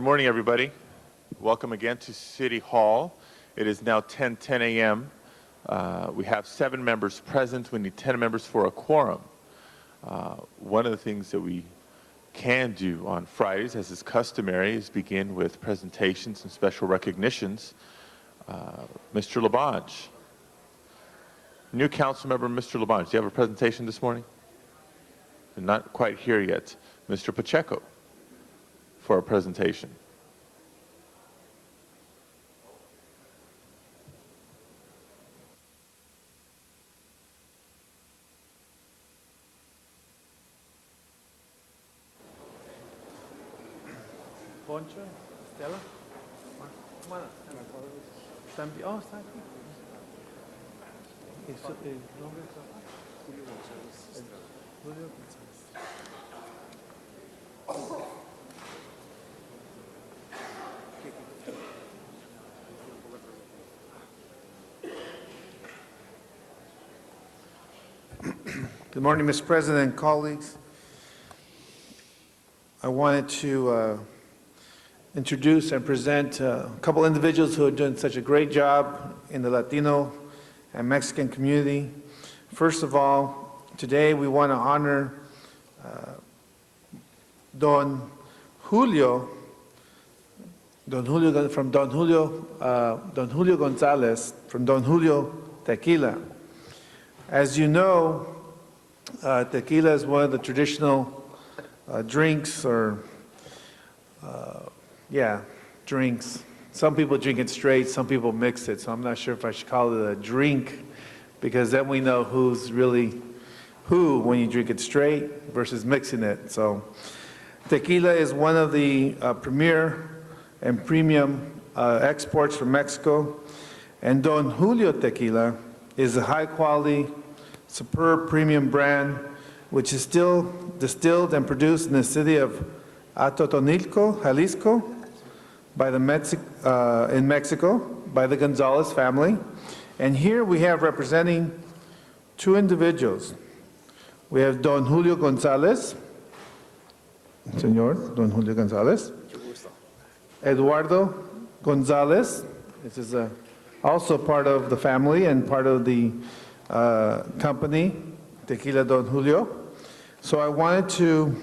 Good morning, everybody. Welcome again to City Hall. It is now 10:10 a.m. We have 7 members present. We need 10 members for a quorum. One of the things that we can do on Fridays, as is customary, is begin with presentations and special recognitions. Mr. Labange. New council member, Mr. Labange, do you have a presentation this morning? Not quite here yet. Mr. Pacheco for a presentation. Poncho, Stella, come on. Oh, está aquí. ¿El nombre es Julio González. Julio González. Good morning, Mr. President and colleagues. I wanted to introduce and present a couple individuals who have done such a great job in the Latino and Mexican community. First of all, today we want to honor Don Julio Gonzalez, from Don Julio Tequila. As you know, tequila is one of the traditional drinks, or drinks. Some people drink it straight, some people mix it, so I'm not sure if I should call it a drink, because then we know who's really who when you drink it straight versus mixing it. So tequila is one of the premier and premium exports from Mexico, and Don Julio Tequila is a high quality, superb premium brand which is still distilled and produced in the city of Atotonilco, Jalisco, by in Mexico, by the Gonzalez family. And here we have representing 2 individuals. We have Don Julio Gonzalez, Señor Don Julio Gonzalez, Eduardo Gonzalez. This is also part of the family and part of the company, Tequila Don Julio. So I wanted to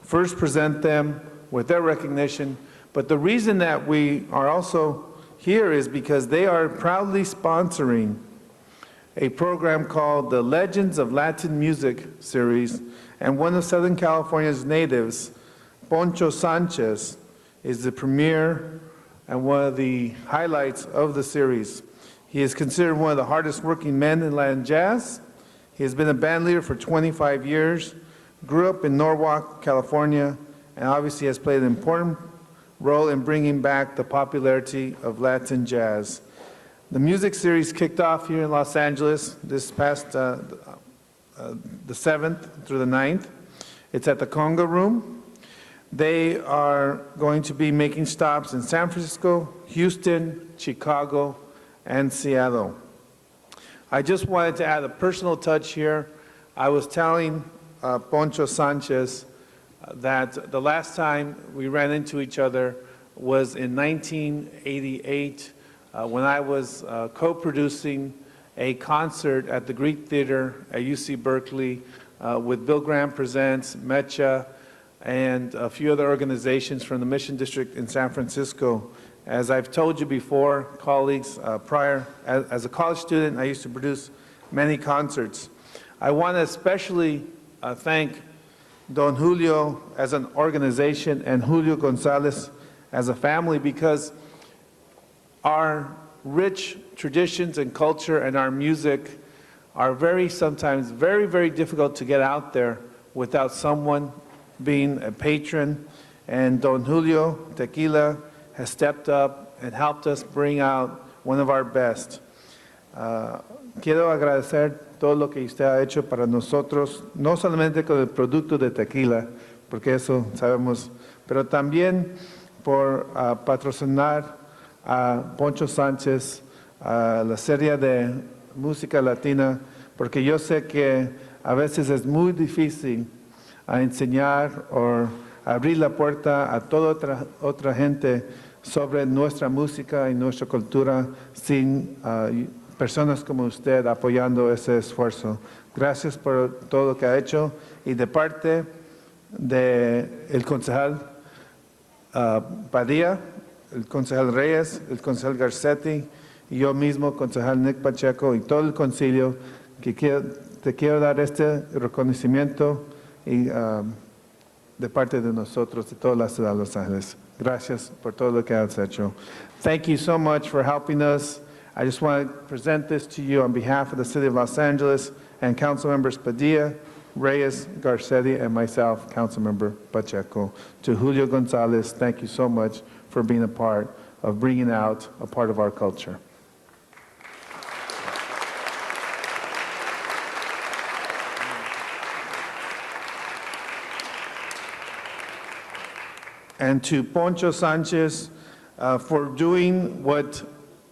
first present them with their recognition, but the reason that we are also here is because they are proudly sponsoring a program called the Legends of Latin Music series, and one of Southern California's natives, Poncho Sanchez, is the premier and one of the highlights of the series. He is considered one of the hardest working men in Latin jazz. He has been a band leader for 25 years, grew up in Norwalk, California, and obviously has played an important role in bringing back the popularity of Latin jazz. The music series kicked off here in Los Angeles this past the 7th through the 9th. It's at the Conga Room. They are going to be making stops in San Francisco, Houston, Chicago, and Seattle. I just wanted to add a personal touch here. I was telling Poncho Sanchez that the last time we ran into each other was in 1988 when I was co-producing a concert at the Greek Theater at UC Berkeley with Bill Graham Presents, Mecha, and a few other organizations from the Mission District in San Francisco. As I've told you before, colleagues, prior, as a college student, I used to produce many concerts. I want to especially thank Don Julio as an organization and Julio Gonzalez as a family, because our rich traditions and culture and our music are sometimes very, very difficult to get out there without someone being a patron, and Don Julio Tequila has stepped up and helped us bring out one of our best. Quiero agradecer todo lo que usted ha hecho para nosotros, no solamente con el producto de tequila, porque eso sabemos, pero también por patrocinar a Poncho Sánchez, a la serie de música latina, porque yo sé que a veces es muy difícil enseñar o abrir la puerta a toda otra gente sobre nuestra música y nuestra cultura sin personas como usted apoyando ese esfuerzo. Gracias por todo lo que ha hecho y de parte del concejal Padilla, el concejal Reyes, el concejal Garcetti y yo mismo, concejal Nick Pacheco y todo el concilio, que te quiero dar este reconocimiento y, de parte de nosotros, de toda la ciudad de Los Ángeles. Gracias por todo lo que has hecho. Thank you so much for helping us. I just want to present this to you on behalf of the City of Los Angeles and Council Members Padilla, Reyes, Garcetti, and myself, Councilmember Pacheco. To Julio Gonzalez, thank you so much for being a part of bringing out a part of our culture. And to Poncho Sanchez for doing what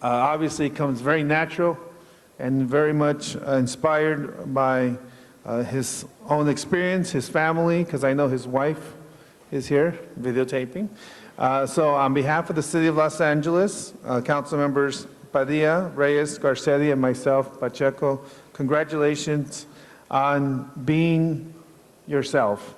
obviously comes very natural and very much inspired by his own experience, his family, because I know his wife is here videotaping. So on behalf of the City of Los Angeles, Council Members Padilla, Reyes, Garcetti, and myself, Pacheco, congratulations on being yourself,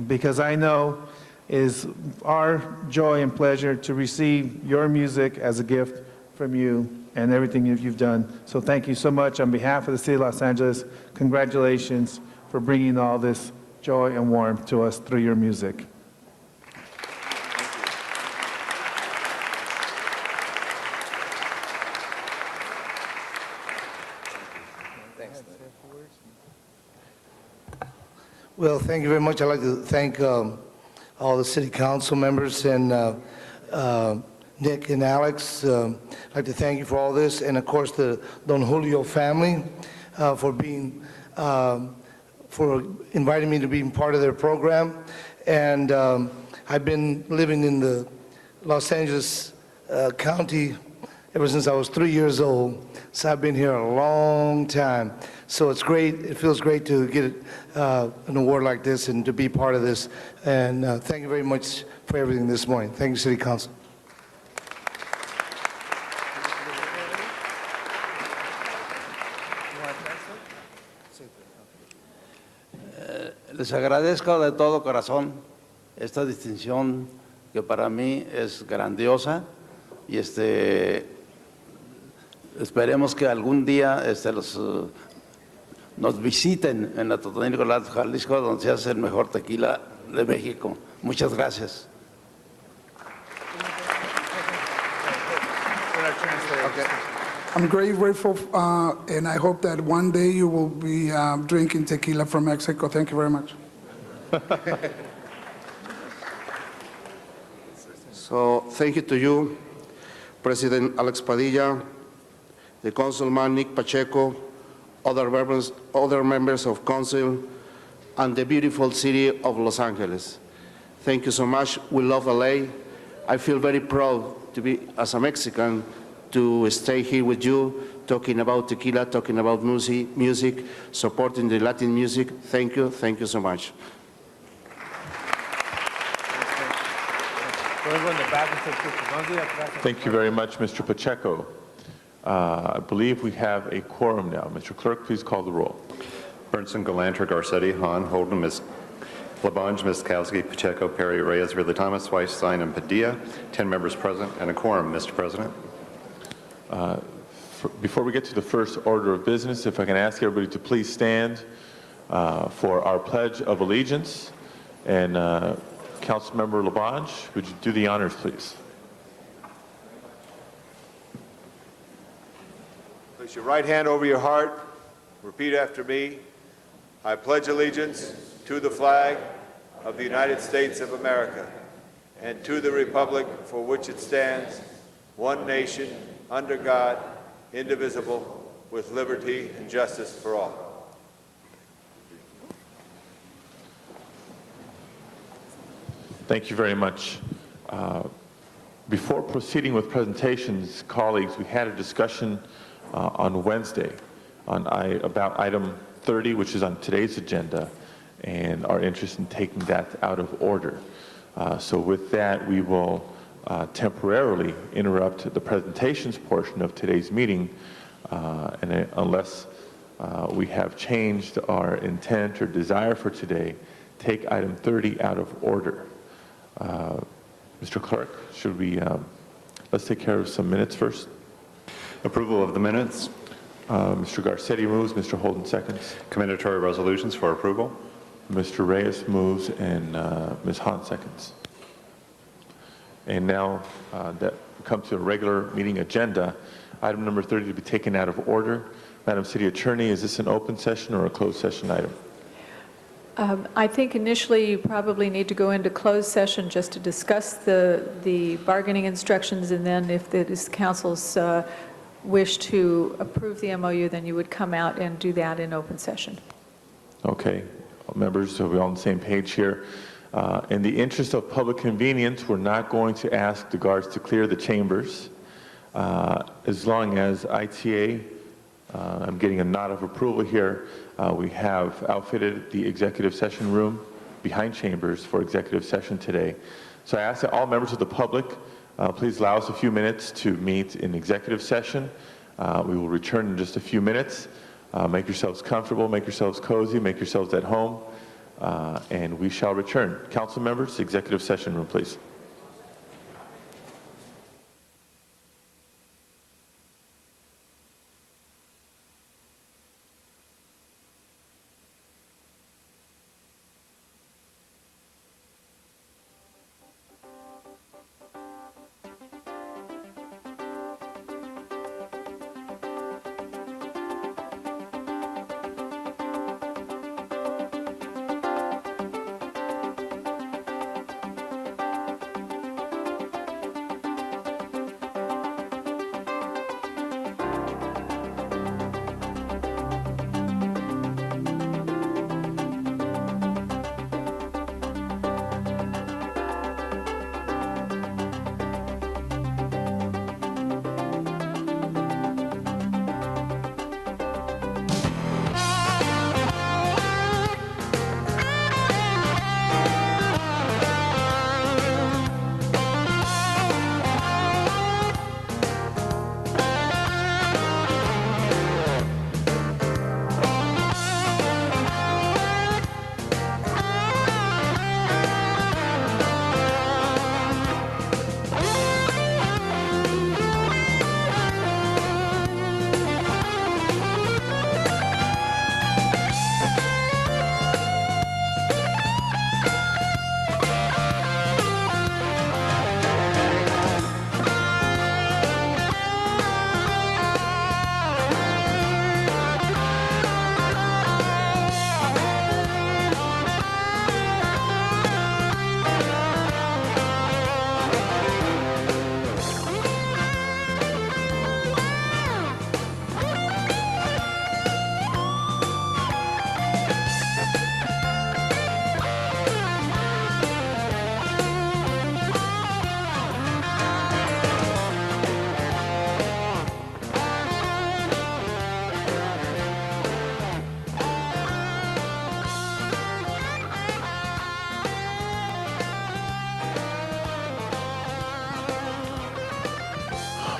because I know is our joy and pleasure to receive your music as a gift from you and everything that you've done. So thank you so much on behalf of the City of Los Angeles. Congratulations for bringing all this joy and warmth to us through your music. Well, thank you very much. I'd like to thank all the city council members and Nick and Alex. I'd like to thank you for all this, and of course the Don Julio family for inviting me to be part of their program. And I've been living in the Los Angeles County ever since I was 3 years old, so I've been here a long time. So it's great, it feels great to get an award like this and to be part of this. And thank you very much for everything this morning. Thank you, City Council. Les agradezco de todo corazón esta distinción que para mí es grandiosa y esperemos que algún día nos visiten en la Totonilco Jalisco, donde se hace el mejor tequila de México. Muchas gracias. I'm very grateful, and I hope that one day you will be drinking tequila from Mexico. Thank you very much. So thank you to you, President Alex Padilla, the Councilman Nick Pacheco, other members of Council, and the beautiful city of Los Angeles. Thank you so much. We love LA. I feel very proud to be, as a Mexican, to stay here with you, talking about tequila, talking about music, supporting the Latin music. Thank you so much. Thank you very much, Mr. Pacheco. I believe we have a quorum now. Mr. Clerk, please call the roll. Bernson, Galanter, Garcetti, Hahn, Holden, Ms. Labange, Miskowski, Pacheco, Perry, Reyes, Ridley Thomas, Weisstein, and Padilla. 10 members present and a quorum, Mr. President. Before we get to the first order of business, if I can ask everybody to please stand for our Pledge of Allegiance. And Councilmember Labange, would you do the honors, please? Place your right hand over your heart. Repeat after me. I pledge allegiance to the flag of the United States of America and to the republic for which it stands, one nation, under God, indivisible, with liberty and justice for all. Thank you very much. Before proceeding with presentations, colleagues, we had a discussion on Wednesday about item 30, which is on today's agenda, and are interested in taking that out of order. So with that, we will temporarily interrupt the presentations portion of today's meeting, and unless we have changed our intent or desire for today, take item 30 out of order. Mr. Clerk, should we, let's take care of some minutes first. Approval of the minutes. Mr. Garcetti moves, Mr. Holden seconds. Commendatory resolutions for approval. Mr. Reyes moves, and Ms. Hahn seconds. And now that we come to a regular meeting agenda, item number 30 to be taken out of order. Madam City Attorney, is this an open session or a closed session item? I think initially you probably need to go into closed session just to discuss the bargaining instructions, and then if it is council's wish to approve the MOU, then you would come out and do that in open session. Okay, members, so we're all on the same page here. In the interest of public convenience, we're not going to ask the guards to clear the chambers as long as ITA, I'm getting a nod of approval here, we have outfitted the executive session room behind chambers for executive session today. So I ask that all members of the public please allow us a few minutes to meet in executive session. We will return in just a few minutes. Make yourselves comfortable, make yourselves cozy, make yourselves at home, and we shall return. Council members, executive session room, please.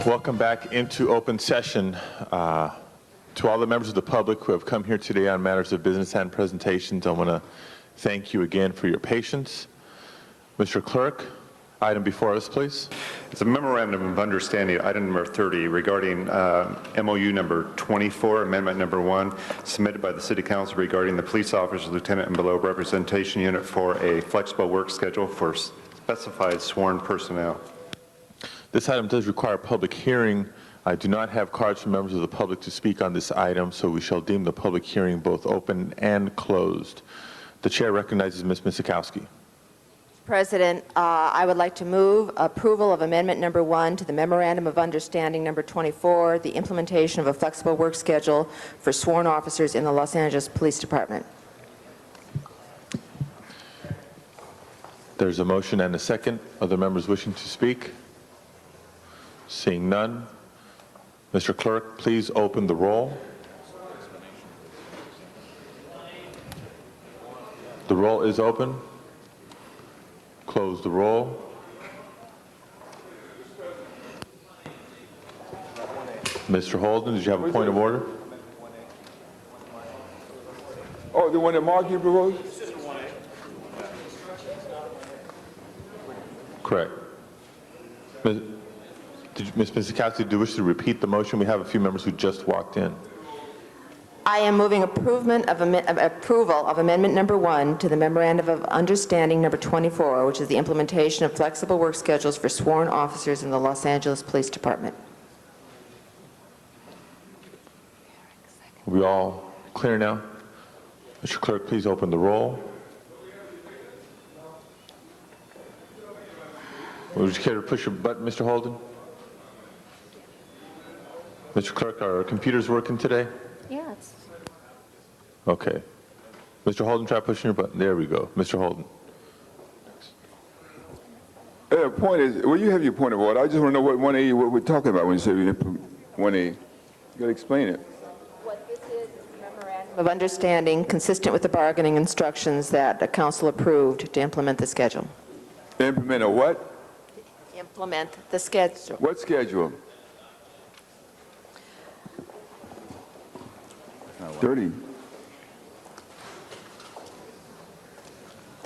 Welcome back into open session. To all the members of the public who have come here today on matters of business and presentations, I want to thank you again for your patience. Mr. Clerk, item before us, please. It's a memorandum of understanding, item number 30, regarding MOU number 24, amendment number 1, submitted by the City Council regarding the police officer, lieutenant, and below representation unit for a flexible work schedule for specified sworn personnel. This item does require a public hearing. I do not have cards from members of the public to speak on this item, so we shall deem the public hearing both open and closed. The chair recognizes Ms. Misikowski. President, I would like to move approval of amendment number 1 to the memorandum of understanding number 24, the implementation of a flexible work schedule for sworn officers in the Los Angeles Police Department. There's a motion and a second. Other members wishing to speak? Seeing none. Mr. Clerk, please open the roll. The roll is open. Close the roll. Mr. Holden, did you have a point of order? Oh, the one that Mark you proposed? Correct. Ms. Miskowski, do you wish to repeat the motion? We have a few members who just walked in. I am moving approval of Amendment Number 1 to the Memorandum of Understanding Number 24, which is the implementation of flexible work schedules for sworn officers in the Los Angeles Police Department. Are we all clear now? Mr. Clerk, please open the roll. Would you care to push your button, Mr. Holden? Mr. Clerk, are our computers working today? Yeah, it's... Okay. Mr. Holden, try pushing your button. There we go. Mr. Holden. Point is, well, you have your point of order. I just want to know what 1A, what we're talking about when you say 1A. You got to explain it. What this is the Memorandum of Understanding consistent with the bargaining instructions that the council approved to implement the schedule. Implement a what? Implement the schedule. What schedule? 30.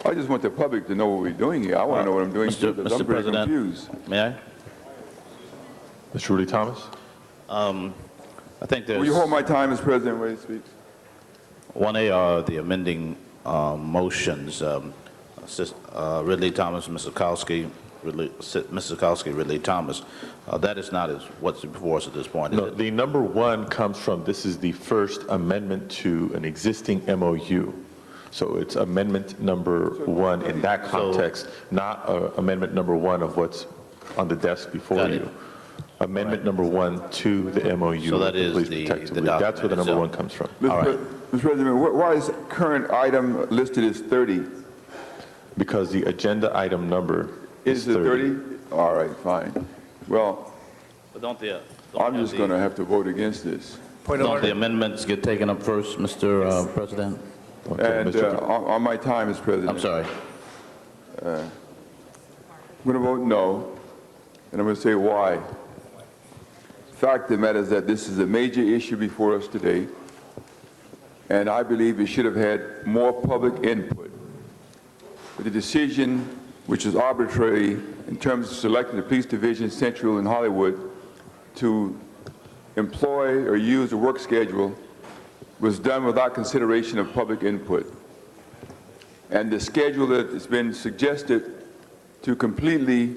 I just want the public to know what we're doing here. I want to know what I'm doing too, because I'm very confused. May I? Mr. Rudy Thomas? I think there's... Will you hold my time as President when he speaks? 1A are the amending motions. Ridley Thomas, Mrs. Kowski, Ridley Thomas. That is not what's before us at this point, is No, it? the number 1 comes from, this is the first amendment to an existing MOU. So it's amendment number 1 in that context, not amendment number 1 of what's on the desk before Got it. you. Amendment number 1 to the MOU. So that with is Police the Protective League. document That's where the number itself. 1 comes from. All right. Mr. President, why is current item listed as 30? Because the agenda item number Is it 30? All right, fine. Well, But don't I'm just going to have to vote against this. don't the amendments get taken up first, Mr. President? Okay, And Mr. on my time as President. I'm sorry. I'm going to vote no, and I'm going to say why. Fact of the matter is that this is a major issue before us today, and I believe it should have had more public input. But the decision, which is arbitrary in terms of selecting the Police Division Central in Hollywood to employ or use a work schedule, was done without consideration of public input. And the schedule that has been suggested to completely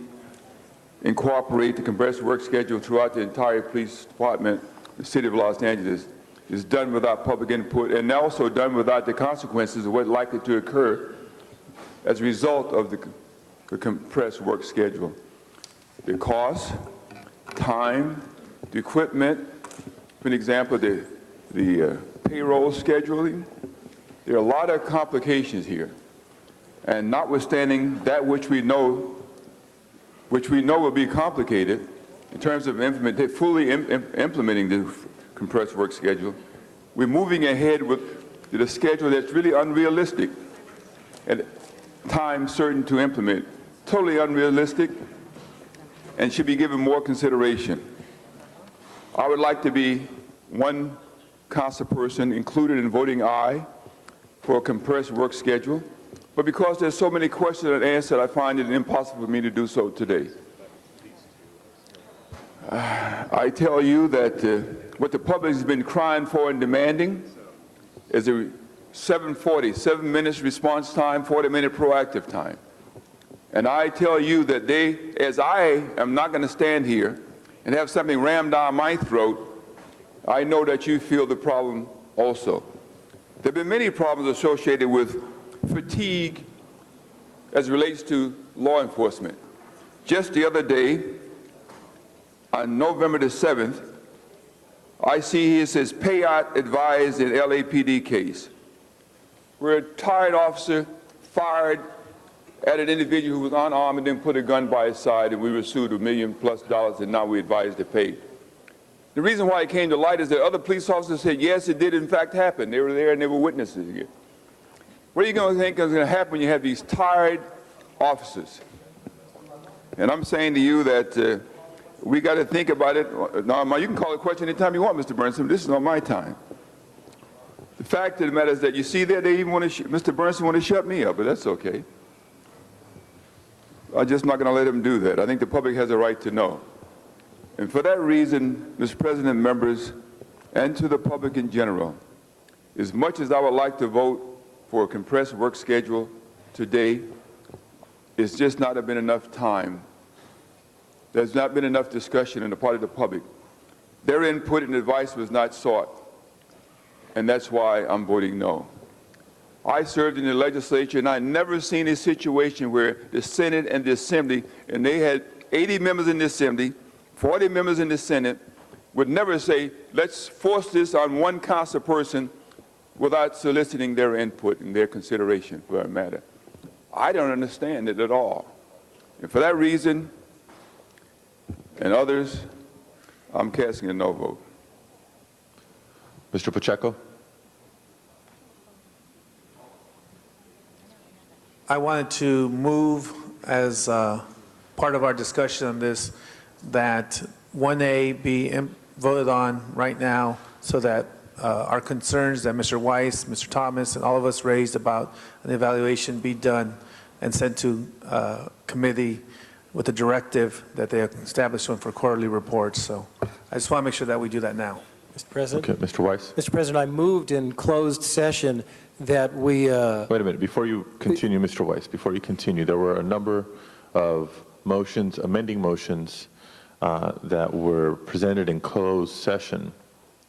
incorporate the compressed work schedule throughout the entire police department, the city of Los Angeles, is done without public input and also done without the consequences of what's likely to occur as a result of the compressed work schedule. The cost, time, the equipment, for example, the payroll scheduling. There are a lot of complications here. And notwithstanding that which we know will be complicated in terms of fully implementing the compressed work schedule, we're moving ahead with a schedule that's really unrealistic and time certain to implement, totally unrealistic, and should be given more consideration. I would like to be one council person included in voting aye for a compressed work schedule, but because there's so many questions unanswered, I find it impossible for me to do so today. I tell you that what the public has been crying for and demanding is a 7 minutes response time, 40-minute proactive time. And I tell you that as I am not going to stand here and have something rammed down my throat, I know that you feel the problem also. There have been many problems associated with fatigue as it relates to law enforcement. Just the other day, on November the 7th, I see here it says payout advised in LAPD case, where a retired officer fired at an individual who was unarmed and then put a gun by his side, and we were sued $1 million+ and now we advised to pay. The reason why it came to light is that other police officers said, yes, it did in fact happen. They were there and they were witnesses here. What are you going to think is going to happen when you have these tired officers? And I'm saying to you that we got to think about it. Now, you can call a question anytime you want, Mr. Bernstein. This is on my time. The fact of the matter is that you see there, they even want to, Mr. Bernstein want to shut me up, but that's okay. I'm just not going to let him do that. I think the public has a right to know. And for that reason, Mr. President, members, and to the public in general, as much as I would like to vote for a compressed work schedule today, it's just not been enough time. There's not been enough discussion on the part of the public. Their input and advice was not sought, and that's why I'm voting no. I served in the legislature, and I never seen a situation where the Senate and the Assembly, and they had 80 members in the Assembly, 40 members in the Senate, would never say, let's force this on one council person without soliciting their input and their consideration for a matter. I don't understand it at all. And for that reason, and others, I'm casting a no vote. Mr. Pacheco? I wanted to move as part of our discussion on this that 1A be voted on right now so that our concerns that Mr. Weiss, Mr. Thomas, and all of us raised about an evaluation be done and sent to committee with a directive that they establish one for quarterly reports. So I just want to make sure that we do that now. Mr. President? Okay, Mr. Weiss? Mr. President, I moved in closed session that we... Wait a minute. Before you continue, Mr. Weiss, before you continue, there were a number of motions, amending motions, that were presented in closed session.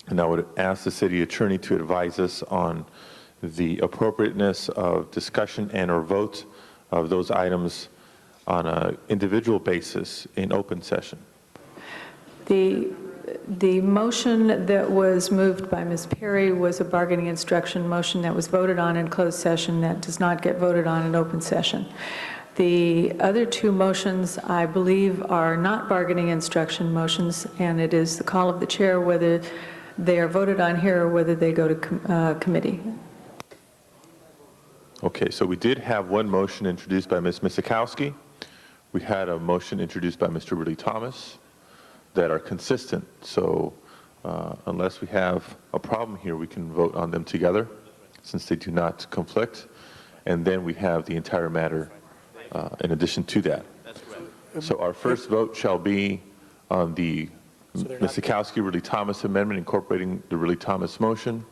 And I would ask the city attorney to advise us on the appropriateness of discussion and or vote of those items on an individual basis in open session. The motion that was moved by Ms. Perry was a bargaining instruction motion that was voted on in closed session that does not get voted on in open session. The other two motions, I believe, are not bargaining instruction motions, and it is the call of the chair whether they are voted on here or whether they go to committee. Okay, so we did have one motion introduced by Ms. Misikowski. We had a motion introduced by Mr. Ridley Thomas that are consistent. So unless we have a problem here, we can vote on them together since they do not conflict. And then we have the entire matter in addition to that. So our first vote shall be on the Misikowski Ridley Thomas amendment incorporating the Ridley Thomas motion.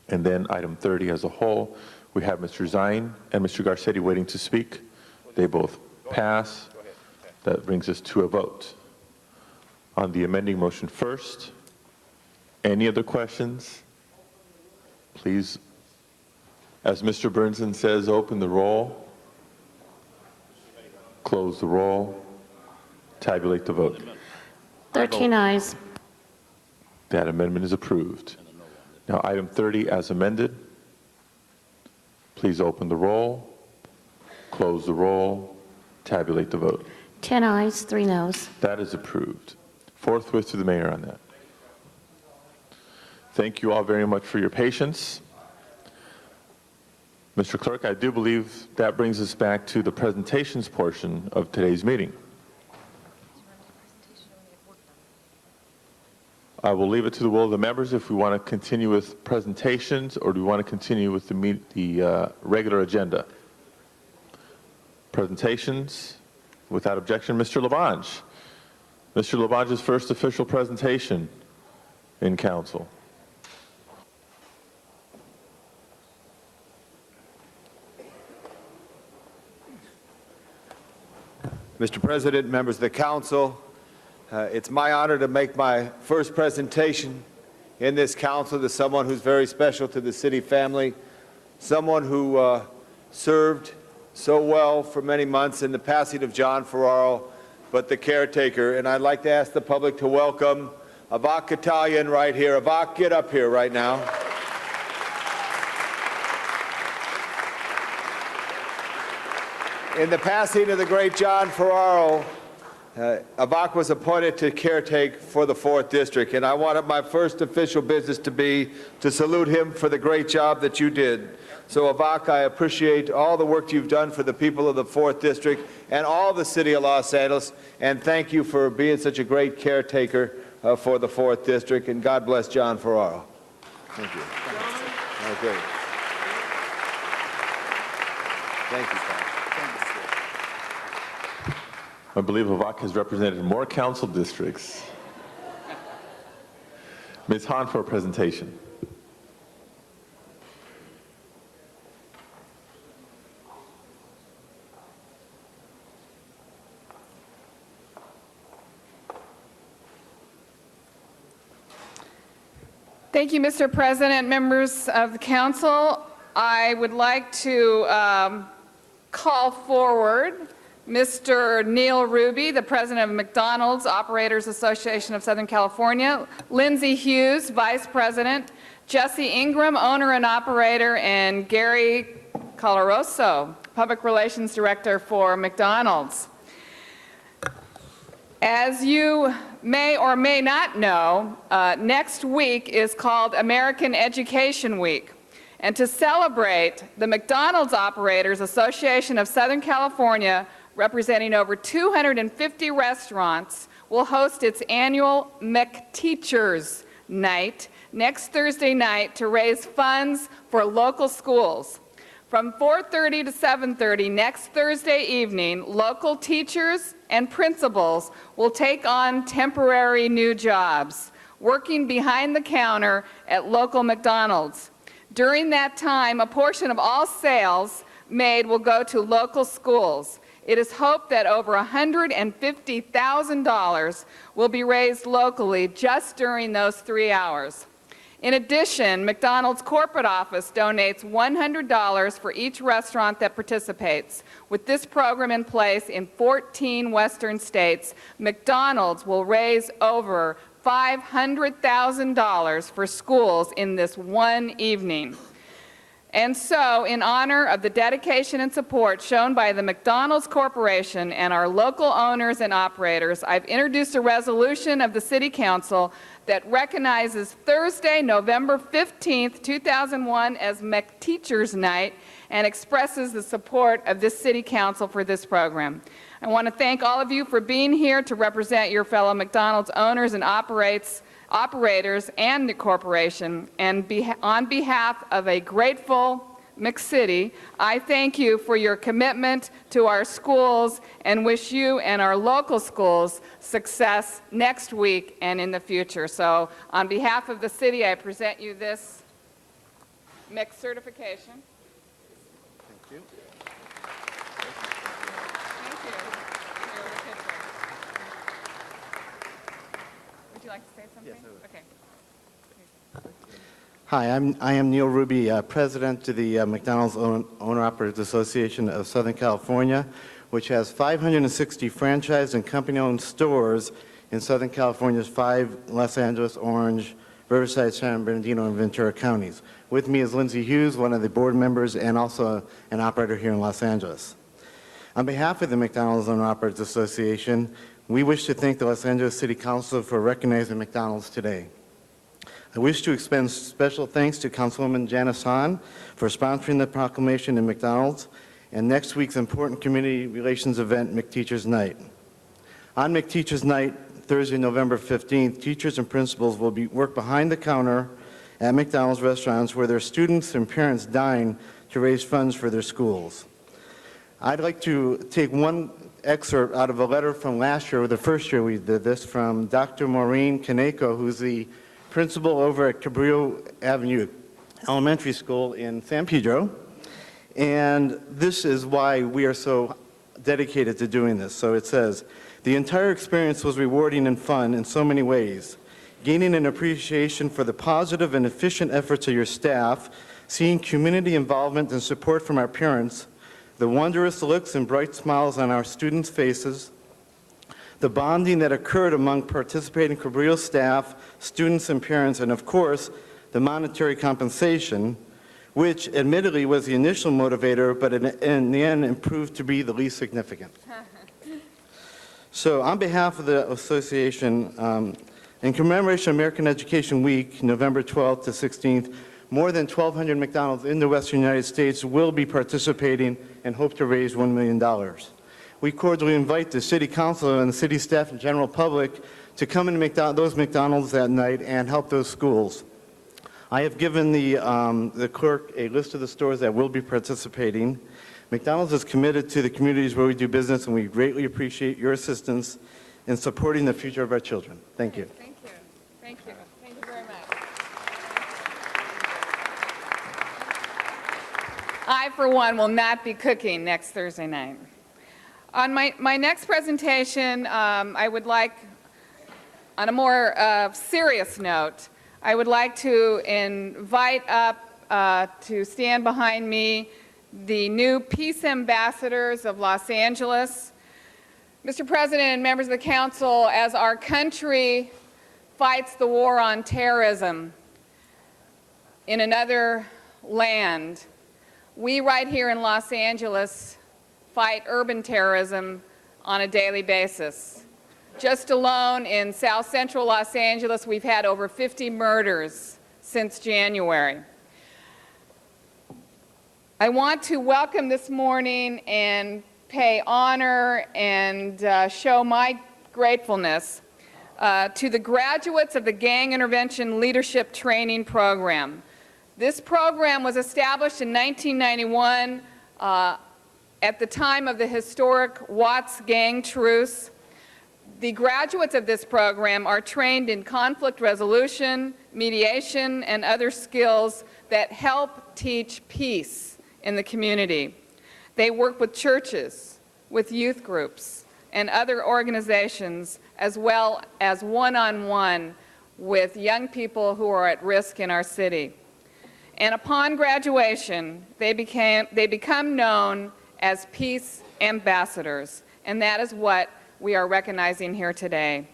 And then item 30 as a whole, we have Mr. Zine and Mr. Garcetti waiting to speak. They both pass. That brings us to a vote. On the amending motion first, any other questions? Please, as Mr. Bernstein says, open the roll, close the roll, tabulate the vote. 13 ayes. That amendment is approved. Now, item 30 as amended. Please open the roll, close the roll, tabulate the vote. 10 ayes, 3 noes. That is approved. Forthwith to the mayor on that. Thank you all very much for your patience. Mr. Clerk, I do believe that brings us back to the presentations portion of today's meeting. I will leave it to the will of the members if we want to continue with presentations or do we want to continue with the regular agenda. Presentations, without objection, Mr. Labange. Mr. Labange's first official presentation in council. Mr. President, members of the council, it's my honor to make my first presentation in this council to someone who's very special to the city family, someone who served so well for many months in the passing of John Ferraro, but the caretaker. And I'd like to ask the public to welcome Avak Italian right here. Avak, get up here right now. In the passing of the great John Ferraro, Avak was appointed to caretake for the 4th District, and I wanted my first official business to be to salute him for the great job that you did. So, Avak, I appreciate all the work you've done for the people of the 4th District and all the city of Los Angeles, and thank you for being such a great caretaker for the 4th District, and God bless John Ferraro. Thank you. Okay. Thank you, Tom. I believe Avak has represented more council districts. Ms. Hahn for a presentation. Thank you, Mr. President, members of the council. I would like to call forward Mr. Neil Ruby, the president of McDonald's Operators Association of Southern California, Lindsay Hughes, vice president, Jesse Ingram, owner and operator, and Gary Colaroso, public relations director for McDonald's. As you may or may not know, next week is called American Education Week. And to celebrate, the McDonald's Operators Association of Southern California, representing over 250 restaurants, will host its annual McTeachers Night next Thursday night to raise funds for local schools. From 4:30 to 7:30 next Thursday evening, local teachers and principals will take on temporary new jobs, working behind the counter at local McDonald's. During that time, a portion of all sales made will go to local schools. It is hoped that over $150,000 will be raised locally just during those 3 hours. In addition, McDonald's corporate office donates $100 for each restaurant that participates. With this program in place in 14 western states, McDonald's will raise over $500,000 for schools in this one evening. And so, in honor of the dedication and support shown by the McDonald's Corporation and our local owners and operators, I've introduced a resolution of the City Council that recognizes Thursday, November 15th, 2001 as McTeachers Night and expresses the support of this City Council for this program. I want to thank all of you for being here to represent your fellow McDonald's owners and operators and the corporation, and on behalf of a grateful McCity, I thank you for your commitment to our schools and wish you and our local schools success next week and in the future. So on behalf of the city, I present you this MIC certification. Thank you. Thank you. Here, look at this. Would you like to say something? Yes, I would. Okay. Hi, I am Neil Ruby, president to the McDonald's Owner-Operators Association of Southern California, which has 560 franchised and company-owned stores in Southern California's 5 Los Angeles, Orange, Riverside, San Bernardino, and Ventura counties. With me is Lindsay Hughes, one of the board members and also an operator here in Los Angeles. On behalf of the McDonald's Owner-Operators Association, we wish to thank the Los Angeles City Council for recognizing McDonald's today. I wish to extend special thanks to Councilwoman Janice Hahn for sponsoring the proclamation in McDonald's and next week's important community relations event, McTeachers Night. On McTeachers Night, Thursday, November 15th, teachers and principals will work behind the counter at McDonald's restaurants where their students and parents dine to raise funds for their schools. I'd like to take one excerpt out of a letter from last year, or the first year we did this, from Dr. Maureen Kaneko, who's the principal over at Cabrillo Avenue Elementary School in San Pedro. And this is why we are so dedicated to doing this. So it says, the entire experience was rewarding and fun in so many ways. Gaining an appreciation for the positive and efficient efforts of your staff, seeing community involvement and support from our parents, the wondrous looks and bright smiles on our students' faces, the bonding that occurred among participating Cabrillo staff, students, and parents, and of course, the monetary compensation, which admittedly was the initial motivator, but in the end it proved to be the least significant. So on behalf of the association, in commemoration of American Education Week, November 12th to 16th, more than 1,200 McDonald's in the Western United States will be participating and hope to raise $1 million. We cordially invite the City Council and the city staff and general public to come and those McDonald's that night and help those schools. I have given the clerk a list of the stores that will be participating. McDonald's is committed to the communities where we do business, and we greatly appreciate your assistance in supporting the future of our children. Thank you. Thank you. Thank you. Thank you very much. I, for one, will not be cooking next Thursday night. On my next presentation, I would like, on a more serious note, I would like to invite up to stand behind me the new Peace Ambassadors of Los Angeles. Mr. President and members of the Council, as our country fights the war on terrorism in another land, we right here in Los Angeles fight urban terrorism on a daily basis. Just alone in South Central Los Angeles, we've had over 50 murders since January. I want to welcome this morning and pay honor and show my gratefulness to the graduates of the Gang Intervention Leadership Training Program. This program was established in 1991 at the time of the historic Watts gang truce. The graduates of this program are trained in conflict resolution, mediation, and other skills that help teach peace in the community. They work with churches, with youth groups, and other organizations, as well as one-on-one with young people who are at risk in our city. And upon graduation, they become known as Peace Ambassadors, and that is what we are recognizing here today.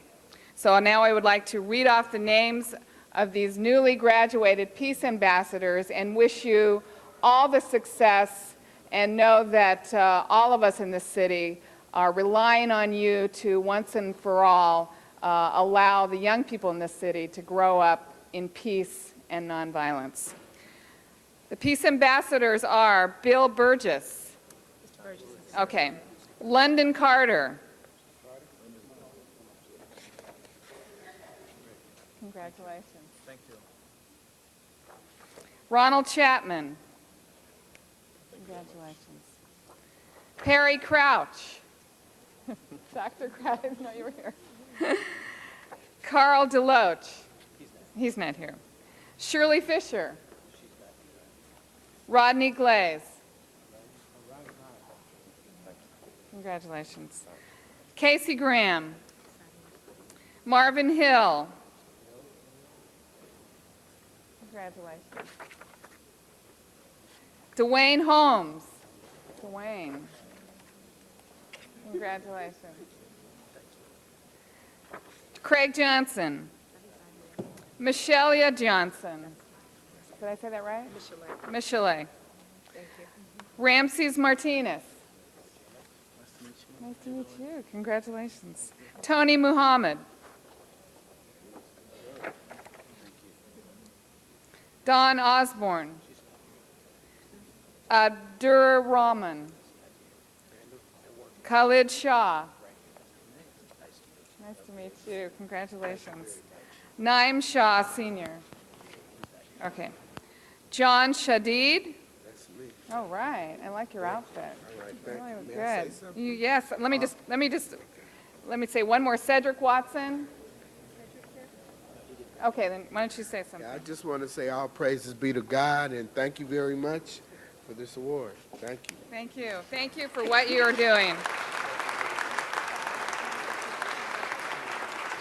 So now I would like to read off the names of these newly graduated Peace Ambassadors and wish you all the success, and know that all of us in this city are relying on you to once and for all allow the young people in this city to grow up in peace and nonviolence. The Peace Ambassadors are Bill Burgess. Okay. London Carter. Congratulations. Thank you. Ronald Chapman. Congratulations. Perry Crouch. Dr. Crouch, I didn't know you were here. Carl Deloach. He's not here. Shirley Fisher. Rodney Glaze. Congratulations. Casey Graham. Marvin Hill. Congratulations. Dwayne Holmes. Dwayne. Congratulations. Craig Johnson. Michelia Johnson. Did I say that right? Michelet. Thank you. Ramses Martinez. Nice to meet you. Congratulations. Tony Muhammad. Don Osborne. Abdur Rahman. Khalid Shah. Nice to meet you. Congratulations. Naim Shah, Sr. Okay. John Shadid. All right. I like your outfit. Really good. Yes. Let me say one more. Cedric Watson. Okay, then why don't you say something? I just want to say all praises be to God, and thank you very much for this award. Thank you. Thank you. Thank you for what you are doing.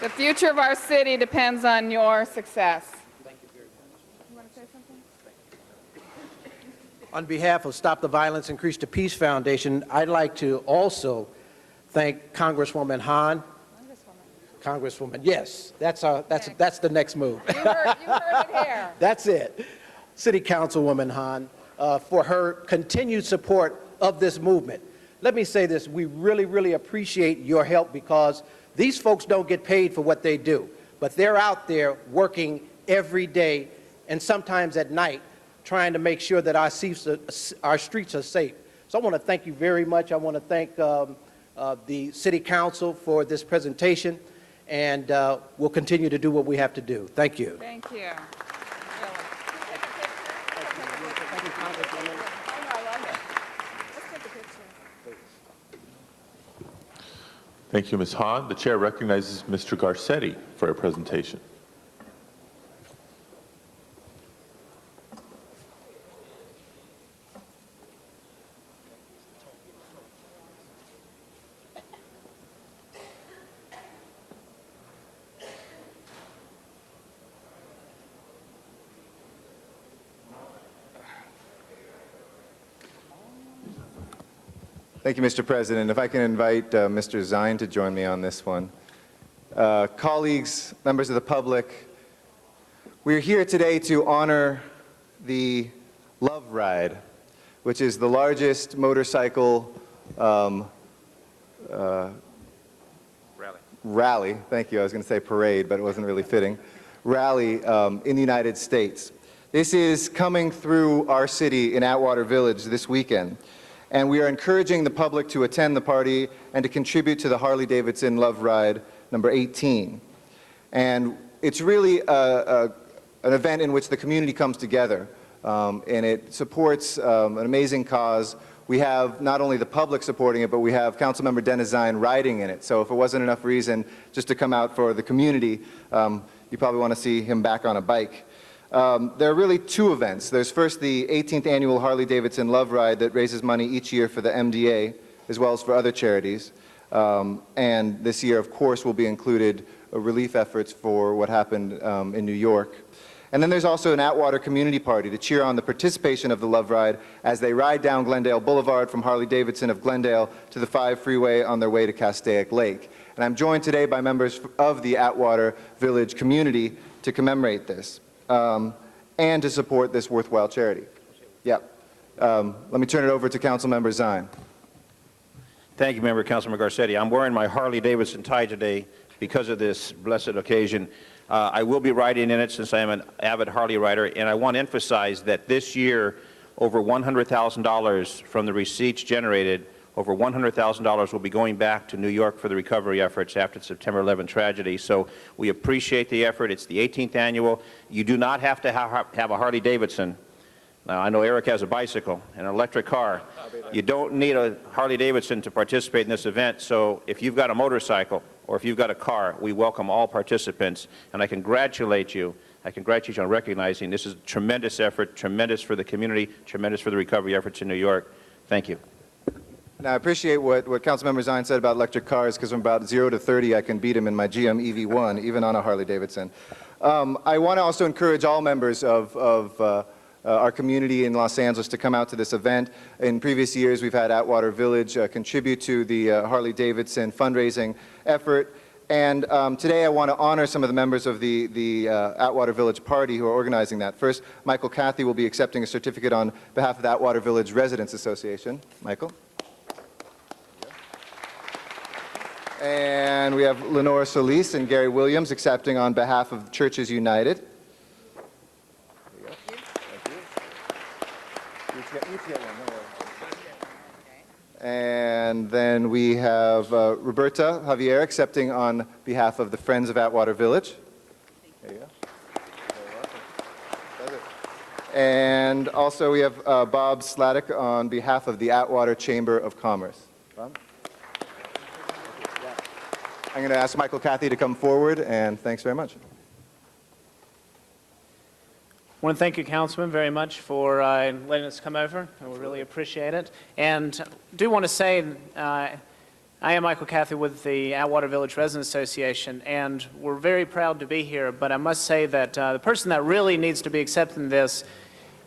The future of our city depends on your success. Thank you very much. You want to say something? On behalf of Stop the Violence, Increase the Peace Foundation, I'd like to also thank Congresswoman Hahn. Congresswoman, yes, that's the next move. You heard it here. That's it. City Councilwoman Hahn, for her continued support of this movement. let me say this, we really, really appreciate your help because these folks don't get paid for what they do, but they're out there working every day and sometimes at night trying to make sure that our streets are safe. So I want to thank you very much. I want to thank the City Council for this presentation, and we'll continue to do what we have to do. Thank you. Thank you. Thank you, Ms. Hahn. The chair recognizes Mr. Garcetti for a presentation. Thank you, Mr. President. If I can invite Mr. Zine to join me on this one. Colleagues, members of the public, we're here today to honor the Love Ride, which is the largest motorcycle rally. Thank you. I was going to say parade, but it wasn't really fitting. Rally in the United States. This is coming through our city in Atwater Village this weekend. And we are encouraging the public to attend the party and to contribute to the Harley-Davidson Love Ride number 18. And it's really an event in which the community comes together, and it supports an amazing cause. We have not only the public supporting it, but we have Councilmember Dennis Zine riding in it. So if it wasn't enough reason just to come out for the community, you probably want to see him back on a bike. There are really two events. There's first the 18th annual Harley-Davidson Love Ride that raises money each year for the MDA, as well as for other charities. And this year, of course, will be included relief efforts for what happened in New York. And then there's also an Atwater community party to cheer on the participation of the Love Ride as they ride down Glendale Boulevard from Harley-Davidson of Glendale to the 5 freeway on their way to Castaic Lake. And I'm joined today by members of the Atwater Village community to commemorate this. And to support this worthwhile charity. Let me turn it over to Councilmember Zine. Thank you, Councilmember Garcetti. I'm wearing my Harley-Davidson tie today because of this blessed occasion. I will be riding in it since I am an avid Harley rider, and I want to emphasize that this year, over $100,000 from the receipts generated, over $100,000 will be going back to New York for the recovery efforts after the September 11 tragedy. So we appreciate the effort. It's the 18th annual. You do not have to have a Harley-Davidson. Now, I know Eric has a bicycle and an electric car. You don't need a Harley-Davidson to participate in this event. So if you've got a motorcycle or if you've got a car, we welcome all participants. And I congratulate you. I congratulate you on recognizing this is a tremendous effort, tremendous for the community, tremendous for the recovery efforts in New York. Thank you. Now, I appreciate what Councilmember Zine said about electric cars, because from about 0 to 30, I can beat him in my GM EV1, even on a Harley-Davidson. I want to also encourage all members of our community in Los Angeles to come out to this event. In previous years, we've had Atwater Village contribute to the Harley-Davidson fundraising effort. And today I want to honor some of the members of the Atwater Village Party who are organizing that. First, Michael Cathy will be accepting a certificate on behalf of the Atwater Village Residents Association. Michael. And we have Lenora Solis and Gary Williams accepting on behalf of Churches United. And then we have Roberta Javier accepting on behalf of the Friends of Atwater Village. There you go. And also we have Bob Sladek on behalf of the Atwater Chamber of Commerce. Bob? I'm going to ask Michael Cathy to come forward, and thanks very much. I want to thank you, Councilman, very much for letting us come over. We really appreciate it. And I do want to say I am Michael Cathy with the Atwater Village Residents Association, and we're very proud to be here. But I must say that the person that really needs to be accepting this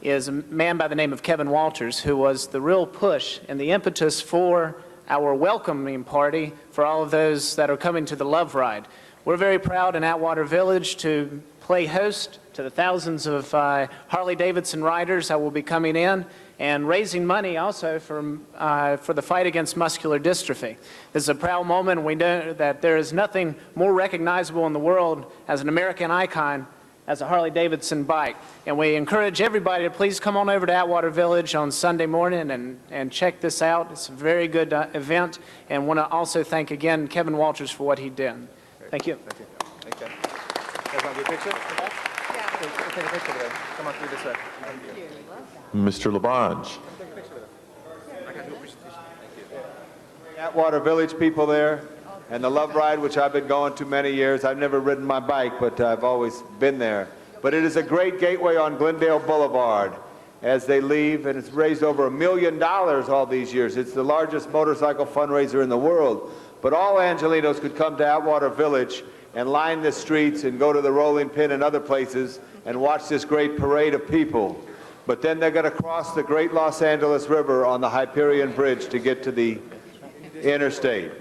is a man by the name of Kevin Walters, who was the real push and the impetus for our welcoming party for all of those that are coming to the Love Ride. We're very proud in Atwater Village to play host to the thousands of Harley-Davidson riders that will be coming in, and raising money also for the fight against muscular dystrophy. This is a proud moment. We know that there is nothing more recognizable in the world as an American icon as a Harley-Davidson bike. And we encourage everybody to please come on over to Atwater Village on Sunday morning and check this out. It's a very good event, and want to also thank again Kevin Walters for what he did. Thank you. Thank you. Thank you. You guys want to do a picture? Yeah. Take a picture today. Come on through this way. Mr. Labange. Atwater Village people there, and the Love Ride, which I've been going to many years. I've never ridden my bike, but I've always been there. But it is a great gateway on Glendale Boulevard as they leave, and it's raised over $1 million all these years. It's the largest motorcycle fundraiser in the world. But all Angelinos could come to Atwater Village and line the streets and go to the Rolling Pin and other places and watch this great parade of people. But then they're going to cross the Great Los Angeles River on the Hyperion Bridge to get to the interstate,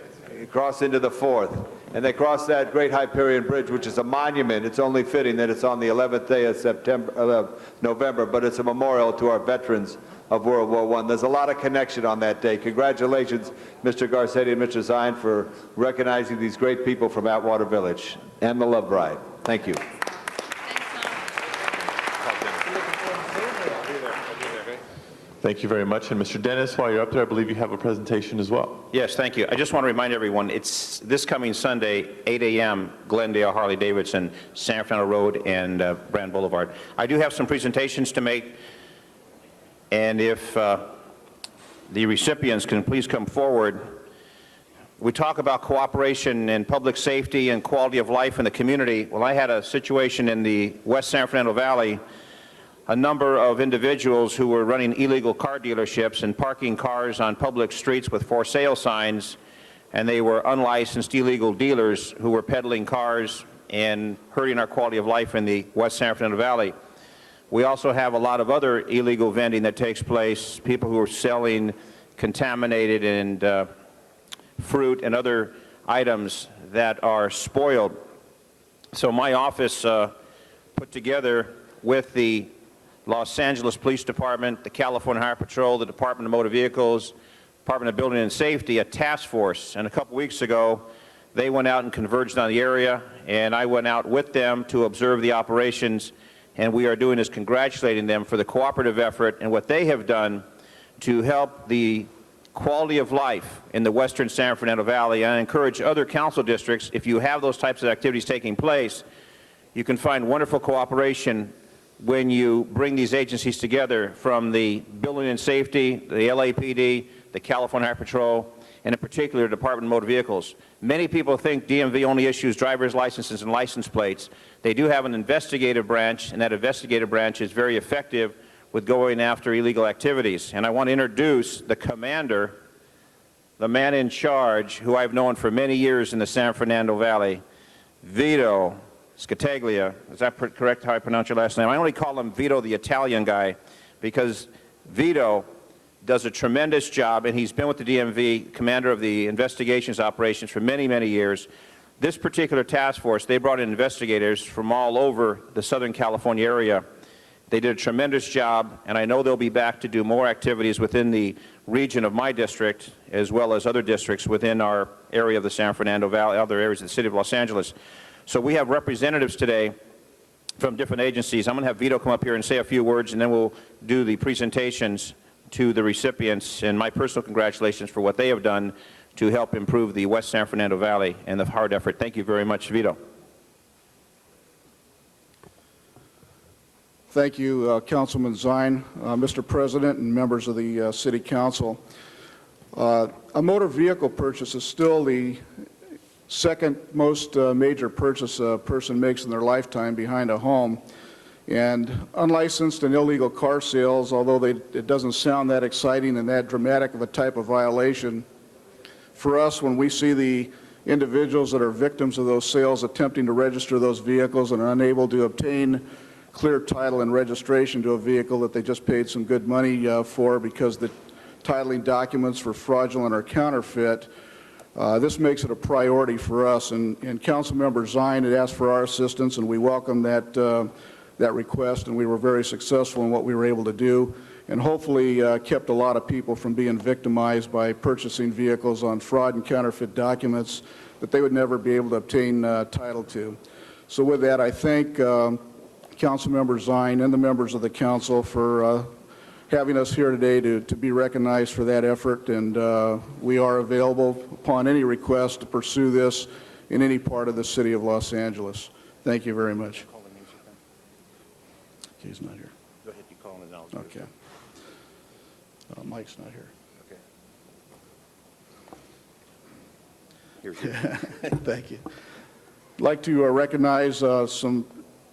cross into the 4th. And they cross that Great Hyperion Bridge, which is a monument. It's only fitting that it's on the 11th day of November, but it's a memorial to our veterans of World War I. There's a lot of connection on that day. Congratulations, Mr. Garcetti and Mr. Zine, for recognizing these great people from Atwater Village and the Love Ride. Thank you. Thank you very much. And Mr. Dennis, while you're up there, I believe you have a presentation as well. Yes, thank you. I just want to remind everyone, it's this coming Sunday, 8 a.m., Glendale, Harley-Davidson, San Fernando Road, and Brand Boulevard. I do have some presentations to make, and if the recipients can please come forward. We talk about cooperation and public safety and quality of life in the community. Well, I had a situation in the West San Fernando Valley, a number of individuals who were running illegal car dealerships and parking cars on public streets with for sale signs, and they were unlicensed illegal dealers who were peddling cars and hurting our quality of life in the West San Fernando Valley. We also have a lot of other illegal vending that takes place, people who are selling contaminated and fruit and other items that are spoiled. So my office put together with the Los Angeles Police Department, the California Highway Patrol, the Department of Motor Vehicles, Department of Building and Safety, a task force. And a couple weeks ago, they went out and converged on the area, and I went out with them to observe the operations. And we are doing is congratulating them for the cooperative effort and what they have done to help the quality of life in the western San Fernando Valley. And I encourage other council districts, if you have those types of activities taking place, you can find wonderful cooperation when you bring these agencies together, from the Building and Safety, the LAPD, the California Highway Patrol, and in particular, the Department of Motor Vehicles. Many people think DMV only issues driver's licenses and license plates. They do have an investigative branch, and that investigative branch is very effective with going after illegal activities. And I want to introduce the commander, the man in charge, who I've known for many years in the San Fernando Valley, Vito Scataglia. Is that correct how I pronounce your last name? I only call him Vito, the Italian guy, because Vito does a tremendous job, and he's been with the DMV, commander of the investigations operations, for many, many years. This particular task force, they brought in investigators from all over the Southern California area. They did a tremendous job, and I know they'll be back to do more activities within the region of my district, as well as other districts within our area of the San Fernando Valley, other areas of the city of Los Angeles. So we have representatives today from different agencies. I'm going to have Vito come up here and say a few words, and then we'll do the presentations to the recipients, and my personal congratulations for what they have done to help improve the West San Fernando Valley and the hard effort. Thank you very much, Vito. Thank you, Councilman Zine, Mr. President, and members of the City Council. A motor vehicle purchase is still the second most major purchase a person makes in their lifetime behind a home. And unlicensed and illegal car sales, although it doesn't sound that exciting and that dramatic of a type of violation, for us, when we see the individuals that are victims of those sales attempting to register those vehicles and are unable to obtain clear title and registration to a vehicle that they just paid some good money for because the titling documents were fraudulent or counterfeit, this makes it a priority for us. And Councilmember Zine had asked for our assistance, and we welcome that request, and we were very successful in what we were able to do. and hopefully kept a lot of people from being victimized by purchasing vehicles on fraud and counterfeit documents that they would never be able to obtain title to. So with that, I thank Councilmember Zine and the members of the council for having us here today to be recognized for that effort, and we are available upon any request to pursue this in any part of the city of Los Angeles. Thank you very much. He's not here. Go ahead, you call him and I'll do it. Okay. Mike's not here. Okay. Here's your. Thank you. I'd like to recognize some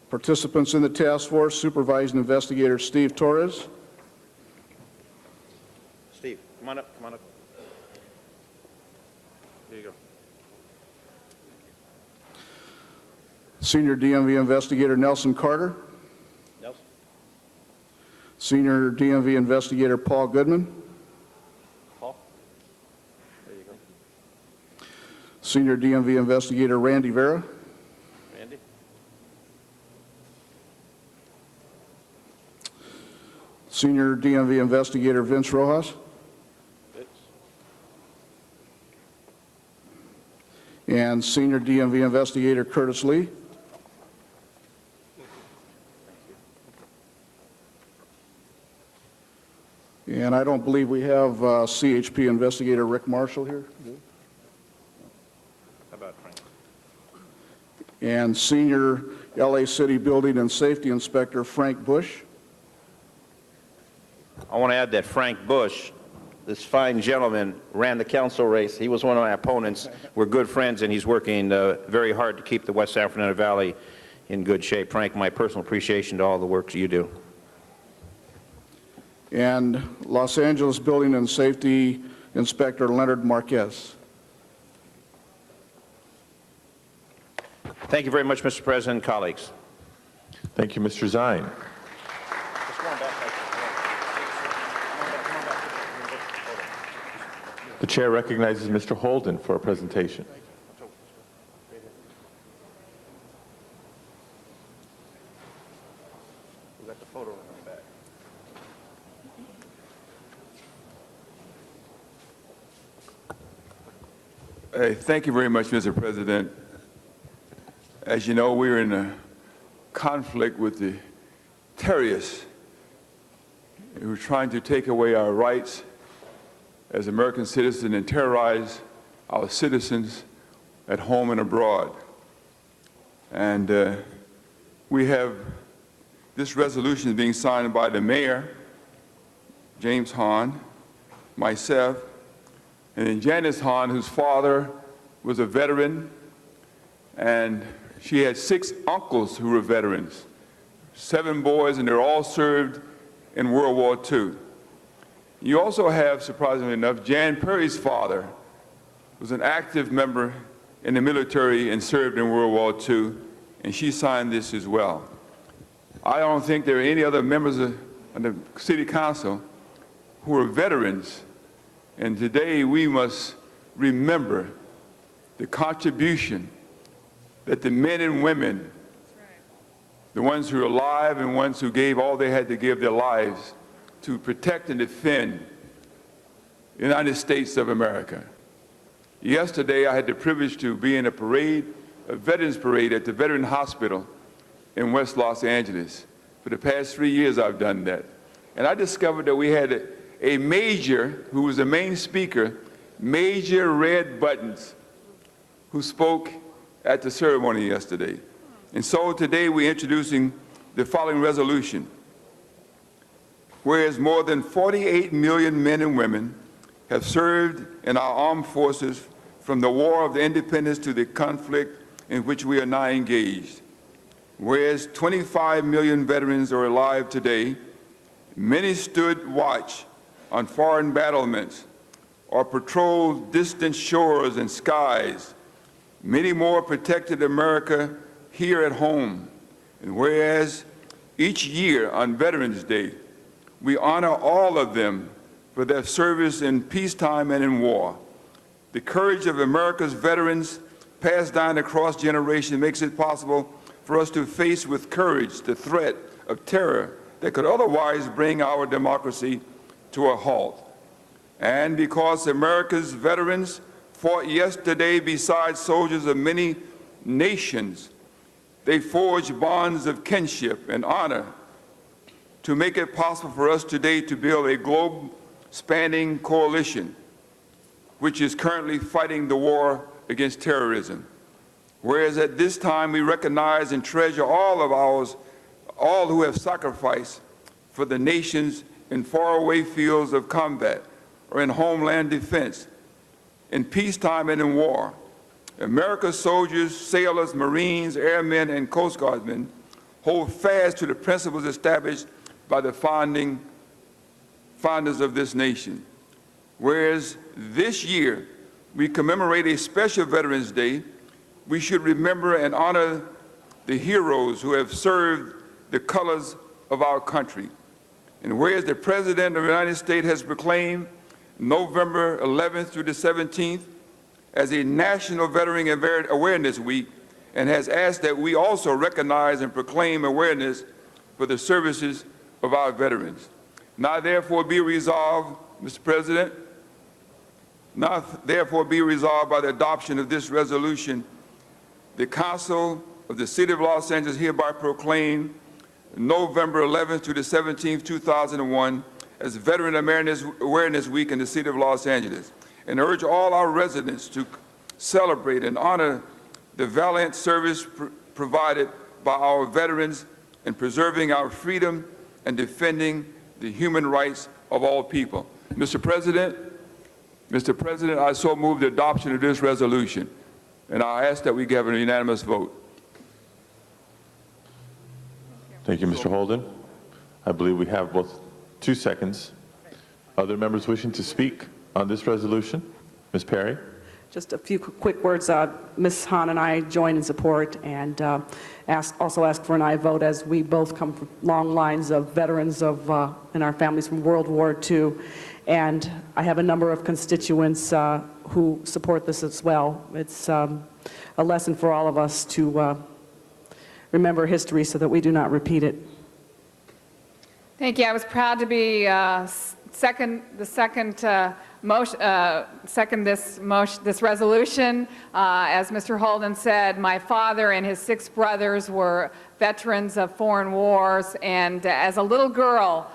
participants in the task force. Supervising Investigator Steve Torres. Steve, come on up, come on up. There you go. Senior DMV Investigator Nelson Carter. Nelson. Senior DMV Investigator Paul Goodman. Paul. There you go. Senior DMV Investigator Randy Vera. Randy. Senior DMV Investigator Vince Rojas. Vince. And Senior DMV Investigator Curtis Lee. And I don't believe we have CHP Investigator Rick Marshall here. How about Frank? And Senior LA City Building and Safety Inspector Frank Bush. I want to add that Frank Bush, this fine gentleman, ran the council race. He was one of my opponents. We're good friends, and he's working very hard to keep the West San Fernando Valley in good shape. Frank, my personal appreciation to all the work you do. And Los Angeles Building and Safety Inspector Leonard Marquez. Thank you very much, Mr. President and colleagues. Thank you, Mr. Zine. The chair recognizes Mr. Holden for a presentation. We got the photo in the back. Hey, thank you very much, Mr. President. As you know, we're in a conflict with the terrorists who are trying to take away our rights as American citizens and terrorize our citizens at home and abroad. And we have this resolution being signed by the mayor, James Hahn, myself, and then Janice Hahn, whose father was a veteran, and she had 6 uncles who were veterans, 7 boys, and they're all served in World War II. You also have, surprisingly enough, Jan Perry's father was an active member in the military and served in World War II, and she signed this as well. I don't think there are any other members of the City Council who are veterans, and today we must remember the contribution that the men and women, the ones who are alive and ones who gave all they had to give their lives to protect and defend the United States of America. Yesterday, I had the privilege to be in a parade, a veterans parade at the Veteran Hospital in West Los Angeles. For the past 3 years, I've done that. And I discovered that we had a major, who was the main speaker, Major Red Buttons, who spoke at the ceremony yesterday. And so today we're introducing the following resolution. Whereas more than 48 million men and women have served in our armed forces from the War of the Independence to the conflict in which we are now engaged. Whereas 25 million veterans are alive today, many stood watch on foreign battlements or patrolled distant shores and skies. Many more protected America here at home. And whereas each year on Veterans Day, we honor all of them for their service in peacetime and in war. The courage of America's veterans passed down across generations makes it possible for us to face with courage the threat of terror that could otherwise bring our democracy to a halt. And because America's veterans fought yesterday beside soldiers of many nations, they forged bonds of kinship and honor to make it possible for us today to build a globe-spanning coalition which is currently fighting the war against terrorism. Whereas at this time we recognize and treasure all who have sacrificed for the nations in faraway fields of combat or in homeland defense, in peacetime and in war. America's soldiers, sailors, Marines, airmen, and Coast Guardsmen hold fast to the principles established by the founders of this nation. Whereas this year we commemorate a special Veterans Day, we should remember and honor the heroes who have served the colors of our country. And whereas the President of the United States has proclaimed November 11th through the 17th as a National Veteran Awareness Week, and has asked that we also recognize and proclaim awareness for the services of our veterans. Now therefore be resolved, Mr. President, now therefore be resolved by the adoption of this resolution, the Council of the City of Los Angeles hereby proclaim November 11th to the 17th, 2001 as Veteran Awareness Week in the City of Los Angeles, and urge all our residents to celebrate and honor the valiant service provided by our veterans in preserving our freedom and defending the human rights of all people. Mr. President, I so move the adoption of this resolution, and I ask that we give a unanimous vote. Thank you, Mr. Holden. I believe we have both 2 seconds. Other members wishing to speak on this resolution? Ms. Perry? Just a few quick words. Ms. Hahn and I join in support and also ask for an aye vote, as we both come from long lines of veterans in our families from World War II. And I have a number of constituents who support this as well. It's a lesson for all of us to remember history so that we do not repeat it. Thank you. I was proud to be second this resolution. As Mr. Holden said, my father and his 6 brothers were veterans of foreign wars, and as a little girl,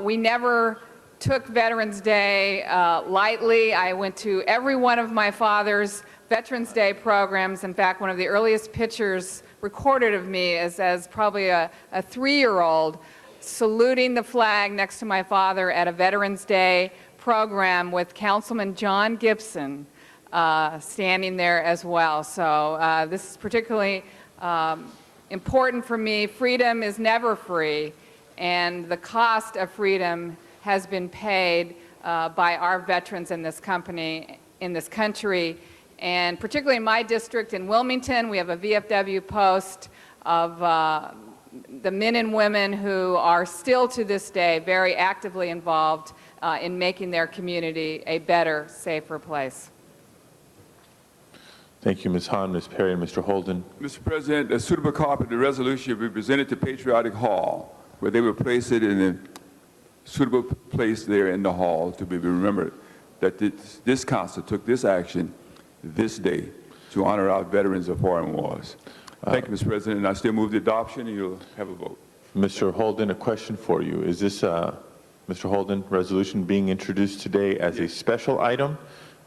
we never took Veterans Day lightly. I went to every one of my father's Veterans Day programs. In fact, one of the earliest pictures recorded of me is as probably a 3-year-old saluting the flag next to my father at a Veterans Day program with Councilman John Gibson standing there as well. So this is particularly important for me. Freedom is never free, and the cost of freedom has been paid by our veterans in this country. And particularly in my district in Wilmington, we have a VFW post of the men and women who are still to this day very actively involved in making their community a better, safer place. Thank you, Ms. Hahn, Ms. Perry, and Mr. Holden. Mr. President, a suitable copy of the resolution will be presented to Patriotic Hall, where they will place it in a suitable place there in the hall to be remembered that this council took this action this day to honor our veterans of foreign wars. Thank you, Mr. President, and I still move the adoption, and you'll have a vote. Mr. Holden, a question for you. Is this, Mr. Holden, resolution being introduced today as a special item?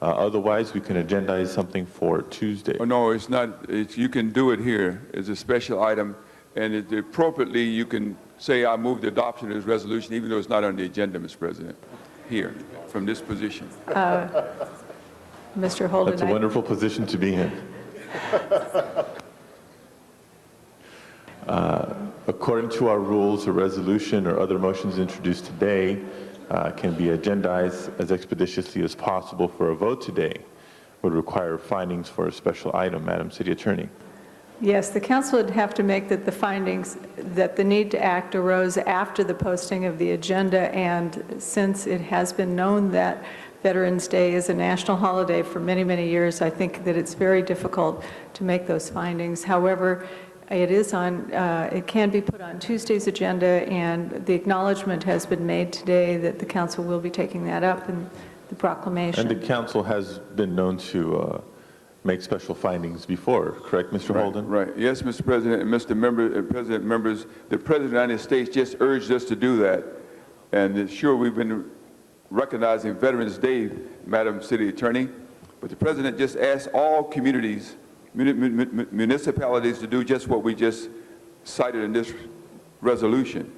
Otherwise, we can agendize something for Tuesday. Oh, no, it's not. You can do it here as a special item, and appropriately you can say I move the adoption of this resolution, even though it's not on the agenda, Mr. President, here, from this position. Mr. Holden, That's a wonderful position to be in. According to our rules, a resolution or other motions introduced today can be agendized as expeditiously as possible for a vote today. Would require findings for a special item, Madam City Attorney. Yes, the council would have to make that the findings that the need to act arose after the posting of the agenda, and since it has been known that Veterans Day is a national holiday for many, many years, I think that it's very difficult to make those findings. However, it is on, it can be put on Tuesday's agenda, and the acknowledgement has been made today that the council will be taking that up in the proclamation. And the council has been known to make special findings before, correct, Mr. Holden? Right. Yes, Mr. President and Mr. Member, President members, the President of the United States just urged us to do that. And sure, we've been recognizing Veterans Day, Madam City Attorney, but the President just asked all communities, municipalities to do just what we just cited in this resolution.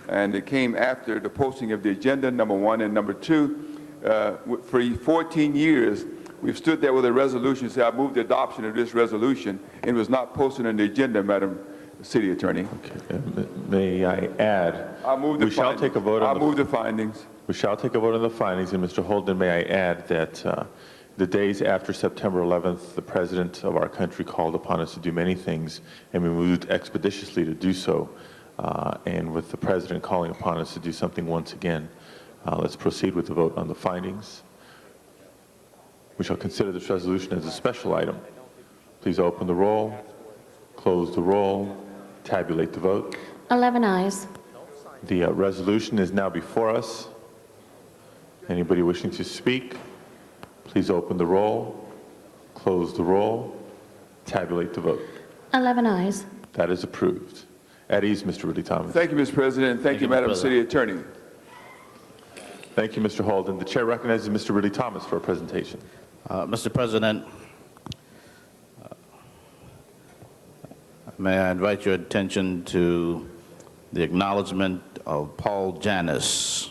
And it came after the posting of the agenda, number one, and number two, for 14 years, we've stood there with a resolution, say, I move the adoption of this resolution, and it was not posted on the agenda, Madam City Attorney. Okay. May I add? I move the we shall take a vote on move the findings. We shall take a vote on the findings, and Mr. Holden, may I add that the days after September 11th, the President of our country called upon us to do many things, and we moved expeditiously to do so. And with the President calling upon us to do something once again, let's proceed with the vote on the findings. We shall consider this resolution as a special item. Please open the roll, close the roll, tabulate the vote. 11 ayes. The resolution is now before us. Anybody wishing to speak, please open the roll, close the roll, tabulate the vote. 11 ayes. That is approved. At ease, Mr. Ridley Thomas. Thank you, Mr. President. Thank you, Madam City Attorney. Thank you, Mr. Holden. The chair recognizes Mr. Ridley Thomas for a presentation. Mr. President, may I invite your attention to the acknowledgement of Paul Janis,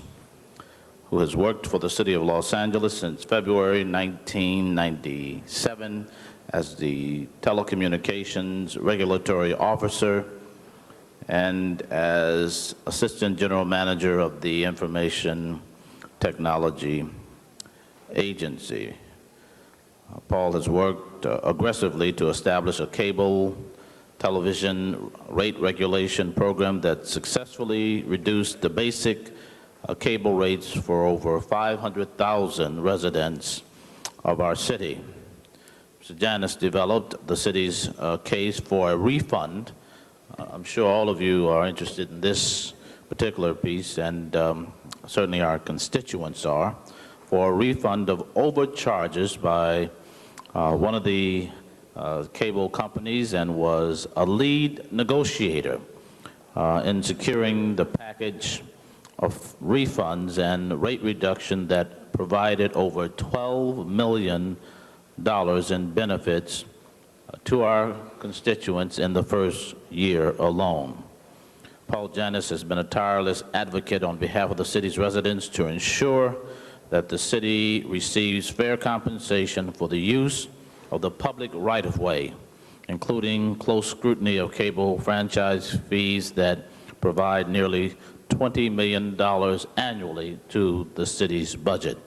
who has worked for the City of Los Angeles since February 1997 as the Telecommunications Regulatory Officer and as Assistant General Manager of the Information Technology Agency. Paul has worked aggressively to establish a cable television rate regulation program that successfully reduced the basic cable rates for over 500,000 residents of our city. Mr. Janis developed the city's case for a refund. I'm sure all of you are interested in this particular piece, and certainly our constituents are, for a refund of overcharges by one of the cable companies, and was a lead negotiator in securing the package of refunds and rate reduction that provided over $12 million in benefits to our constituents in the first year alone. Paul Janis has been a tireless advocate on behalf of the city's residents to ensure that the city receives fair compensation for the use of the public right-of-way, including close scrutiny of cable franchise fees that provide nearly $20 million annually to the city's budget.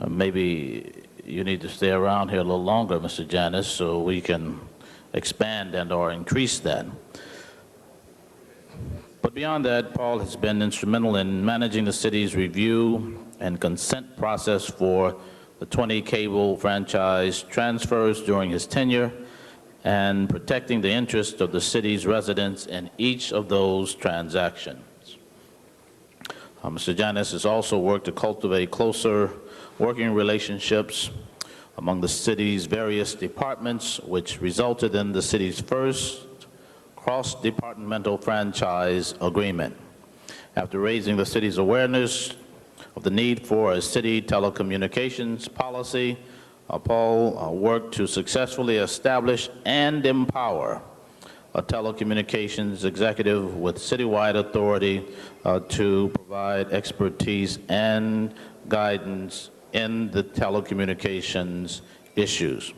Maybe you need to stay around here a little longer, Mr. Janis, so we can expand and or increase that. But beyond that, Paul has been instrumental in managing the city's review and consent process for the 20 cable franchise transfers during his tenure, and protecting the interests of the city's residents in each of those transactions. Mr. Janis has also worked to cultivate closer working relationships among the city's various departments, which resulted in the city's first cross-departmental franchise agreement. After raising the city's awareness of the need for a city telecommunications policy, Paul worked to successfully establish and empower a telecommunications executive with citywide authority to provide expertise and guidance in the telecommunications issues.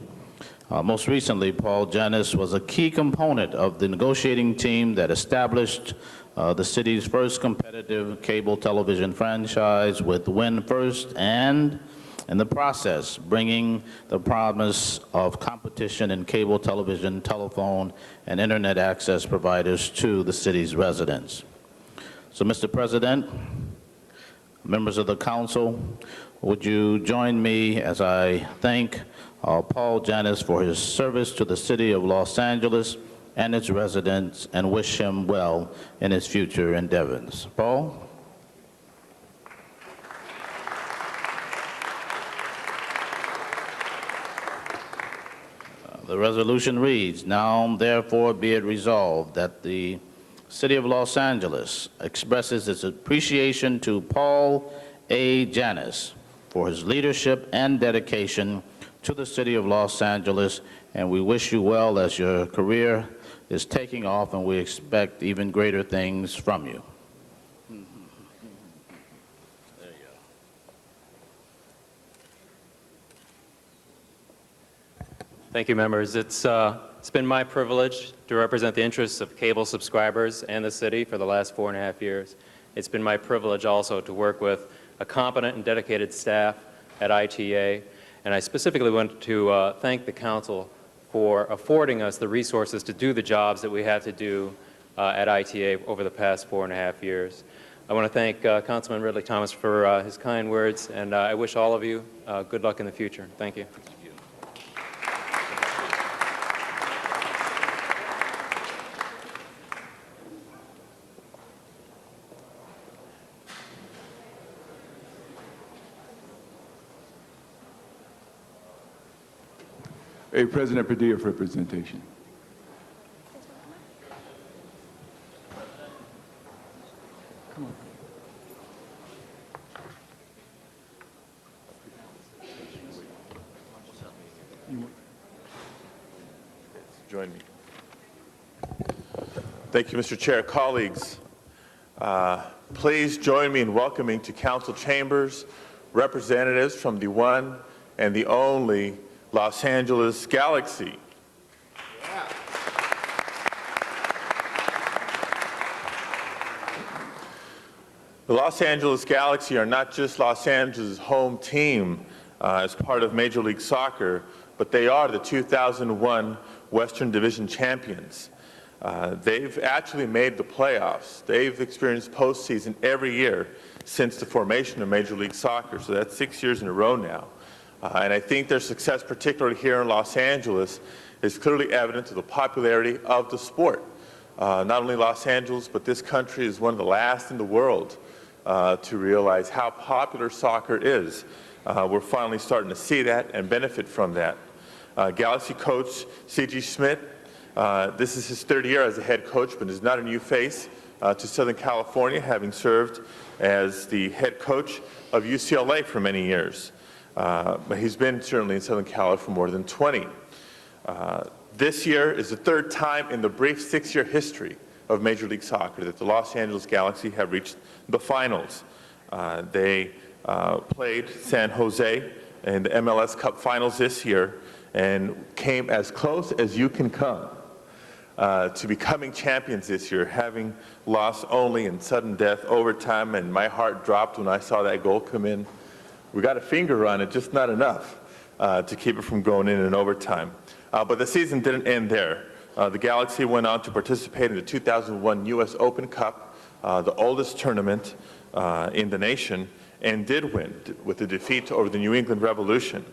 Most recently, Paul Janis was a key component of the negotiating team that established the city's first competitive cable television franchise with Win First, and in the process, bringing the promise of competition in cable television, telephone, and internet access providers to the city's residents. So, Mr. President, members of the council, would you join me as I thank Paul Janis for his service to the city of Los Angeles and its residents and wish him well in his future endeavors. Paul? The resolution reads, "Now therefore be it resolved that the City of Los Angeles expresses its appreciation to Paul A. Janis for his leadership and dedication to the City of Los Angeles, and we wish you well as your career is taking off, and we expect even greater things from you." Thank you, members. It's been my privilege to represent the interests of cable subscribers and the city for the last 4.5 years. It's been my privilege also to work with a competent and dedicated staff at ITA, and I specifically want to thank the council for affording us the resources to do the jobs that we had to do at ITA over the past 4.5 years. I want to thank Councilman Ridley Thomas for his kind words, and I wish all of you good luck in the future. Thank you. President Padilla for presentation. Join me. Thank you, Mr. Chair. Colleagues, please join me in welcoming to council chambers representatives from the one and the only Los Angeles Galaxy. The Los Angeles Galaxy are not just Los Angeles' home team as part of Major League Soccer, but they are the 2001 Western Division champions. They've actually made the playoffs. They've experienced postseason every year since the formation of Major League Soccer, so that's 6 years in a row now. And I think their success, particularly here in Los Angeles, is clearly evident to the popularity of the sport. Not only Los Angeles, but this country is one of the last in the world to realize how popular soccer is. We're finally starting to see that and benefit from that. Galaxy coach C.G. Schmidt, this is his third year as a head coach, but is not a new face to Southern California, having served as the head coach of UCLA for many years. But he's been certainly in Southern Cali for more than 20. This year is the third time in the brief 6-year history of Major League Soccer that the Los Angeles Galaxy have reached the finals. They played San Jose in the MLS Cup Finals this year and came as close as you can come to becoming champions this year, having lost only in sudden death overtime, and my heart dropped when I saw that goal come in. We got a finger on it, just not enough to keep it from going in overtime. But the season didn't end there. The Galaxy went on to participate in the 2001 U.S. Open Cup, the oldest tournament in the nation, and did win with a defeat over the New England Revolution.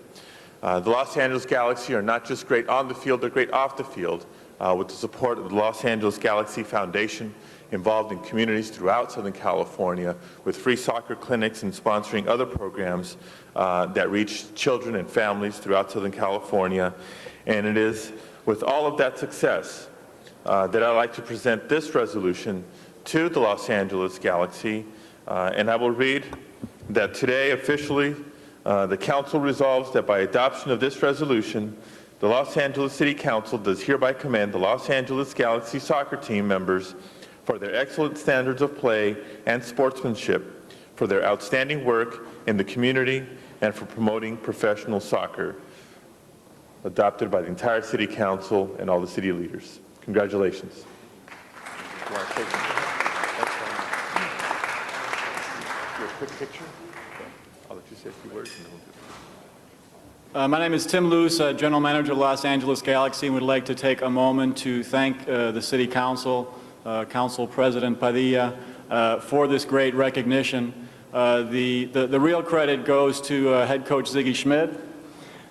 The Los Angeles Galaxy are not just great on the field, they're great off the field with the support of the Los Angeles Galaxy Foundation, involved in communities throughout Southern California with free soccer clinics and sponsoring other programs that reach children and families throughout Southern California. And it is with all of that success that I'd like to present this resolution to the Los Angeles Galaxy. And I will read that today officially the Council resolves that by adoption of this resolution, the Los Angeles City Council does hereby commend the Los Angeles Galaxy soccer team members for their excellent standards of play and sportsmanship, for their outstanding work in the community, and for promoting professional soccer. Adopted by the entire City Council and all the city leaders. Congratulations. Do you want to take a quick picture? I'll let you say a few words and then we'll do it. My name is Tim Luce, General Manager of Los Angeles Galaxy, and would like to take a moment to thank the City Council, Council President Padilla, for this great recognition. The real credit goes to head coach Ziggy Schmidt.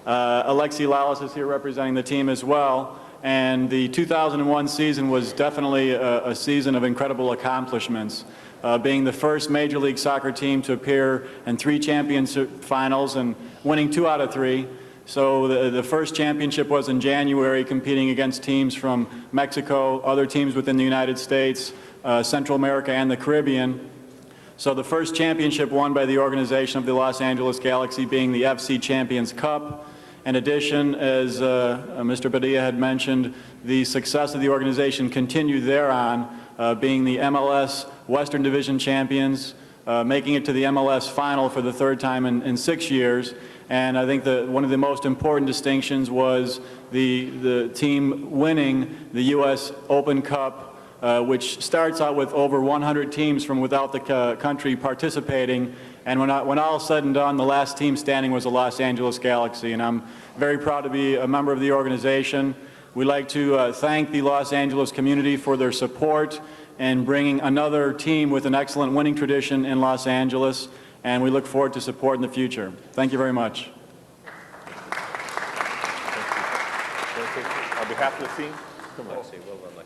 Alexi Lalas is here representing the team as well. and the 2001 season was definitely a season of incredible accomplishments. Being the first Major League Soccer team to appear in 3 championship finals and winning 2 out of 3. So the first championship was in January, competing against teams from Mexico, other teams within the United States, Central America, and the Caribbean. So the first championship won by the organization of the Los Angeles Galaxy being the FC Champions Cup. In addition, as Mr. Padilla had mentioned, the success of the organization continued thereon, being the MLS Western Division champions, making it to the MLS final for the 3rd time in 6 years. And I think that one of the most important distinctions was the team winning the U.S. Open Cup, which starts out with over 100 teams from without the country participating. And when all is said and done, the last team standing was the Los Angeles Galaxy. And I'm very proud to be a member of the organization. We'd like to thank the Los Angeles community for their support in bringing another team with an excellent winning tradition in Los Angeles. And we look forward to support in the future. Thank you very much. On behalf of the team, come on.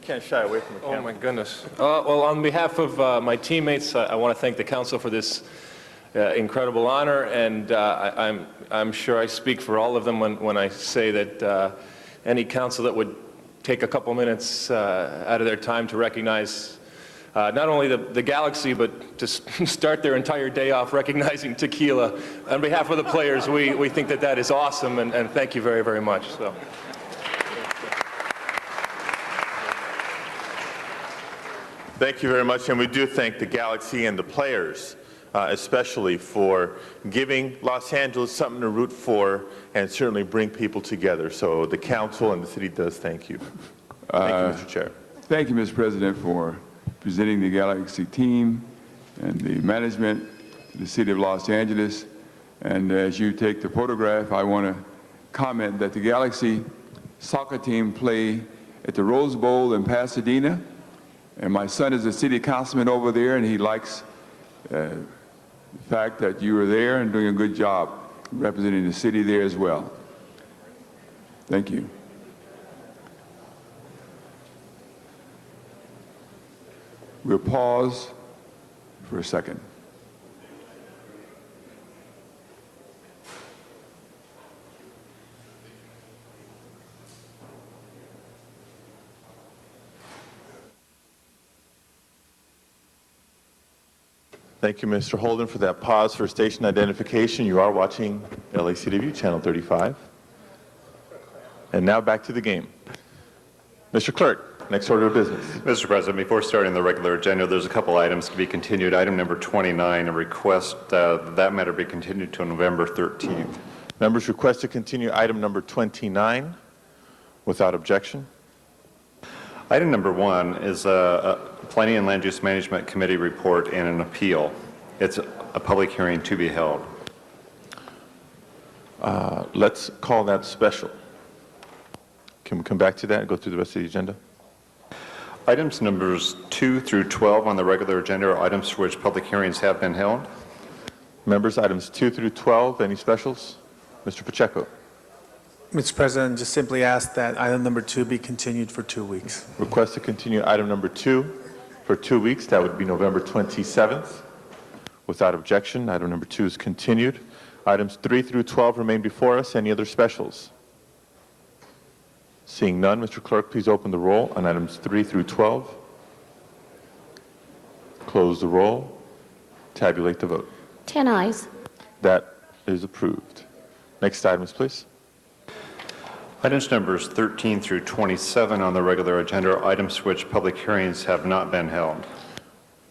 Can't shy away from the camera. Oh, my goodness. Well, on behalf of my teammates, I want to thank the council for this incredible honor, and I'm sure I speak for all of them when I say that any council that would take a couple minutes out of their time to recognize not only the Galaxy, but to start their entire day off recognizing tequila. On behalf of the players, we think that that is awesome, and thank you very, very much. So. Thank you very much, and we do thank the Galaxy and the players, especially for giving Los Angeles something to root for and certainly bring people together. So the council and the city does thank you. Thank you, Mr. Chair. Thank you, Mr. President, for presenting the Galaxy team and the management of the city of Los Angeles. And as you take the photograph, I want to comment that the Galaxy soccer team play at the Rose Bowl in Pasadena. And my son is a city councilman over there, and he likes the fact that you were there and doing a good job representing the city there as well. Thank you. We'll pause for a second. Thank you, Mr. Holden, for that pause for station identification. You are watching LACW Channel 35. And now back to the game. Mr. Clerk, next order of business. Mr. President, before starting the regular agenda, there's a couple items to be continued. Item number 29, a request that matter be continued to November 13th. Members request to continue item number 29 without objection. Item number 1 is a Planning and Land Use Management Committee report and an appeal. It's a public hearing to be held. Let's call that special. Can we come back to that and go through the rest of the agenda? Items numbers 2 through 12 on the regular agenda are items for which public hearings have been held. Members, items 2 through 12, any specials? Mr. Pacheco. Mr. President, just simply ask that item number 2 be continued for 2 weeks. Request to continue item number 2 for 2 weeks. That would be November 27th. Without objection, item number 2 is continued. Items 3 through 12 remain before us. Any other specials? Seeing none, Mr. Clerk, please open the roll on items 3 through 12. Close the roll. Tabulate the vote. 10 ayes. That is approved. Next items, please. Items numbers 13 through 27 on the regular agenda are items for which public hearings have not been held.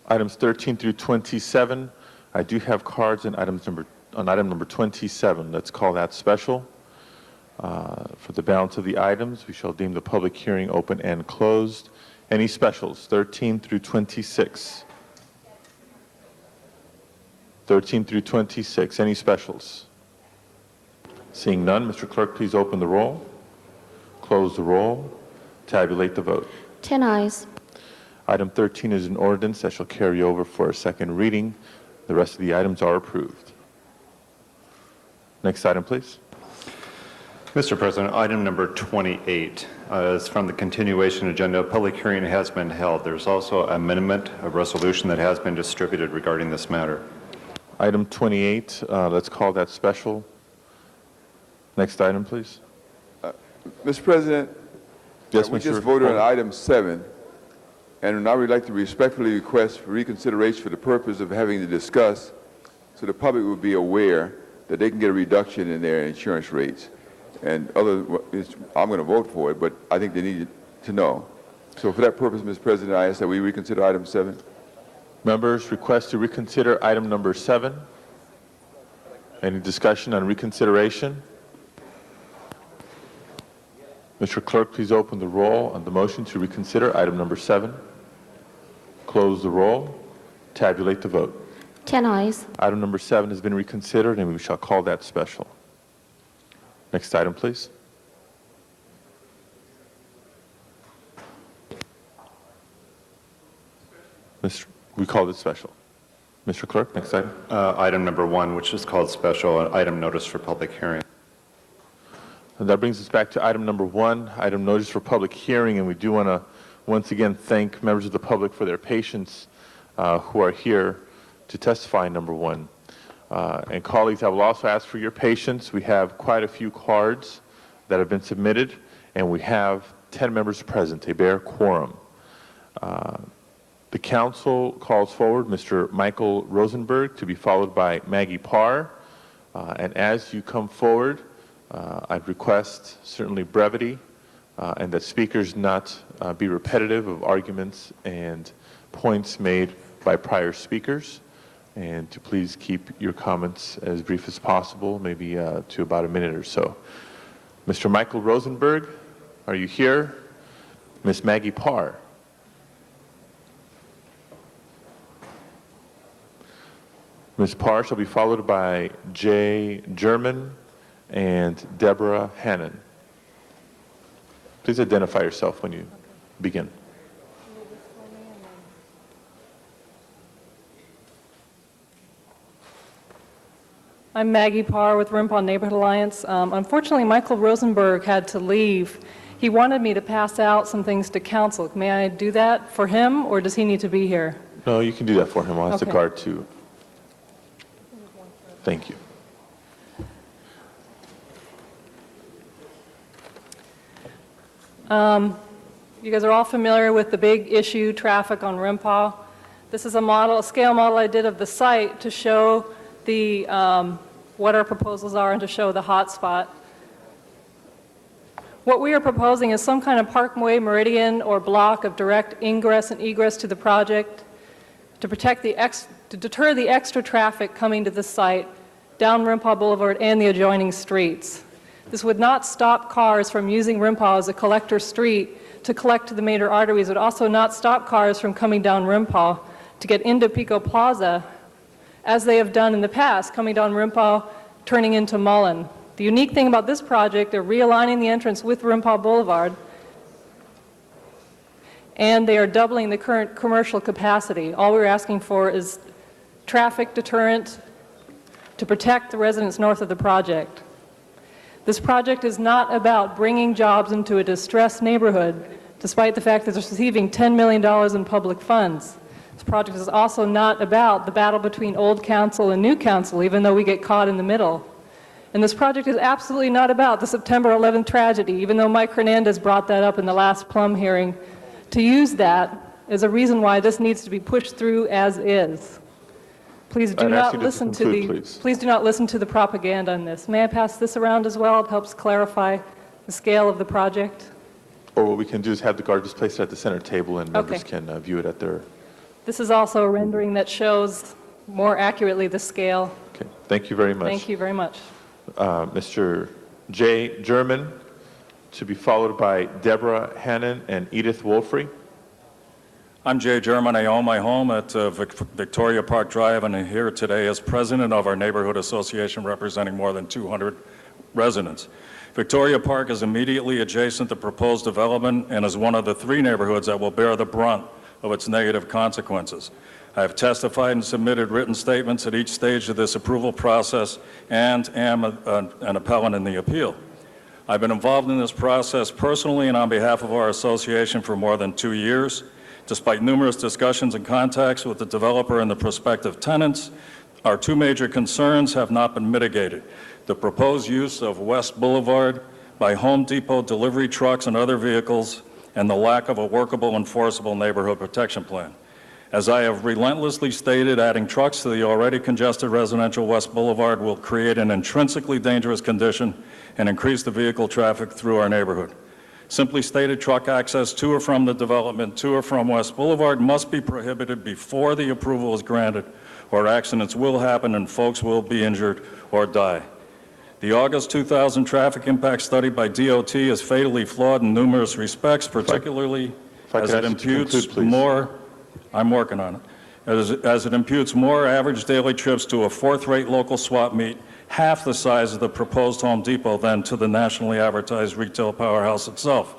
Items 13 through 27. I do have cards on item number 27. Let's call that special. For the balance of the items, we shall deem the public hearing open and closed. Any specials? 13 through 26. 13 through 26. Any specials? Seeing none, Mr. Clerk, please open the roll. Close the roll. Tabulate the vote. 10 ayes. Item 13 is an ordinance that shall carry over for a second reading. The rest of the items are approved. Next item, please. Mr. President, item number 28 is from the continuation agenda. A public hearing has been held. There's also an amendment, a resolution that has been distributed regarding this matter. Item 28, let's call that special. Next item, please. Mr. President, Yes, we Mr. just voted on Holder. item 7, and I would like to respectfully request for reconsideration for the purpose of having to discuss so the public will be aware that they can get a reduction in their insurance rates. And I'm going to vote for it, but I think they need to know. So for that purpose, Mr. President, I ask that we reconsider item 7. Members request to reconsider item number 7. Any discussion on reconsideration? Mr. Clerk, please open the roll on the motion to reconsider item number 7. Close the roll. Tabulate the vote. 10 ayes. Item number 7 has been reconsidered, and we shall call that special. Next item, please. We called it special. Mr. Clerk, next item. Item number 1, which is called special, an item notice for public hearing. And that brings us back to item number 1, item notice for public hearing, and we do want to once again thank members of the public for their patience who are here to testify in number 1. And colleagues, I will also ask for your patience. We have quite a few cards that have been submitted, and we have 10 members present, a bare quorum. The council calls forward Mr. Michael Rosenberg to be followed by Maggie Parr. And as you come forward, I'd request certainly brevity and that speakers not be repetitive of arguments and points made by prior speakers, and to please keep your comments as brief as possible, maybe to about a minute or so. Mr. Michael Rosenberg, are you here? Ms. Maggie Parr. Ms. Parr shall be followed by Jay German and Deborah Hannon. Please identify yourself when you begin. I'm Maggie Parr with Rimpon Neighborhood Alliance. Unfortunately, Michael Rosenberg had to leave. He wanted me to pass out some things to council. May I do that for him, or does he need to be here? No, you can do that for him. I'll ask the Okay. guard to. Thank you. You guys are all familiar with the big issue, traffic on Rimpau. This is a scale model I did of the site to show the, what our proposals are and to show the hotspot. What we are proposing is some kind of parkway, meridian, or block of direct ingress and egress to the project to deter the extra traffic coming to the site down Rimpau Boulevard and the adjoining streets. This would not stop cars from using Rimpau as a collector street to collect to the major arteries. It would also not stop cars from coming down Rimpau to get into Pico Plaza, as they have done in the past, coming down Rimpau, turning into Mullen. The unique thing about this project, they're realigning the entrance with Rimpau Boulevard, and they are doubling the current commercial capacity. All we're asking for is traffic deterrent to protect the residents north of the project. This project is not about bringing jobs into a distressed neighborhood, despite the fact that it's receiving $10 million in public funds. This project is also not about the battle between old council and new council, even though we get caught in the middle. And this project is absolutely not about the September 11th tragedy, even though Mike Hernandez brought that up in the last Plum hearing, to use that as a reason why this needs to be pushed through as is. Please do not listen to please do not listen to the propaganda on this. May I pass this around as well? It helps clarify the scale of the project. Or what we can do is have the guard just place it at the center table, and members can view it at their. This is also a rendering that shows more accurately the scale. Okay, thank you very much. Thank you very much. Mr. Jay German, to be followed by Deborah Hannon and Edith Wolfrey. I'm Jay German. I own my home at Victoria Park Drive, and I'm here today as president of our neighborhood association representing more than 200 residents. Victoria Park is immediately adjacent to proposed development and is one of the 3 neighborhoods that will bear the brunt of its negative consequences. I have testified and submitted written statements at each stage of this approval process and am an appellant in the appeal. I've been involved in this process personally and on behalf of our association for more than 2 years. Despite numerous discussions and contacts with the developer and the prospective tenants, our two major concerns have not been mitigated: the proposed use of West Boulevard by Home Depot delivery trucks and other vehicles, and the lack of a workable, enforceable neighborhood protection plan. As I have relentlessly stated, adding trucks to the already congested residential West Boulevard will create an intrinsically dangerous condition and increase the vehicle traffic through our neighborhood. Simply stated, truck access to or from the development to or from West Boulevard must be prohibited before the approval is granted, or accidents will happen and folks will be injured or die. The August 2000 traffic impact study by DOT is fatally flawed in numerous respects, particularly as it imputes more, I'm working on it, as it imputes more average daily trips to a fourth-rate local swap meet, half the size of the proposed Home Depot than to the nationally advertised retail powerhouse itself.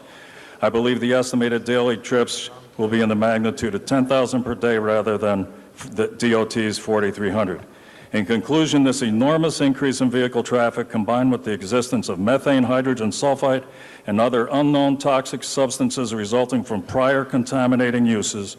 I believe the estimated daily trips will be in the magnitude of 10,000 per day rather than the DOT's 4,300. In conclusion, this enormous increase in vehicle traffic, combined with the existence of methane, hydrogen sulfide, and other unknown toxic substances resulting from prior contaminating uses,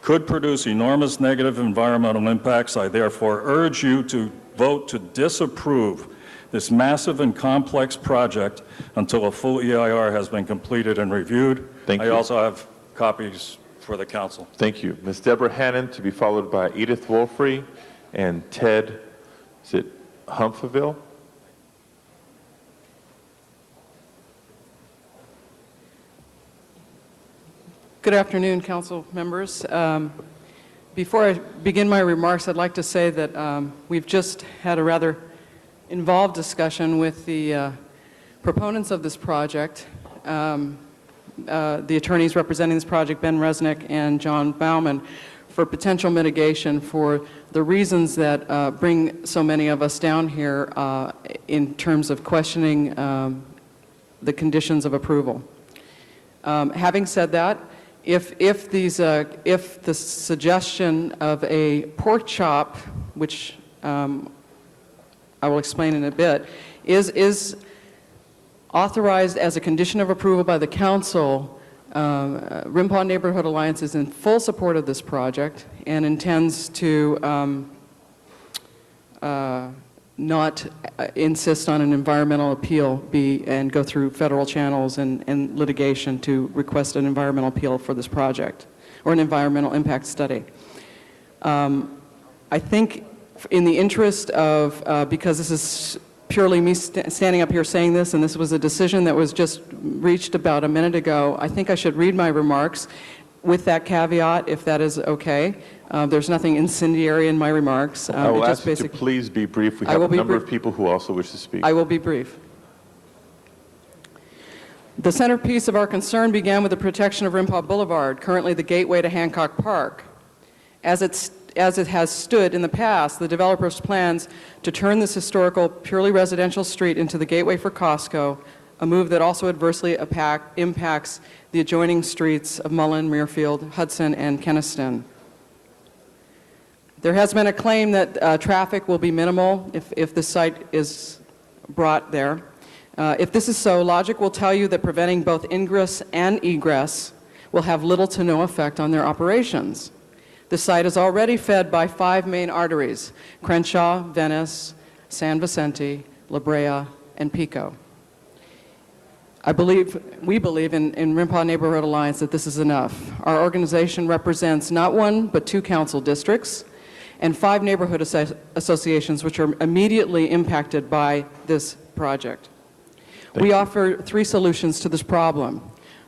could produce enormous negative environmental impacts. I therefore urge you to vote to disapprove this massive and complex project until a full EIR has been completed and reviewed. Thank I you. also have copies for the council. Thank you. Ms. Deborah Hannon, to be followed by Edith Wolfrey and Ted, is it Humphreville? Good afternoon, council members. Before I begin my remarks, I'd like to say that we've just had a rather involved discussion with the proponents of this project, the attorneys representing this project, Ben Resnick and John Bauman, for potential mitigation for the reasons that bring so many of us down here in terms of questioning the conditions of approval. Having said that, if the suggestion of a pork chop, which I will explain in a bit, is authorized as a condition of approval by the council, Rimpaw Neighborhood Alliance is in full support of this project and intends to not insist on an environmental appeal and go through federal channels and litigation to request an environmental appeal for this project or an environmental impact study. I think in the interest of, because this is purely me standing up here saying this, and this was a decision that was just reached about a minute ago, I think I should read my remarks with that caveat, if that is okay. There's nothing incendiary in my remarks. I will ask you to please be brief. We have a number of people who also wish to speak. I will be brief. The centerpiece of our concern began with the protection of Rimpaw Boulevard, currently the gateway to Hancock Park. As it has stood in the past, the developer's plans to turn this historical, purely residential street into the gateway for Costco, a move that also adversely impacts the adjoining streets of Mullen, Muirfield, Hudson, and Kenniston. There has been a claim that traffic will be minimal if the site is brought there. If this is so, logic will tell you that preventing both ingress and egress will have little to no effect on their operations. The site is already fed by 5 main arteries: Crenshaw, Venice, San Vicente, La Brea, and Pico. We believe in Rimpaw Neighborhood Alliance that this is enough. Our organization represents not 1, but 2 council districts and 5 neighborhood associations which are immediately impacted by this project. We offer 3 solutions to this problem.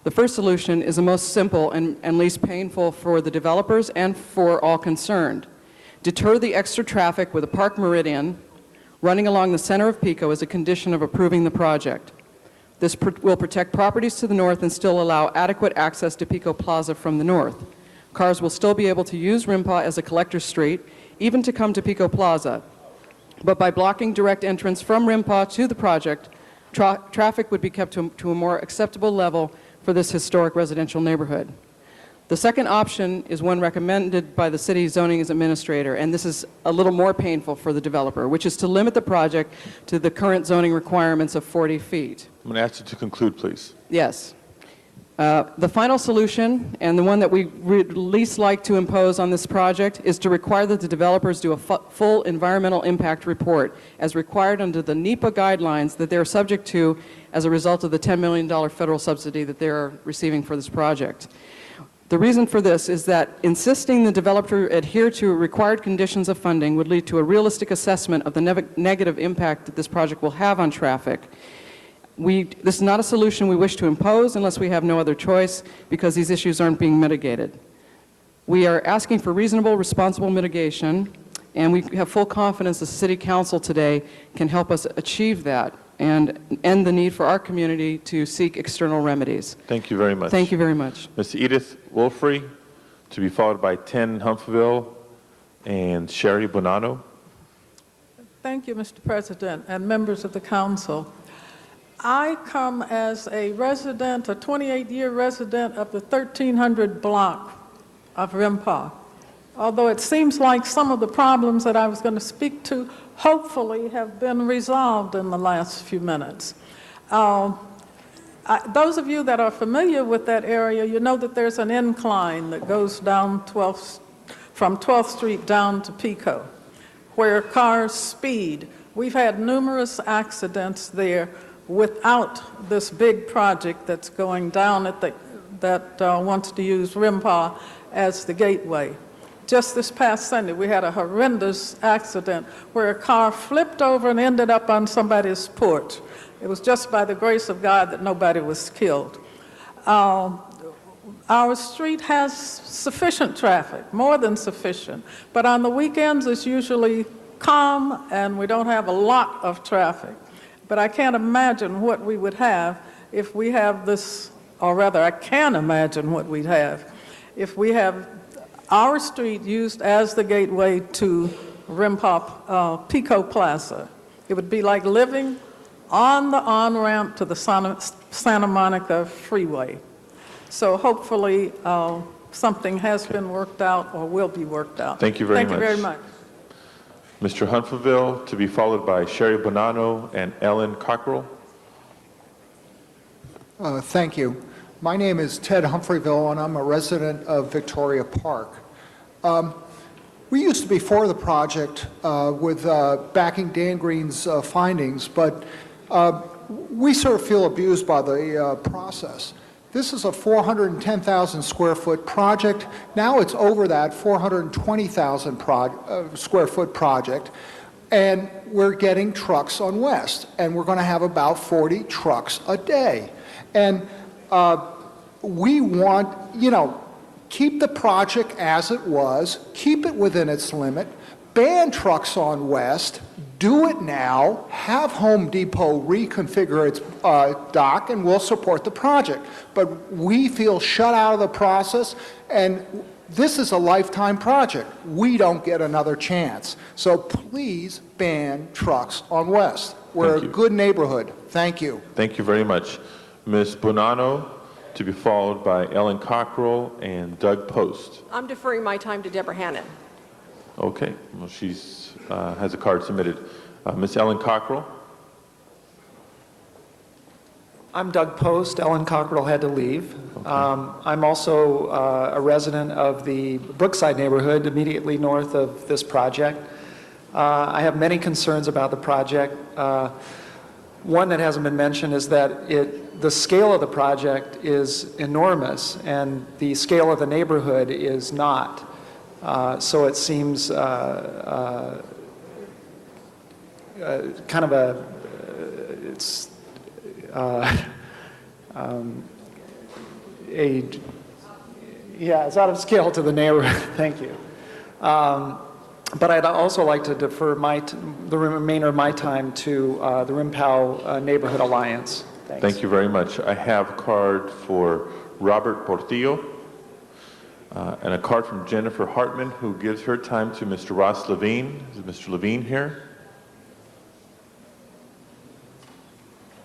The first solution is the most simple and least painful for the developers and for all concerned. Deter the extra traffic with a park meridian running along the center of Pico as a condition of approving the project. This will protect properties to the north and still allow adequate access to Pico Plaza from the north. Cars will still be able to use Rimpaw as a collector street, even to come to Pico Plaza. But by blocking direct entrance from Rimpaw to the project, traffic would be kept to a more acceptable level for this historic residential neighborhood. The second option is one recommended by the city zoning administrator, and this is a little more painful for the developer, which is to limit the project to the current zoning requirements of 40 feet. I'm going to ask you to conclude, please. Yes. The final solution, and the one that we would least like to impose on this project, is to require that the developers do a full environmental impact report as required under the NEPA guidelines that they are subject to as a result of the $10 million federal subsidy that they are receiving for this project. The reason for this is that insisting the developer adhere to required conditions of funding would lead to a realistic assessment of the negative impact that this project will have on traffic. This is not a solution we wish to impose unless we have no other choice, because these issues aren't being mitigated. We are asking for reasonable, responsible mitigation, and we have full confidence the City Council today can help us achieve that and end the need for our community to seek external remedies. Thank you very much. Thank you very much. Ms. Edith Wolfrey, to be followed by 10 Humphreville and Sherry Bonanno. Thank you, Mr. President, and members of the council. I come as a resident, a 28-year resident of the 1300 block of Rimpau. Although it seems like some of the problems that I was going to speak to hopefully have been resolved in the last few minutes. Those of you that are familiar with that area, you know that there's an incline that goes down from 12th Street down to Pico, where cars speed. We've had numerous accidents there without this big project that's going down at that wants to use Rimpau as the gateway. Just this past Sunday, we had a horrendous accident where a car flipped over and ended up on somebody's porch. It was just by the grace of God that nobody was killed. Our street has sufficient traffic, more than sufficient, but on the weekends it's usually calm and we don't have a lot of traffic. But I can't imagine what we would have if we have this, or rather I can imagine what we'd have if we have our street used as the gateway to Rimpau Pico Plaza. It would be like living on the on-ramp to the Santa Monica Freeway. So hopefully something has been worked out or will be worked out. Thank you very much. Thank you very much. Mr. Humphreville, to be followed by Sherry Bonanno and Ellen Cockrell. Thank you. My name is Ted Humphreyville, and I'm a resident of Victoria Park. We used to be for the project with backing Dan Green's findings, but we sort of feel abused by the process. This is a 410,000 square foot project. Now it's over that 420,000 square foot project, and we're getting trucks on West, and we're going to have about 40 trucks a day. And we want, keep the project as it was, keep it within its limit, ban trucks on West, do it now, have Home Depot reconfigure its dock, and we'll support the project. But we feel shut out of the process, and this is a lifetime project. We don't get another chance. So please ban trucks on West. We're a good neighborhood. Thank you. Thank you very much. Ms. Bonanno, to be followed by Ellen Cockrell and Doug Post. I'm deferring my time to Deborah Hannon. Okay, well, she's has a card submitted. Ms. Ellen Cockrell. I'm Doug Post. Ellen Cockrell had to leave. Okay. I'm also a resident of the Brookside neighborhood immediately north of this project. I have many concerns about the project. One that hasn't been mentioned is that the scale of the project is enormous and the scale of the neighborhood is not. So it seems kind of a, it's it's out of scale to the neighborhood. Thank you. But I'd also like to defer the remainder of my time to the Rimpau Neighborhood Alliance. Thanks. Thank you very much. I have a card for Robert Portillo and a card from Jennifer Hartman, who gives her time to Mr. Ross Levine. Is Mr. Levine here?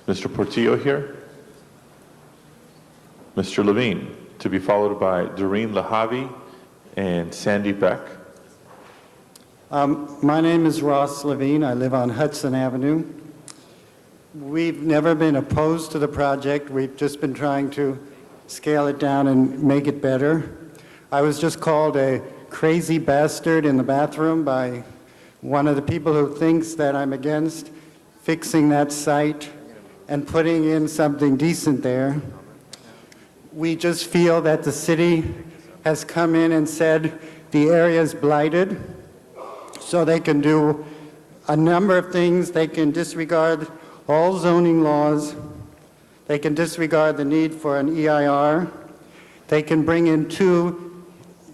Mr. Portillo here? Mr. Levine, to be followed by Doreen Lahavi and Sandy Beck. My name is Ross Levine. I live on Hudson Avenue. We've never been opposed to the project. We've just been trying to scale it down and make it better. I was just called a crazy bastard in the bathroom by one of the people who thinks that I'm against fixing that site and putting in something decent there. We just feel that the city has come in and said the area is blighted, so they can do a number of things. They can disregard all zoning laws. They can disregard the need for an EIR. They can bring in 2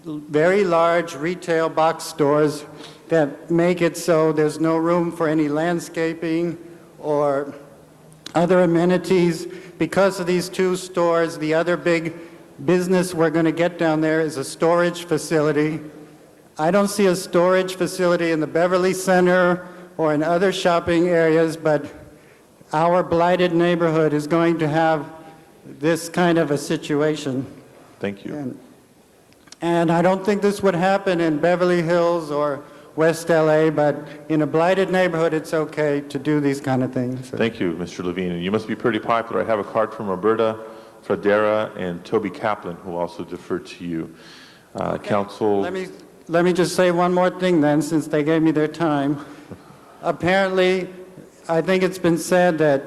very large retail box stores that make it so there's no room for any landscaping or other amenities. Because of these 2 stores, the other big business we're going to get down there is a storage facility. I don't see a storage facility in the Beverly Center or in other shopping areas, but our blighted neighborhood is going to have this kind of a situation. Thank you. And I don't think this would happen in Beverly Hills or West LA, but in a blighted neighborhood, it's okay to do these kind of things. Thank you, Mr. Levine. And you must be pretty popular. I have a card from Roberta Fradera and Toby Kaplan, who also deferred to you. Council. Let me just say one more thing then, since they gave me their time. Apparently, I think it's been said that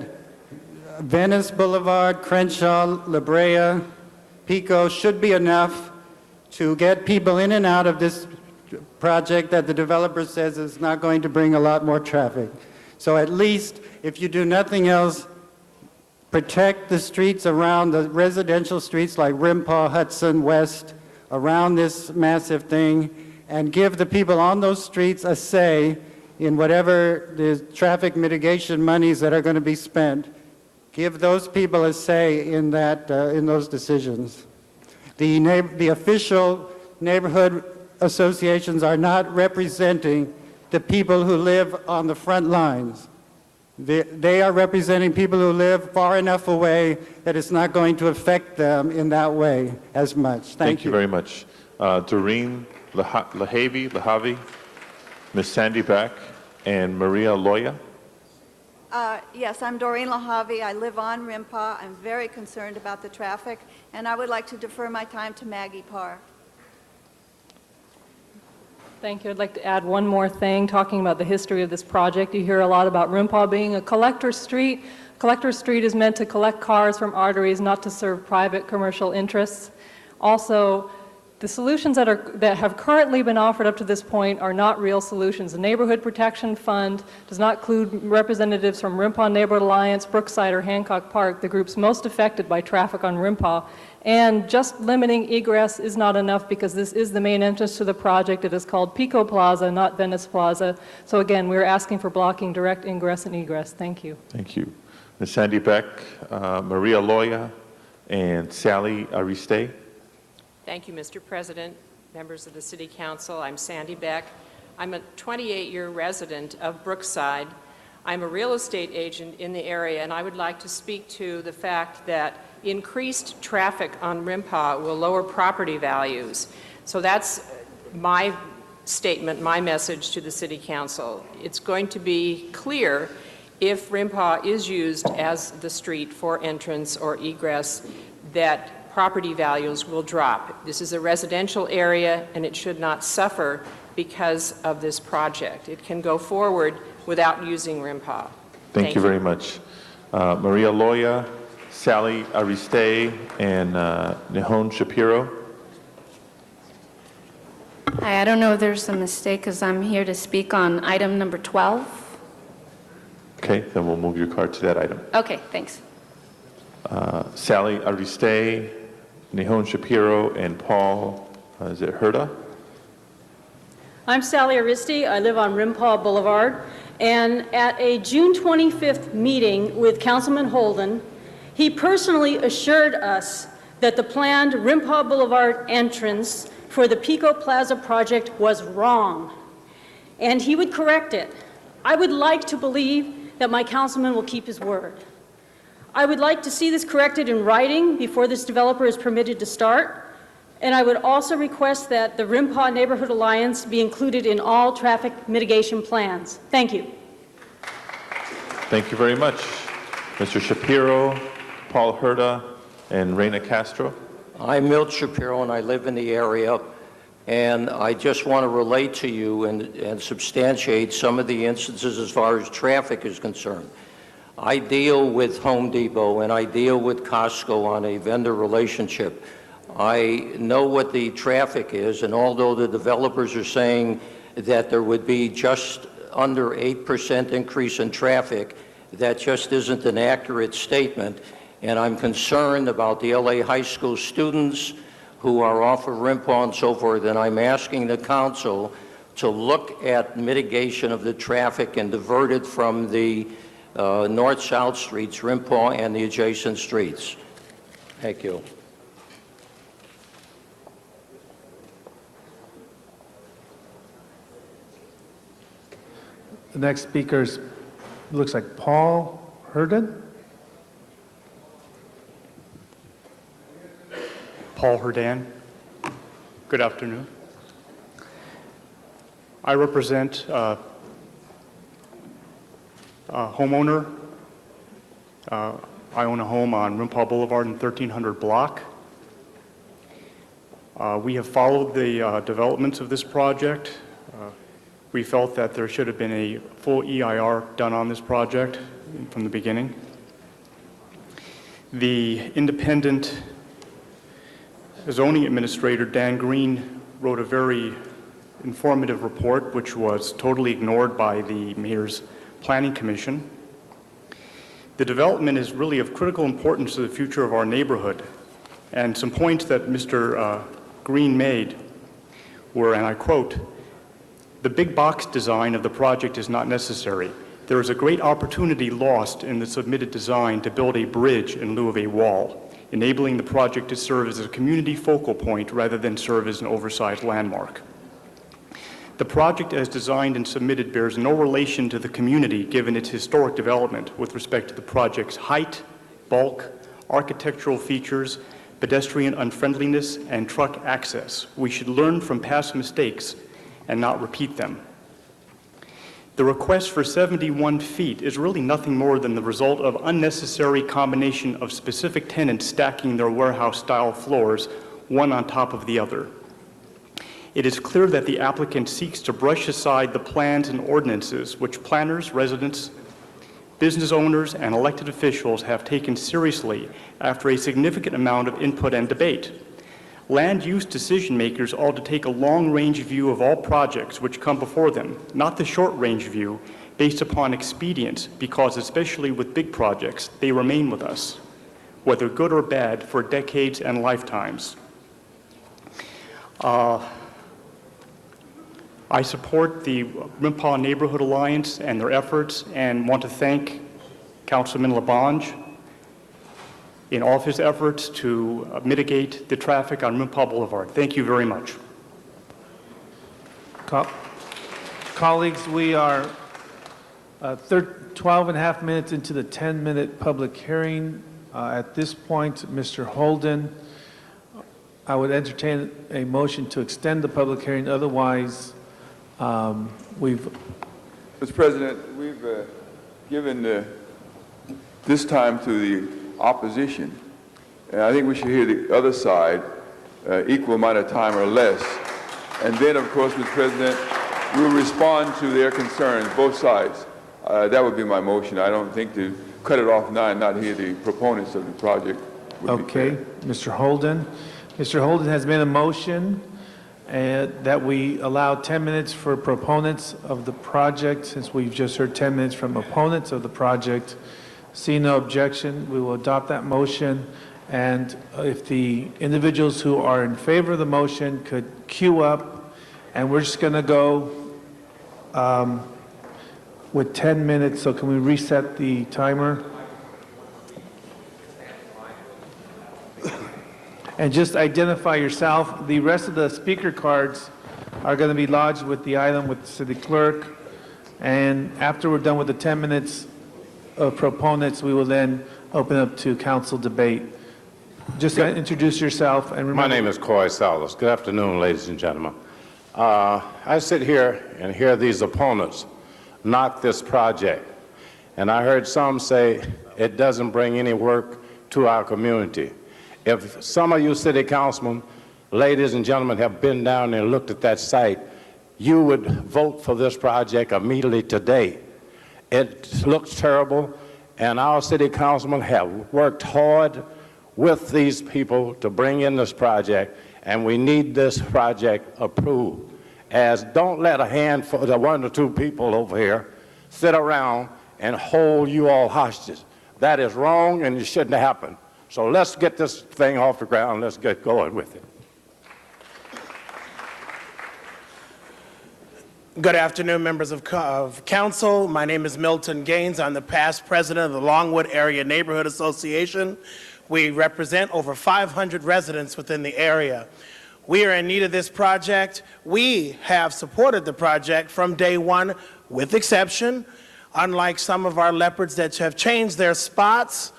Venice Boulevard, Crenshaw, La Brea, Pico should be enough to get people in and out of this project that the developer says is not going to bring a lot more traffic. So at least, if you do nothing else, protect the streets around the residential streets like Rimpaw, Hudson, West, around this massive thing, and give the people on those streets a say in whatever the traffic mitigation monies that are going to be spent. Give those people a say in that, in those decisions. The official neighborhood associations are not representing the people who live on the front lines. They are representing people who live far enough away that it's not going to affect them in that way as much. Thank you very much. Doreen Lahavi, Ms. Sandy Beck, and Maria Loya. Yes, I'm Doreen Lahavi. I live on Rimpaw. I'm very concerned about the traffic, and I would like to defer my time to Maggie Parr. Thank you. I'd like to add one more thing, talking about the history of this project. You hear a lot about Rimpaw being a collector street. Collector street is meant to collect cars from arteries, not to serve private commercial interests. Also, the solutions that have currently been offered up to this point are not real solutions. The Neighborhood Protection Fund does not include representatives from Rimpaw Neighborhood Alliance, Brookside, or Hancock Park, the groups most affected by traffic on Rimpaw. And just limiting egress is not enough because this is the main entrance to the project. It is called Pico Plaza, not Venice Plaza. So again, we're asking for blocking direct ingress and egress. Thank you. Thank you. Ms. Sandy Beck, Maria Loya, and Sally Ariste. Thank you, Mr. President, members of the City Council. I'm Sandy Beck. I'm a 28-year resident of Brookside. I'm a real estate agent in the area, and I would like to speak to the fact that increased traffic on Rimpaw will lower property values. So that's my statement, my message to the City Council. It's going to be clear if Rimpaw is used as the street for entrance or egress that property values will drop. This is a residential area, and it should not suffer because of this project. It can go forward without using Rimpaw. Thank you very much. Maria Loya, Sally Ariste, and Nihon Shapiro. Hi, I don't know if there's a mistake because I'm here to speak on item number 12. Okay, then we'll move your card to that item. Okay, thanks. Sally Ariste, Nihon Shapiro, and Paul, is it Herda? I'm Sally Aristi. I live on Rimpaw Boulevard. And at a June 25th meeting with Councilman Holden, he personally assured us that the planned Rimpaw Boulevard entrance for the Pico Plaza project was wrong, and he would correct it. I would like to believe that my councilman will keep his word. I would like to see this corrected in writing before this developer is permitted to start, and I would also request that the Rimpaw Neighborhood Alliance be included in all traffic mitigation plans. Thank you. Thank you very much. Mr. Shapiro, Paul Herda, and Reina Castro. I'm Milt Shapiro, and I live in the area, and I just want to relate to you and substantiate some of the instances as far as traffic is concerned. I deal with Home Depot, and I deal with Costco on a vendor relationship. I know what the traffic is, and although the developers are saying that there would be just under 8% increase in traffic, that just isn't an accurate statement. And I'm concerned about the LA high school students who are off of Rimpau and so forth, and I'm asking the council to look at mitigation of the traffic and divert it from the north-south streets, Rimpau, and the adjacent streets. Thank you. The next speaker looks like Paul Herden. Paul Herdan. Good afternoon. I represent a homeowner. I own a home on Rimpau Boulevard in 1300 block. We have followed the developments of this project. We felt that there should have been a full EIR done on this project from the beginning. The independent zoning administrator, Dan Green, wrote a very informative report, which was totally ignored by the mayor's planning commission. The development is really of critical importance to the future of our neighborhood. And some points that Mr. Green made were, and I quote, "The big box design of the project is not necessary. There is a great opportunity lost in the submitted design to build a bridge in lieu of a wall, enabling the project to serve as a community focal point rather than serve as an oversized landmark. The project as designed and submitted bears no relation to the community given its historic development with respect to the project's height, bulk, architectural features, pedestrian unfriendliness, and truck access. We should learn from past mistakes and not repeat them. The request for 71 feet is really nothing more than the result of unnecessary combination of specific tenants stacking their warehouse-style floors, one on top of the other. It is clear that the applicant seeks to brush aside the plans and ordinances which planners, residents, business owners, and elected officials have taken seriously after a significant amount of input and debate. Land use decision makers ought to take a long-range view of all projects which come before them, not the short-range view based upon expedience, because especially with big projects, they remain with us, whether good or bad, for decades and lifetimes. I support the Rimpau Neighborhood Alliance and their efforts and want to thank Councilman Labange in all of his efforts to mitigate the traffic on Rimpau Boulevard. Thank you very much. Colleagues, we are 12 and a half minutes into the 10-minute public hearing. At this point, Mr. Holden, I would entertain a motion to extend the public hearing. Otherwise, Mr. President, we've given this time to the opposition, and I think we should hear the other side equal amount of time or less. And then, of course, Mr. President, we'll respond to their concerns, both sides. That would be my motion. I don't think to cut it off now and not hear the proponents of the project would be fair. Mr. Holden. Mr. Holden has made a motion that we allow 10 minutes for proponents of the project, since we've just heard 10 minutes from opponents of the project. See no objection, we will adopt that motion. And if the individuals who are in favor of the motion could queue up, and we're just going to go with 10 minutes. So can we reset the timer? And just identify yourself. The rest of the speaker cards are going to be lodged with the item with the city clerk. And after we're done with the 10 minutes of proponents, we will then open up to council debate. Just introduce yourself and remember. My name is Coy Salas. Good afternoon, ladies and gentlemen. I sit here and hear these opponents knock this project. And I heard some say it doesn't bring any work to our community. If some of you city councilmen, ladies and gentlemen, have been down there and looked at that site, you would vote for this project immediately today. It looks terrible, and our city councilmen have worked hard with these people to bring in this project, and we need this project approved. As don't let a handful, the 1 or 2 people over here sit around and hold you all hostage. That is wrong, and it shouldn't happen. So let's get this thing off the ground. Let's get going with it. Good afternoon, members of council. My name is Milton Gaines. I'm the past president of the Longwood Area Neighborhood Association. We represent over 500 residents within the area. We are in need of this project. We have supported the project from day one, with exception. Unlike some of our leopards that have changed their spots,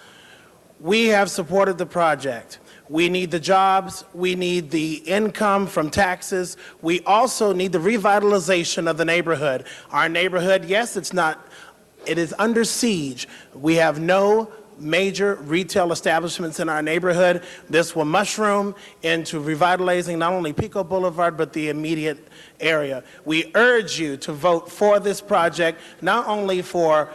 we have supported the project. We need the jobs, we need the income from taxes, we also need the revitalization of the neighborhood. Our neighborhood, yes, it is under siege. We have no major retail establishments in our neighborhood. This will mushroom into revitalizing not only Pico Boulevard, but the immediate area. We urge you to vote for this project, not only for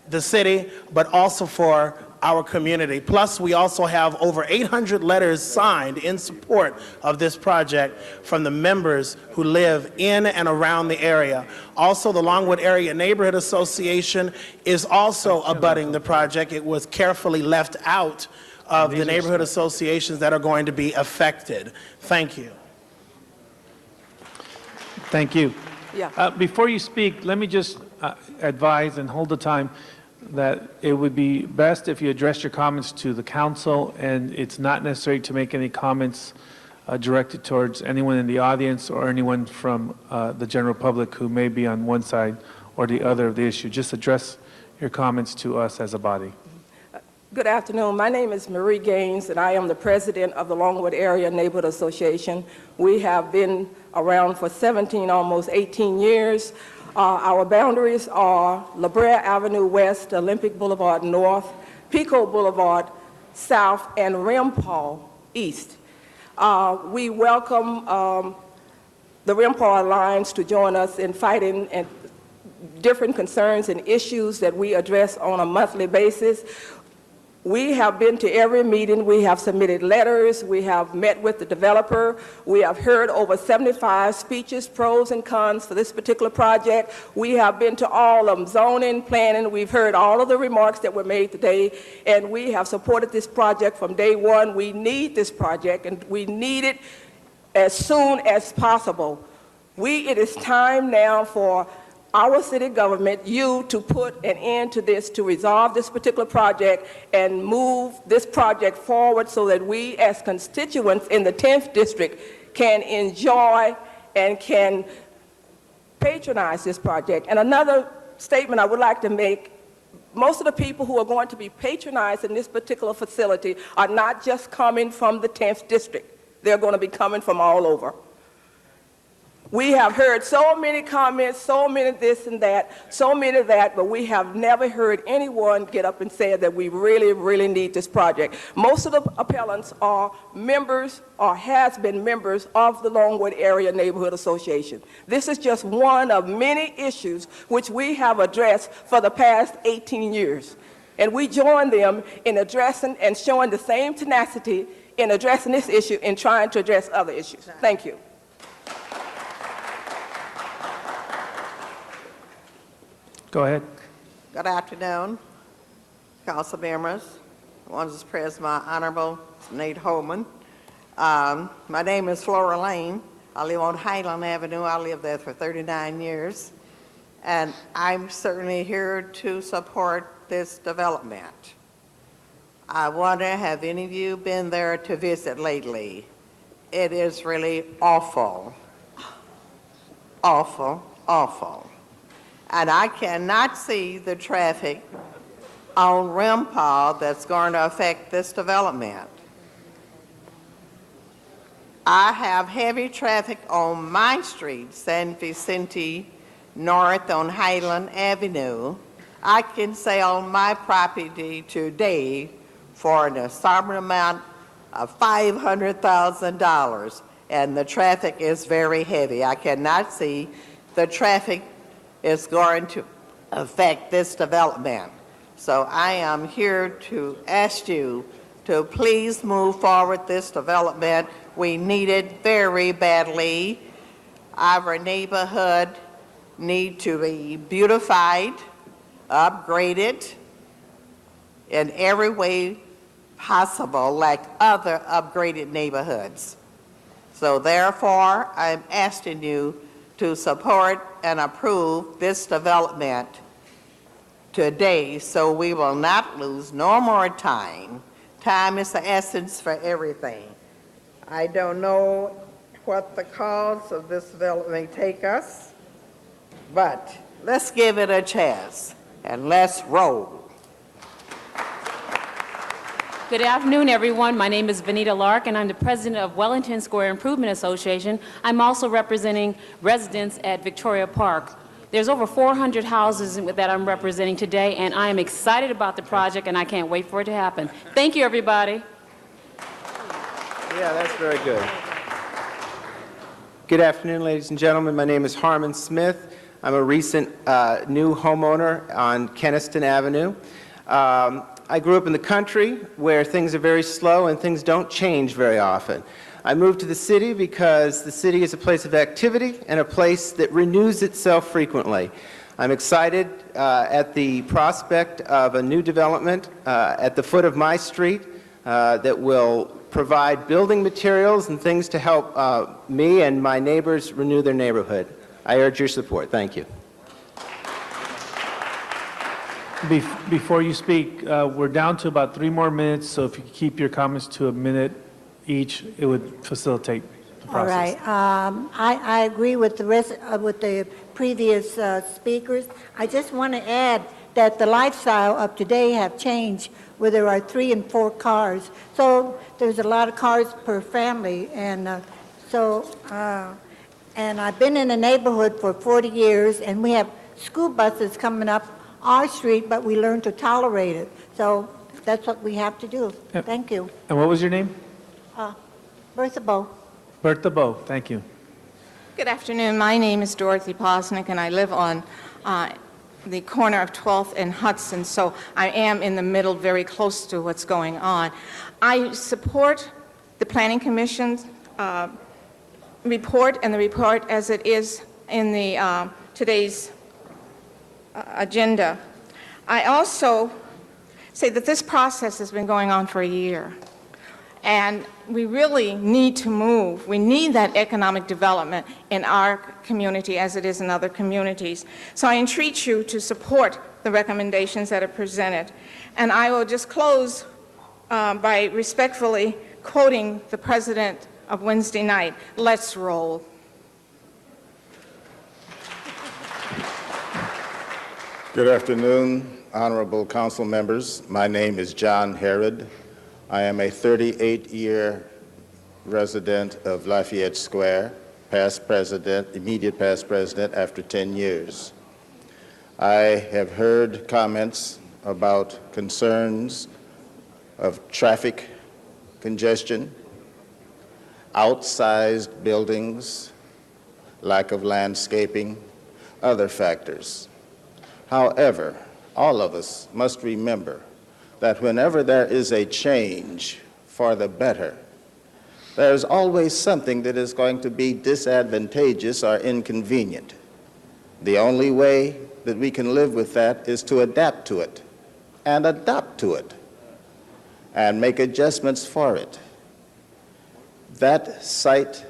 the city, but also for our community. Plus, we also have over 800 letters signed in support of this project from the members who live in and around the area. Also, the Longwood Area Neighborhood Association is also abutting the project. It was carefully left out of the neighborhood associations that are going to be affected. Thank you. Thank you. Yeah. Before you speak, let me just advise and hold the time that it would be best if you address your comments to the council, and it's not necessary to make any comments directed towards anyone in the audience or anyone from the general public who may be on one side or the other of the issue. Just address your comments to us as a body. Good afternoon. My name is Marie Gaines, and I am the president of the Longwood Area Neighborhood Association. We have been around for 17, almost 18 years. Our boundaries are La Brea Avenue West, Olympic Boulevard North, Pico Boulevard South, and Rimpau East. We welcome the Rimpau Alliance to join us in fighting and different concerns and issues that we address on a monthly basis. We have been to every meeting, we have submitted letters, we have met with the developer, we have heard over 75 speeches, pros and cons for this particular project. We have been to all of them, zoning, planning, we've heard all of the remarks that were made today, and we have supported this project from day one. We need this project, and we need it as soon as possible. It is time now for our city government, you, to put an end to this, to resolve this particular project and move this project forward so that we as constituents in the 10th district can enjoy and can patronize this project. And another statement I would like to make, most of the people who are going to be patronizing this particular facility are not just coming from the 10th district. They're going to be coming from all over. We have heard so many comments, so many this and that, so many that, but we have never heard anyone get up and say that we really, really need this project. Most of the appellants are members or has been members of the Longwood Area Neighborhood Association. This is just one of many issues which we have addressed for the past 18 years. And we join them in addressing and showing the same tenacity in addressing this issue and trying to address other issues. Thank you. Go ahead. Good afternoon, council members. I want to express my honorable Nate Holman. My name is Flora Lane. I live on Highland Avenue. I lived there for 39 years. And I'm certainly here to support this development. I wonder, have any of you been there to visit lately? It is really awful. Awful, awful. And I cannot see the traffic on Rimpau that's going to affect this development. I have heavy traffic on my street, San Vicente North on Highland Avenue. I can sell my property today for an installment amount of $500,000, and the traffic is very heavy. I cannot see the traffic is going to affect this development. So I am here to ask you to please move forward this development. We need it very badly. Our neighborhood need to be beautified, upgraded in every way possible like other upgraded neighborhoods. So therefore, I'm asking you to support and approve this development today so we will not lose no more time. Time is the essence for everything. I don't know what the cause of this development may take us, but let's give it a chance and let's roll. Good afternoon, everyone. My name is Vanita Lark, and I'm the president of Wellington Square Improvement Association. I'm also representing residents at Victoria Park. There's over 400 houses that I'm representing today, and I am excited about the project, and I can't wait for it to happen. Thank you, everybody. Yeah, that's very good. Good afternoon, ladies and gentlemen. My name is Harmon Smith. I'm a recent new homeowner on Kenniston Avenue. I grew up in the country where things are very slow and things don't change very often. I moved to the city because the city is a place of activity and a place that renews itself frequently. I'm excited at the prospect of a new development at the foot of my street that will provide building materials and things to help me and my neighbors renew their neighborhood. I urge your support. Thank you. Before you speak, we're down to about 3 more minutes, so if you could keep your comments to a minute each, it would facilitate the process. All right. I agree with the previous speakers. I just want to add that the lifestyle of today have changed, where there are 3 and 4 cars. So there's a lot of cars per family, and and I've been in the neighborhood for 40 years, and we have school buses coming up our street, but we learn to tolerate it. So that's what we have to do. Yep. Thank you. And what was your name? Bertha Bow. Bertha Bow. Thank you. Good afternoon. My name is Dorothy Posnick, and I live on the corner of 12th and Hudson, so I am in the middle, very close to what's going on. I support the Planning Commission's report and the report as it is in the today's agenda. I also say that this process has been going on for a year, and we really need to move. We need that economic development in our community as it is in other communities. So I entreat you to support the recommendations that are presented. And I will just close by respectfully quoting the president of Wednesday night, "Let's roll." Good afternoon, honorable council members. My name is John Herod. I am a 38-year resident of Lafayette Square, past president, immediate past president after 10 years. I have heard comments about concerns of traffic congestion, outsized buildings, lack of landscaping, other factors. However, all of us must remember that whenever there is a change for the better, there's always something that is going to be disadvantageous or inconvenient. The only way that we can live with that is to adapt to it and adopt to it and make adjustments for it. That site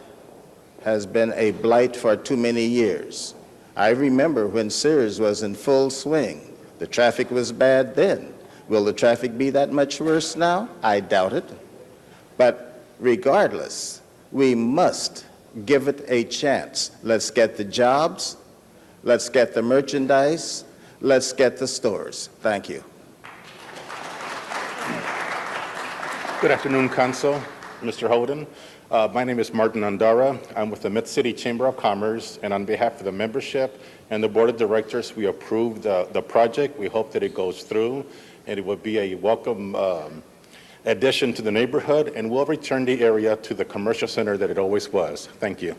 has been a blight for too many years. I remember when Sears was in full swing. The traffic was bad then. Will the traffic be that much worse now? I doubt it. But regardless, we must give it a chance. Let's get the jobs. Let's get the merchandise. Let's get the stores. Thank you. Good afternoon, Council. Mr. Holden. My name is Martin Andara. I'm with the Mid-City Chamber of Commerce, and on behalf of the membership and the Board of Directors, we approved the project. We hope that it goes through, and it will be a welcome addition to the neighborhood, and will return the area to the commercial center that it always was. Thank you.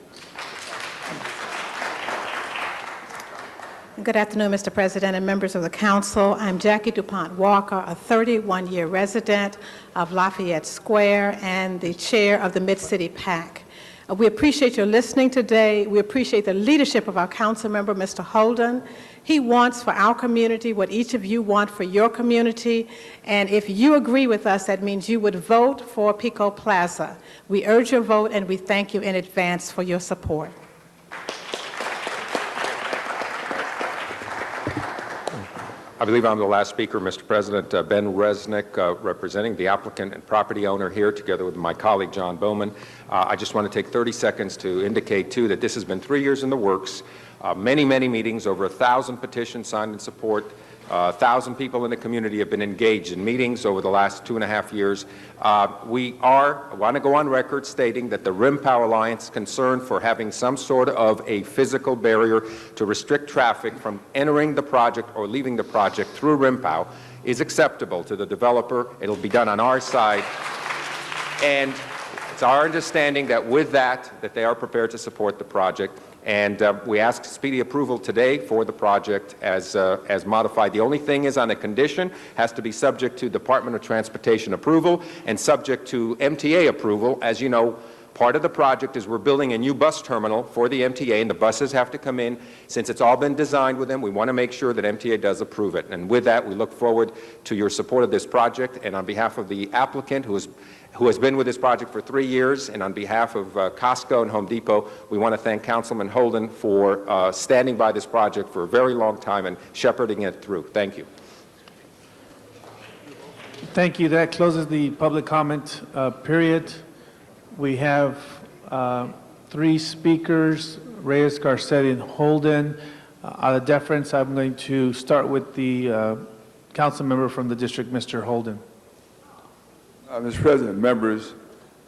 Good afternoon, Mr. President and members of the council. I'm Jackie DuPont Walker, a 31-year resident of Lafayette Square and the chair of the Mid-City PAC. We appreciate your listening today. We appreciate the leadership of our council member, Mr. Holden. He wants for our community what each of you want for your community. And if you agree with us, that means you would vote for Pico Plaza. We urge your vote, and we thank you in advance for your support. I believe I'm the last speaker, Mr. President. Ben Resnick, representing the applicant and property owner here, together with my colleague, John Bowman. I just want to take 30 seconds to indicate, too, that this has been 3 years in the works, many, many meetings, over 1,000 petitions signed in support. 1,000 people in the community have been engaged in meetings over the last 2.5 years. We want to go on record stating that the RIMPOW Alliance is concerned for having some sort of a physical barrier to restrict traffic from entering the project or leaving the project through RIMPOW is acceptable to the developer. It'll be done on our side. And it's our understanding that with that they are prepared to support the project. And we ask speedy approval today for the project as modified. The only thing is, on a condition, has to be subject to Department of Transportation approval and subject to MTA approval. As you know, part of the project is we're building a new bus terminal for the MTA, and the buses have to come in. Since it's all been designed with them, we want to make sure that MTA does approve it. And with that, we look forward to your support of this project. And on behalf of the applicant, who has been with this project for 3 years, and on behalf of Costco and Home Depot, we want to thank Councilman Holden for standing by this project for a very long time and shepherding it through. Thank you. Thank you. That closes the public comment period. We have 3 speakers, Reyes, Garcetti, and Holden. Out of deference, I'm going to start with the council member from the district, Mr. Holden. Mr. President, members,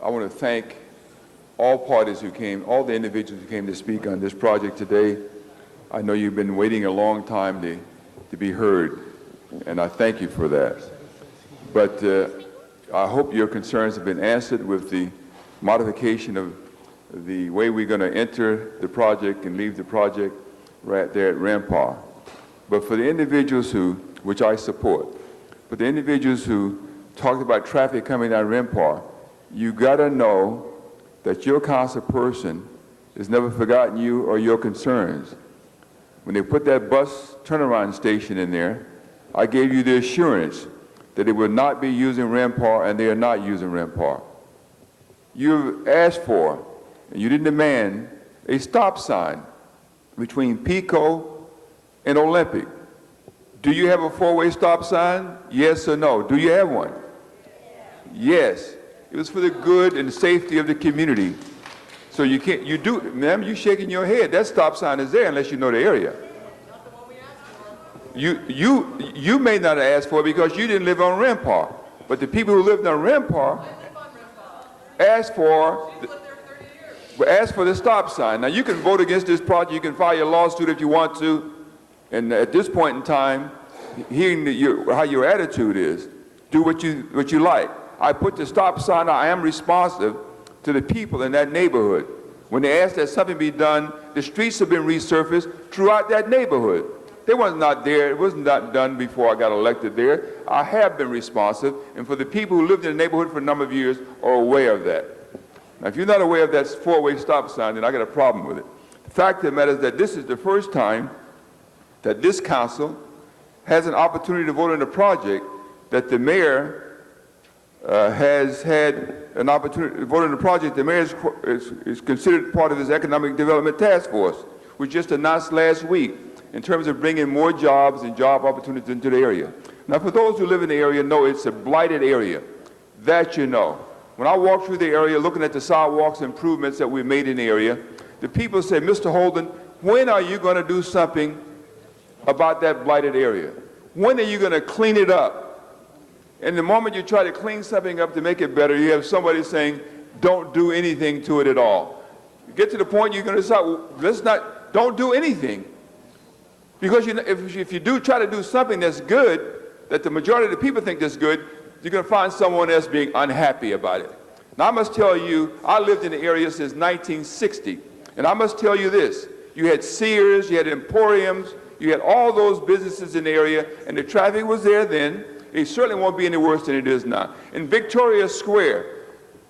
I want to thank all parties who came, all the individuals who came to speak on this project today. I know you've been waiting a long time to be heard, and I thank you for that. But I hope your concerns have been answered with the modification of the way we're going to enter the project and leave the project right there at Rampart. But for the individuals which I support, but the individuals who talked about traffic coming down Rampart, you got to know that your council person has never forgotten you or your concerns. When they put that bus turnaround station in there, I gave you the assurance that they would not be using Rampart, and they are not using Rampart. You asked for, and you didn't demand, a stop sign between Pico and Olympic. Do you have a 4-way stop sign? Yes or no? Do you have one? Yes. It was for the good and safety of the community. So you can't, ma'am, you shaking your head. That stop sign is there unless you know the area. You may not have asked for it because you didn't live on Rampart. But the people who lived on Rampart asked for the stop sign. Now you can vote against this project. You can file your lawsuit if you want to. And at this point in time, hearing how your attitude is, do what you like. I put the stop sign. I am responsive to the people in that neighborhood. When they ask that something be done, the streets have been resurfaced throughout that neighborhood. They was not there. It was not done before I got elected there. I have been responsive, and for the people who lived in the neighborhood for a number of years are aware of that. Now, if you're not aware of that 4-way stop sign, then I got a problem with it. The fact of the matter is that this is the first time that this council has an opportunity to vote on a project that the mayor has had an opportunity to vote on the project. The mayor is considered part of his economic development task force, which just announced last week in terms of bringing more jobs and job opportunities into the area. Now, for those who live in the area, know it's a blighted area. That you know. When I walk through the area looking at the sidewalks improvements that we made in the area, the people say, Mr. Holden, when are you going to do something about that blighted area? When are you going to clean it up? And the moment you try to clean something up to make it better, you have somebody saying, don't do anything to it at all. You get to the point you're going to decide, well, don't do anything. Because if you do try to do something that's good, that the majority of the people think that's good, you're going to find someone else being unhappy about it. Now, I must tell you, I lived in the area since 1960, and I must tell you this. You had Sears, you had Emporiums, you had all those businesses in the area, and the traffic was there then. It certainly won't be any worse than it is now. In Victoria Square,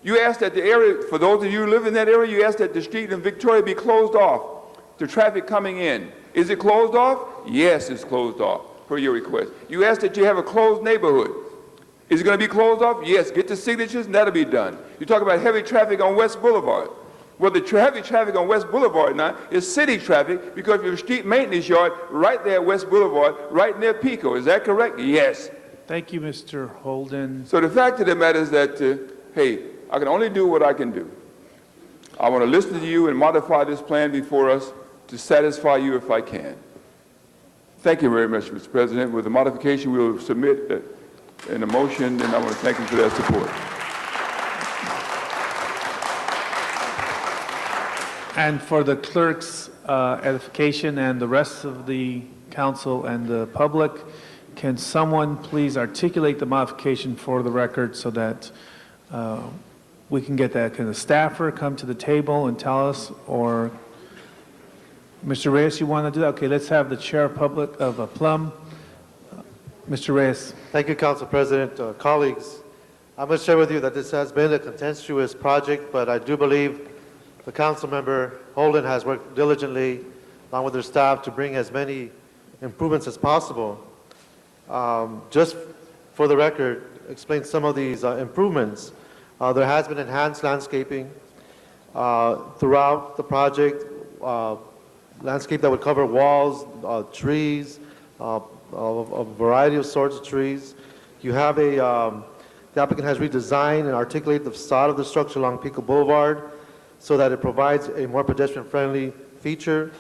you asked that the area, for those of you who live in that area, you asked that the street in Victoria be closed off to traffic coming in. Is it closed off? Yes, it's closed off, per your request. You asked that you have a closed neighborhood. Is it going to be closed off? Yes. Get the signatures, and that'll be done. You talk about heavy traffic on West Boulevard. Well, the heavy traffic on West Boulevard now is city traffic because of your street maintenance yard right there at West Boulevard, right near Pico. Is that correct? Yes. Thank you, Mr. Holden. So the fact of the matter is that, hey, I can only do what I can do. I want to listen to you and modify this plan before us to satisfy you if I can. Thank you very much, Mr. President. With the modification, we will submit an motion, and I want to thank you for that support. And for the clerk's edification and the rest of the council and the public, can someone please articulate the modification for the record so that we can get that? Can the staffer come to the table and tell us, or Mr. Reyes, you want to do that? Okay, let's have the chair of Plum. Mr. Reyes. Thank you, Council President. Colleagues, I must share with you that this has been a contentious project, but I do believe the council member Holden has worked diligently along with their staff to bring as many improvements as possible. Just for the record, explain some of these improvements. There has been enhanced landscaping throughout the project, landscape that would cover walls, trees, a variety of sorts of trees. You have the applicant has redesigned and articulated the facade of the structure along Pico Boulevard so that it provides a more pedestrian-friendly feature.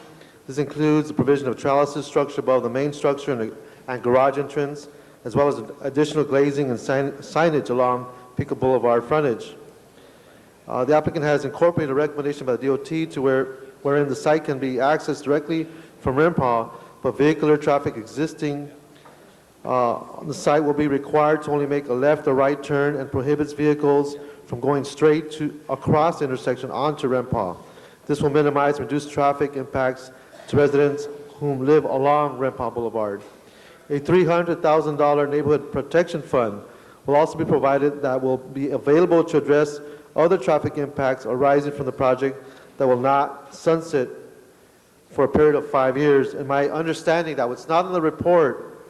This includes the provision of trellises structure above the main structure and garage entrance, as well as additional glazing and signage along Pico Boulevard frontage. The applicant has incorporated a recommendation by the DOT to wherein the site can be accessed directly from Rimpaw, but vehicular traffic existing on the site will be required to only make a left or right turn and prohibits vehicles from going straight across the intersection onto Rimpaw. This will minimize and reduce traffic impacts to residents whom live along Rimpaw Boulevard. A $300,000 neighborhood protection fund will also be provided that will be available to address other traffic impacts arising from the project that will not sunset for a period of 5 years. And my understanding that what's not in the report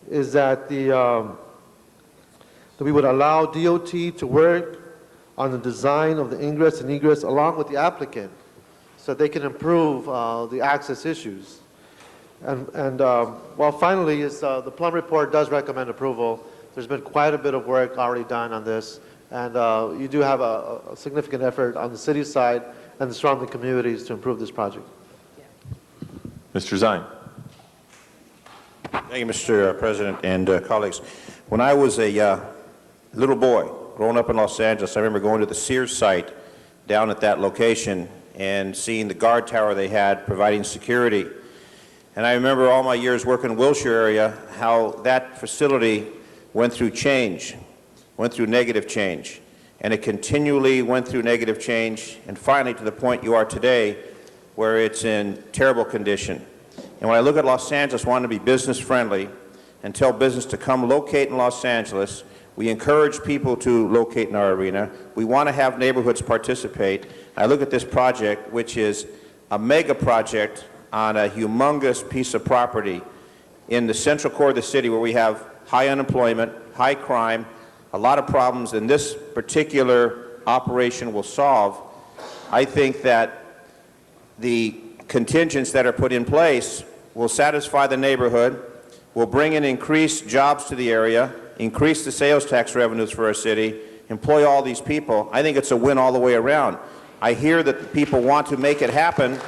is that that we would allow DOT to work on the design of the ingress and egress along with the applicant so they can improve the access issues. And well, finally, the Plum report does recommend approval. There's been quite a bit of work already done on this, and you do have a significant effort on the city side and the surrounding communities to improve this project. Mr. Zine. Thank you, Mr. President and colleagues. When I was a little boy growing up in Los Angeles, I remember going to the Sears site down at that location and seeing the guard tower they had providing security. And I remember all my years working in the Wilshire area, how that facility went through change, went through negative change. And it continually went through negative change, and finally to the point you are today, where it's in terrible condition. And when I look at Los Angeles wanting to be business friendly and tell business to come locate in Los Angeles, we encourage people to locate in our arena. We want to have neighborhoods participate. I look at this project, which is a mega project on a humongous piece of property in the central core of the city where we have high unemployment, high crime, a lot of problems, and this particular operation will solve. I think that the contingents that are put in place will satisfy the neighborhood, will bring in increased jobs to the area, increase the sales tax revenues for our city, employ all these people. I think it's a win all the way around. I hear that the people want to make it happen,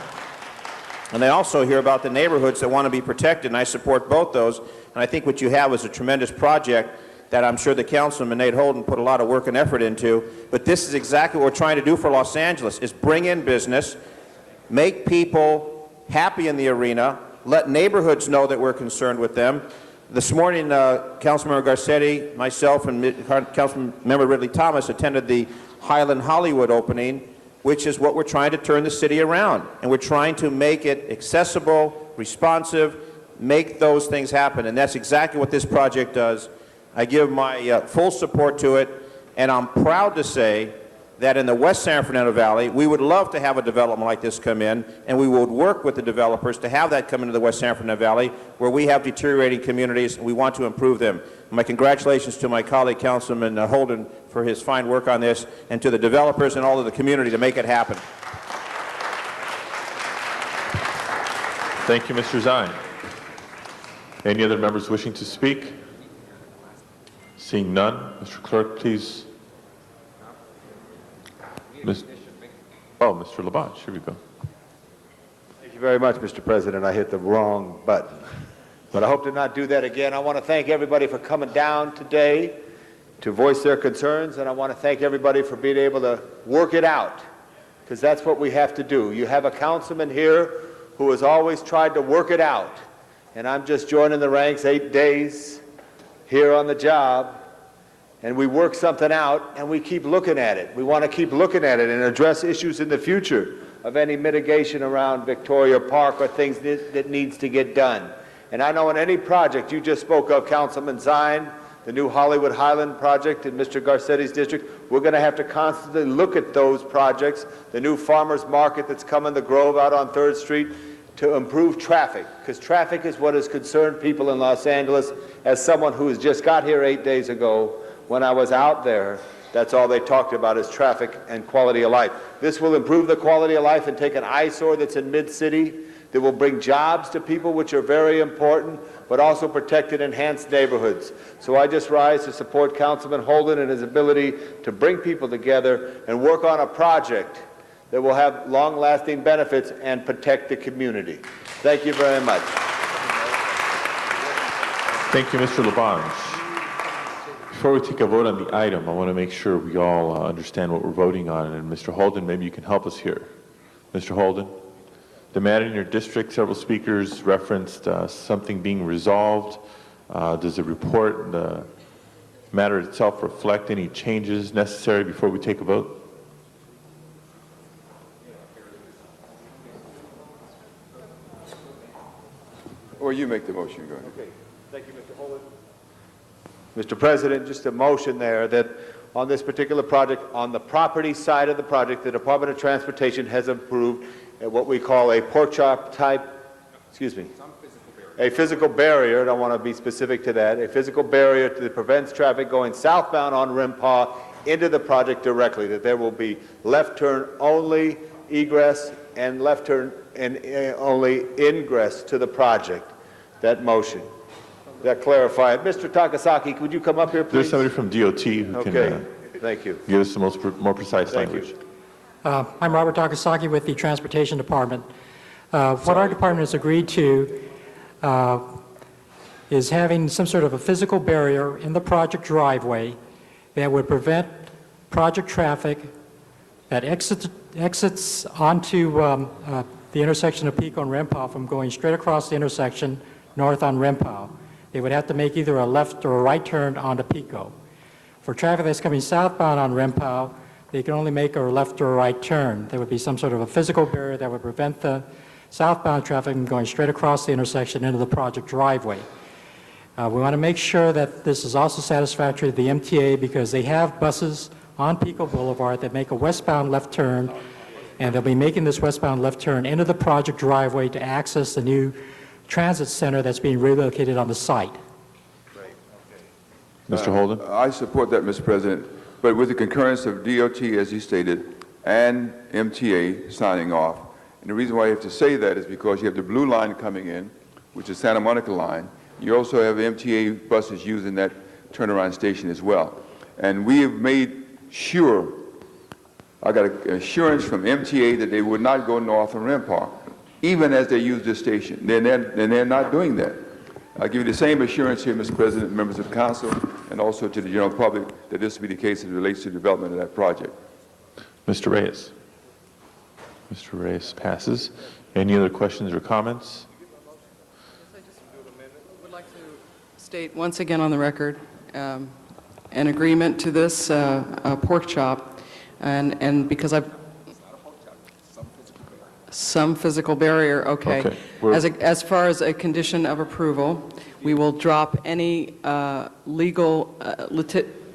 and I also hear about the neighborhoods that want to be protected, and I support both those. And I think what you have is a tremendous project that I'm sure the Councilman Nate Holden put a lot of work and effort into. But this is exactly what we're trying to do for Los Angeles, is bring in business, make people happy in the arena, let neighborhoods know that we're concerned with them. This morning, Councilmember Garcetti, myself, and Councilmember Ridley Thomas attended the Highland Hollywood opening, which is what we're trying to turn the city around. And we're trying to make it accessible, responsive, make those things happen. And that's exactly what this project does. I give my full support to it, and I'm proud to say that in the West San Fernando Valley, we would love to have a development like this come in, and we would work with the developers to have that come into the West San Fernando Valley, where we have deteriorating communities, and we want to improve them. My congratulations to my colleague, Councilman Holden, for his fine work on this, and to the developers and all of the community to make it happen. Thank you, Mr. Zine. Any other members wishing to speak? Seeing none, Mr. Clerk, please. Mr. Labange, here we go. Thank you very much, Mr. President. I hit the wrong button, but I hope to not do that again. I want to thank everybody for coming down today to voice their concerns, and I want to thank everybody for being able to work it out, because that's what we have to do. You have a councilman here who has always tried to work it out, and I'm just joining the ranks, 8 days here on the job, and we work something out, and we keep looking at it. We want to keep looking at it and address issues in the future of any mitigation around Victoria Park or things that needs to get done. And I know in any project you just spoke of, Councilman Zine, the new Hollywood Highland project in Mr. Garcetti's district, we're going to have to constantly look at those projects, the new farmers market that's coming, the Grove out on 3rd Street, to improve traffic, because traffic is what has concerned people in Los Angeles. As someone who has just got here 8 days ago, when I was out there, that's all they talked about is traffic and quality of life. This will improve the quality of life and take an eyesore that's in mid-city that will bring jobs to people, which are very important, but also protect and enhance neighborhoods. So I just rise to support Councilman Holden and his ability to bring people together and work on a project that will have long-lasting benefits and protect the community. Thank you very much. Thank you, Mr. Labange. Before we take a vote on the item, I want to make sure we all understand what we're voting on. And Mr. Holden, maybe you can help us here. Mr. Holden, the matter in your district, several speakers referenced something being resolved. Does the report, the matter itself, reflect any changes necessary before we take a vote? Or you make the motion, go ahead. Okay. Thank you, Mr. Holden. Mr. President, just a motion there that on this particular project, on the property side of the project, the Department of Transportation has approved what we call a pork chop type, a physical barrier, and I want to be specific to that, a physical barrier that prevents traffic going southbound on Rimpaw into the project directly, that there will be left turn only egress and left turn and only ingress to the project. That motion. That clarify it. Mr. Takasaki, would you come up here, please? There's somebody from DOT who can Thank you. give us the more precise language. I'm Robert Takasaki with the Transportation Department. What our department has agreed to is having some sort of a physical barrier in the project driveway that would prevent project traffic that exits onto the intersection of Pico and Rimpaw from going straight across the intersection north on Rimpaw. They would have to make either a left or a right turn onto Pico. For traffic that's coming southbound on Rimpaw, they can only make a left or a right turn. There would be some sort of a physical barrier that would prevent the southbound traffic from going straight across the intersection into the project driveway. We want to make sure that this is also satisfactory to the MTA because they have buses on Pico Boulevard that make a westbound left turn, and they'll be making this westbound left turn into the project driveway to access the new transit center that's being relocated on the site. Mr. Holden? I support that, Mr. President, but with the concurrence of DOT, as he stated, and MTA signing off. And the reason why you have to say that is because you have the blue line coming in, which is Santa Monica line. You also have MTA buses using that turnaround station as well. And we have made sure, I got assurance from MTA that they would not go north on Rimpaw, even as they use this station. They're not doing that. I'll give you the same assurance here, Mr. President, members of the council, and and also to the general public that this will be the case as it relates to the development of that project. Mr. Reyes. Mr. Reyes passes. Any other questions or comments? Would like to state once again on the record an agreement to this pork chop, and because I've some physical barrier, okay. As far as a condition of approval, we will drop any legal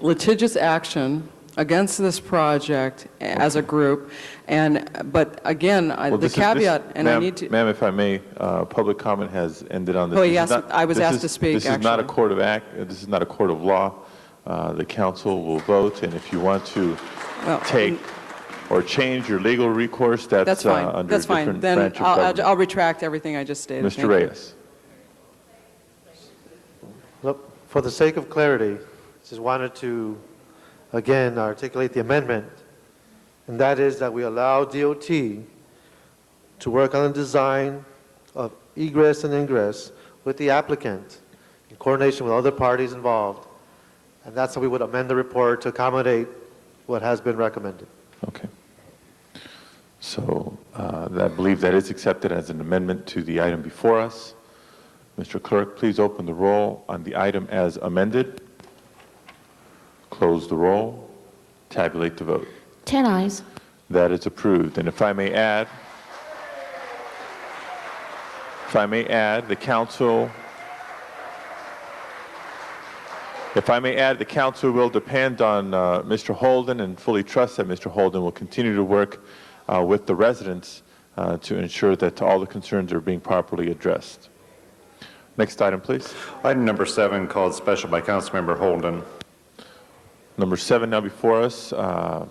litigious action against this project as a group, but again, the caveat, and I need to... Ma'am, if I may, public comment has ended on this. Oh, This is yes, not- I was this asked is- to speak, This is not a actually. court of this is not a court of law. The council will vote, and if you want to take or change your legal recourse, That's fine, under that's a fine. different Then branch of I'll government. retract everything I just stated. Mr. Thank you. Reyes. Look, for the sake of clarity, just wanted to, again, articulate the amendment, and that is that we allow DOT to work on the design of egress and ingress with the applicant in coordination with other parties involved, and that's how we would amend the report to accommodate what has been recommended. Okay. So I believe that is accepted as an amendment to the item before us. Mr. Clerk, please open the roll on the item as amended. Close the roll. Tabulate the vote. 10 ayes. That is approved. And if I may add, the council will depend on Mr. Holden and fully trust that Mr. Holden will continue to work with the residents to ensure that all the concerns are being properly addressed. Next item, please. Item number 7, called special by Councilmember Holden. Number 7 now before us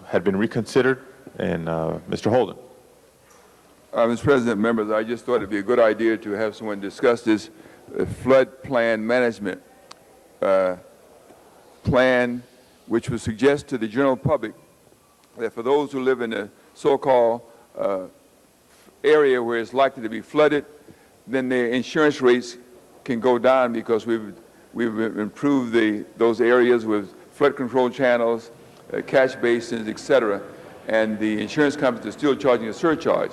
had been reconsidered, and Mr. Holden. Mr. President, members, I just thought it'd be a good idea to have someone discuss this flood plan management plan, which would suggest to the general public that for those who live in a so-called area where it's likely to be flooded, then their insurance rates can go down because we've improved those areas with flood control channels, catch basins, etc., and the insurance companies are still charging a surcharge.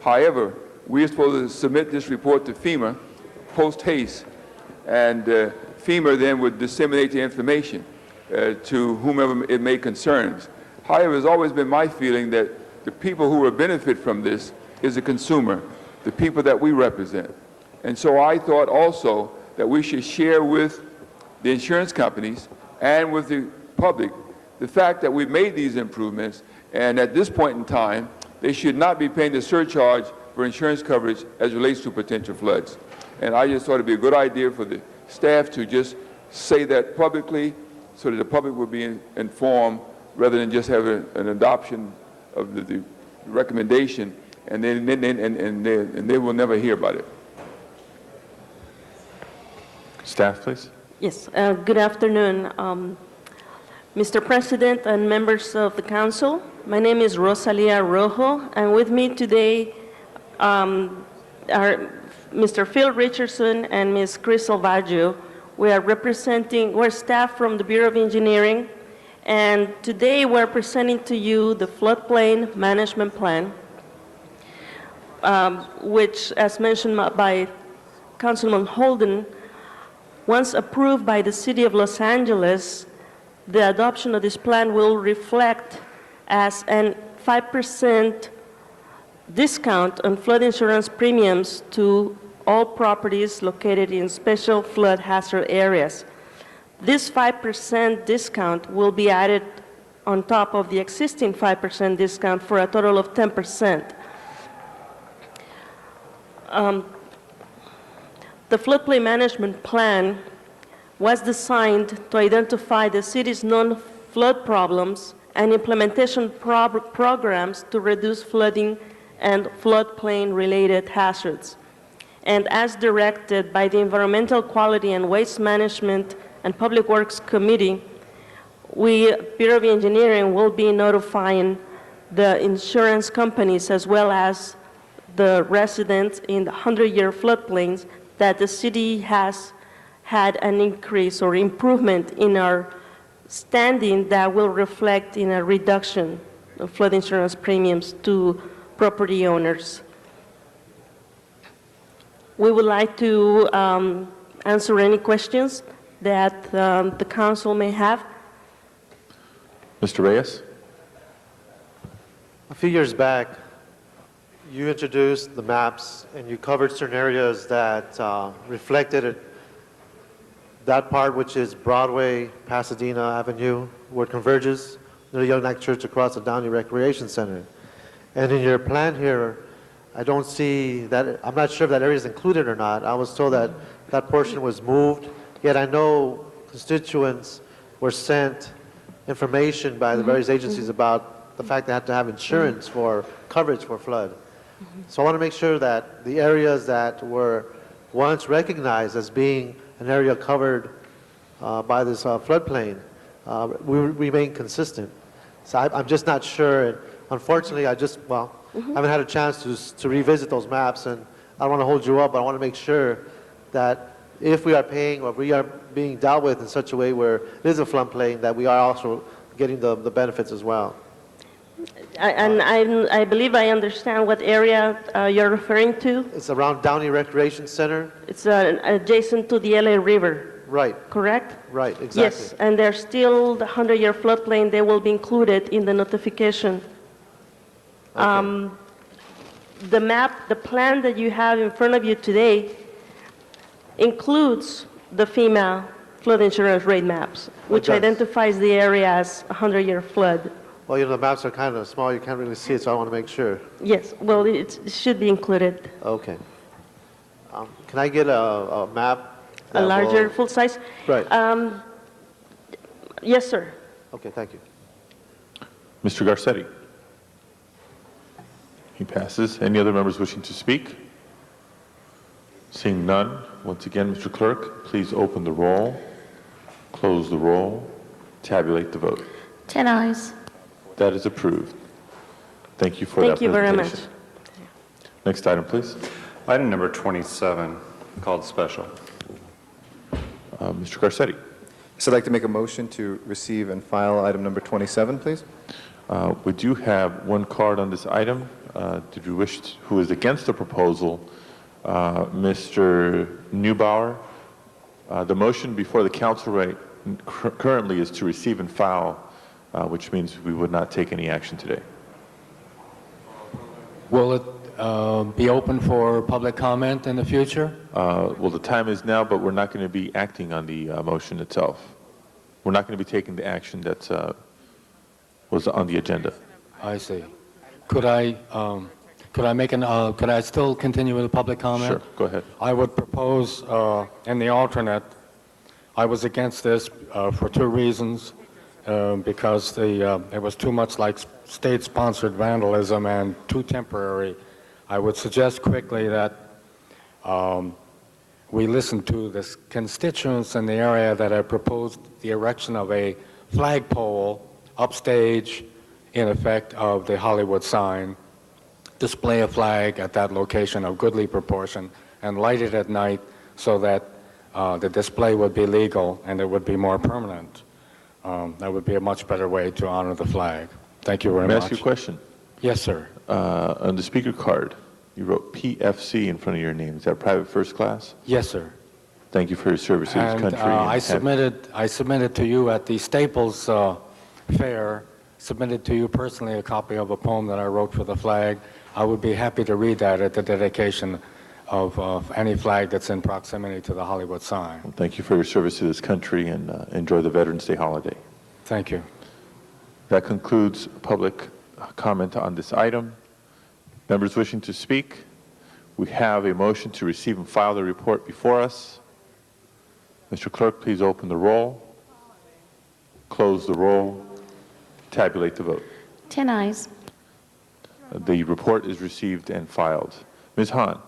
However, we're supposed to submit this report to FEMA post haste, and FEMA then would disseminate the information to whomever it may concern. However, it's always been my feeling that the people who will benefit from this is the consumer, the people that we represent. And so I thought also that we should share with the insurance companies and with the public the fact that we've made these improvements, and at this point in time, they should not be paying the surcharge for insurance coverage as relates to potential floods. And I just thought it'd be a good idea for the staff to just say that publicly so that the public will be informed rather than just have an adoption of the recommendation and they will never hear about it. Staff, please. Yes, good afternoon. Mr. President and members of the council, my name is Rosalia Rojo, and with me today are Mr. Phil Richardson and Ms. Chris Salvaggio. We're staff from the Bureau of Engineering, and today we're presenting to you the floodplain management plan, which, as mentioned by Councilman Holden, once approved by the City of Los Angeles, the adoption of this plan will reflect as a 5% discount on flood insurance premiums to all properties located in special flood hazard areas. This 5% discount will be added on top of the existing 5% discount for a total of 10%. The floodplain management plan was designed to identify the city's known flood problems and implementation programs to reduce flooding and floodplain-related hazards. And as directed by the Environmental Quality and Waste Management and Public Works Committee, we, Bureau of Engineering, will be notifying the insurance companies as well as the residents in the 100-year floodplains that the city has had an increase or improvement in our standing that will reflect in a reduction of flood insurance premiums to property owners. We would like to answer any questions that the council may have. Mr. Reyes? A few years back, you introduced the maps and you covered certain areas that reflected that part which is Broadway, Pasadena Avenue, where it converges near the Young Knight Church across the Downey Recreation Center. And in your plan here, I don't see that, I'm not sure if that area is included or not. I was told that that portion was moved, yet I know constituents were sent information by the various agencies about the fact they had to have insurance for coverage for flood. So I want to make sure that the areas that were once recognized as being an area covered by this floodplain we remain consistent. So I'm just not sure. And unfortunately, I haven't had a chance to revisit those maps, and I don't want to hold you up, but I want to make sure that if we are paying or we are being dealt with in such a way where it is a floodplain, that we are also getting the benefits as well. I believe I understand what area you're referring to. It's around Downey Recreation Center. It's adjacent to the LA River. Right. Correct? Right, exactly. Yes, and there's still the 100-year floodplain. They will be included in the notification. Okay. The map, the plan that you have in front of you today includes the FEMA flood insurance rate maps, which does. identifies the area as 100-year flood. Well, the maps are kind of small. You can't really see it, so I want to make sure. Yes, well, it should be included. Okay. Can I get a map? A larger, full size? Right. Yes, sir. Okay, thank you. Mr. Garcetti? He passes. Any other members wishing to speak? Seeing none, once again, Mr. Clerk, please open the roll, close the roll, tabulate the vote. 10 ayes. That is approved. Thank you for that Thank you very much. presentation. Next item, please. Item number 27, called special. Mr. Garcetti. So I'd like to make a motion to receive and file item number 27, please. We do have one card on this item. Did you wish who is against the proposal? Mr. Neubauer. The motion before the council currently is to receive and file, which means we would not take any action today. Will it be open for public comment in the future? Well, the time is now, but we're not going to be acting on the motion itself. We're not going to be taking the action that was on the agenda. I see. Could I still continue with the public comment? Sure, go ahead. I would propose, in the alternate, I was against this for two reasons. Because it was too much like state-sponsored vandalism and too temporary. I would suggest quickly that we listen to the constituents in the area that have proposed the erection of a flagpole upstage, in effect, of the Hollywood sign, display a flag at that location of goodly proportion, and light it at night so that the display would be legal and it would be more permanent. That would be a much better way to honor the flag. Thank you very May I much. ask you a question? Yes, sir. On the speaker card, you wrote PFC in front of your name. Is that private first class? Yes, sir. Thank you for your service to this And country. I submitted to you at the Staples Fair, submitted to you personally a copy of a poem that I wrote for the flag. I would be happy to read that at the dedication of any flag that's in proximity to the Hollywood sign. Well, thank you for your service to this country, and enjoy the Veterans Day holiday. Thank you. That concludes public comment on this item. Members wishing to speak, we have a motion to receive and file the report before us. Mr. Clerk, please open the roll, close the roll, tabulate the vote. 10 ayes. The report is received and filed. Ms. Hahn.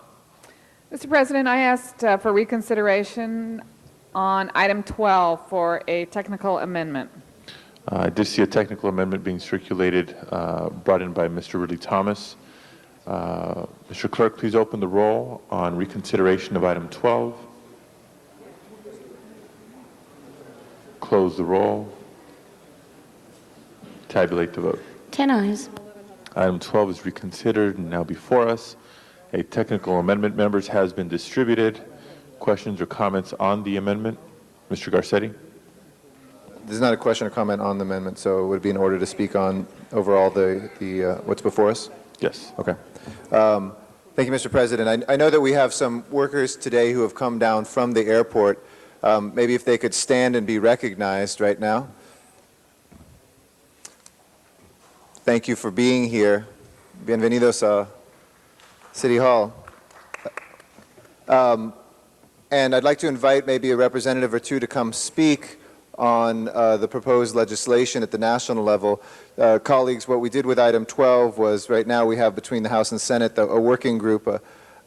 Mr. President, I asked for reconsideration on item 12 for a technical amendment. I did see a technical amendment being circulated, brought in by Mr. Ridley Thomas. Mr. Clerk, please open the roll on reconsideration of item 12. close the roll. Tabulate the vote. 10 eyes. Item 12 is reconsidered and now before us. A technical amendment, members, has been distributed. Questions or comments on the amendment? Mr. Garcetti? There's not a question or comment on the amendment, so it would be in order to speak on overall what's before us? Yes. Okay. Thank you, Mr. President. I know that we have some workers today who have come down from the airport. Maybe if they could stand and be recognized right now. Thank you for being here. Bienvenidos a City Hall. And I'd like to invite maybe a representative or two to come speak on the proposed legislation at the national level. Colleagues, what we did with item 12 was right now we have between the House and Senate a working group,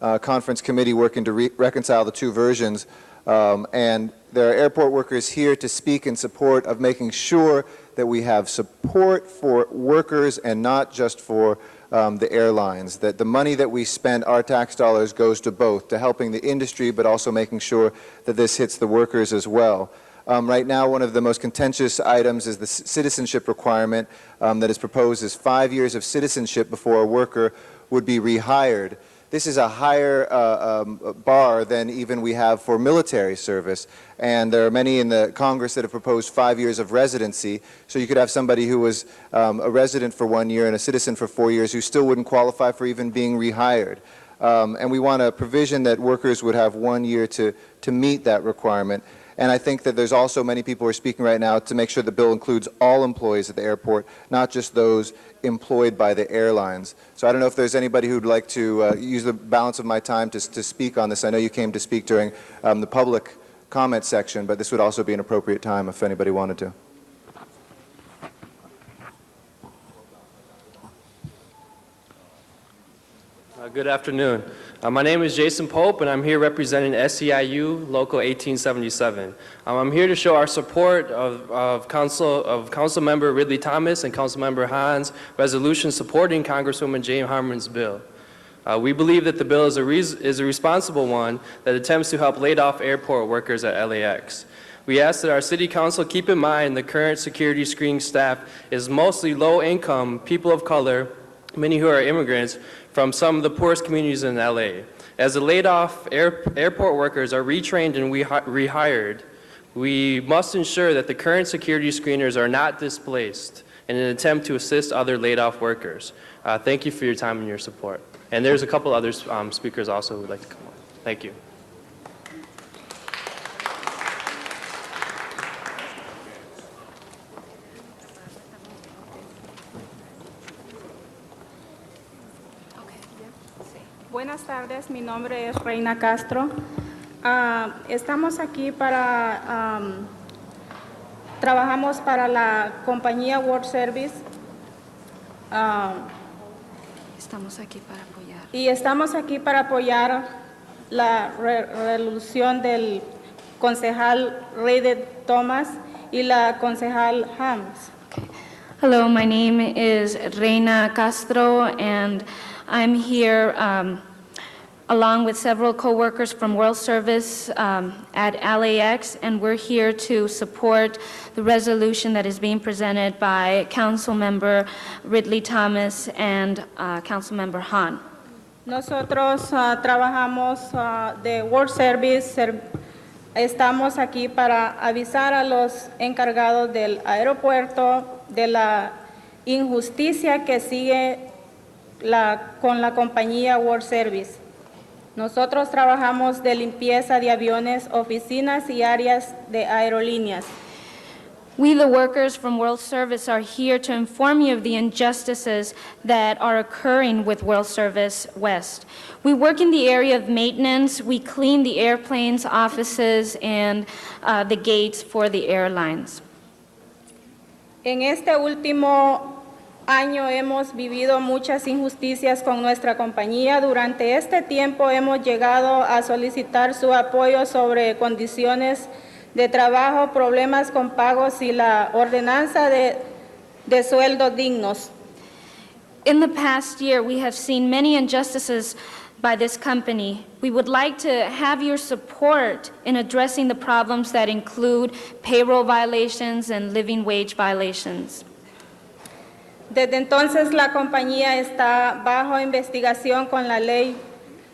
a conference committee working to reconcile the two versions. And there are airport workers here to speak in support of making sure that we have support for workers and not just for the airlines, that the money that we spend, our tax dollars, goes to both, to helping the industry, but also making sure that this hits the workers as well. Right now, one of the most contentious items is the citizenship requirement that is proposed is 5 years of citizenship before a worker would be rehired. This is a higher bar than even we have for military service, and there are many in the Congress that have proposed 5 years of residency, so you could have somebody who was a resident for 1 year and a citizen for 4 years who still wouldn't qualify for even being rehired. And we want a provision that workers would have 1 year to meet that requirement. And I think that there's also many people who are speaking right now to make sure the bill includes all employees at the airport, not just those employed by the airlines. So I don't know if there's anybody who'd like to use the balance of my time to speak on this. I know you came to speak during the public comment section, but this would also be an appropriate time if anybody wanted to. Good afternoon. My name is Jason Pope, and I'm here representing SEIU Local 1877. I'm here to show our support of Council Member Ridley Thomas and Council Member Hahn's resolution supporting Congresswoman Jane Harman's bill. We believe that the bill is a responsible one that attempts to help laid-off airport workers at LAX. We ask that our City Council keep in mind the current security screening staff is mostly low-income people of color, many who are immigrants, from some of the poorest communities in LA. As the laid-off airport workers are retrained and rehired, we must ensure that the current security screeners are not displaced in an attempt to assist other laid-off workers. Thank you for your time and your support. And there's a couple other speakers also who would like to come on. Thank you. Buenas tardes, mi nombre es Reina Castro. Estamos aquí trabajamos para la compañía World Service. Estamos aquí para apoyar. Y estamos aquí para apoyar la resolución del concejal Ridley Thomas y la concejal Hams. Hello, my name is Reina Castro, and I'm here along with several co-workers from World Service at LAX, and we're here to support the resolution that is being presented by Councilmember Ridley Thomas and Councilmember Hahn. Nosotros trabajamos de World Service, estamos aquí para avisar a los encargados del aeropuerto de la injusticia que sigue con la compañía World Service. Nosotros trabajamos de limpieza de aviones, oficinas y áreas de aerolíneas. We, the workers from World Service, are here to inform you of the injustices that are occurring with World Service West. We work in the area of maintenance. We clean the airplanes, offices, and the gates for the airlines. En este último año hemos vivido muchas injusticias con nuestra compañía. Durante este tiempo hemos llegado a solicitar su apoyo sobre condiciones de trabajo, problemas con pagos y la ordenanza de sueldos dignos. In the past year, we have seen many injustices by this company. We would like to have your support in addressing the problems that include payroll violations and living wage violations. Desde entonces, la compañía está bajo investigación con la ley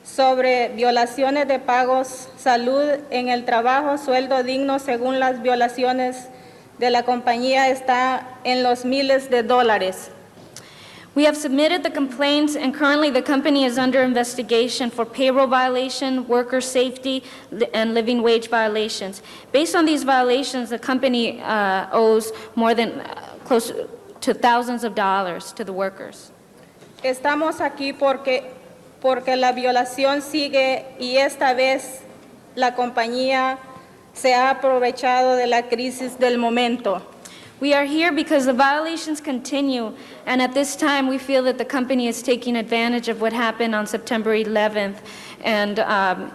sobre violaciones de pagos, salud en el trabajo, sueldo digno según las violaciones de la compañía está en los miles de dólares. We have submitted the complaints, and currently the company is under investigation for payroll violation, worker safety, and living wage violations. Based on these violations, the company owes more than close to thousands of dollars to the workers. Estamos aquí porque la violación sigue y esta vez la compañía se ha aprovechado de la crisis del momento. We are here because the violations continue, and at this time we feel that the company is taking advantage of what happened on September 11th and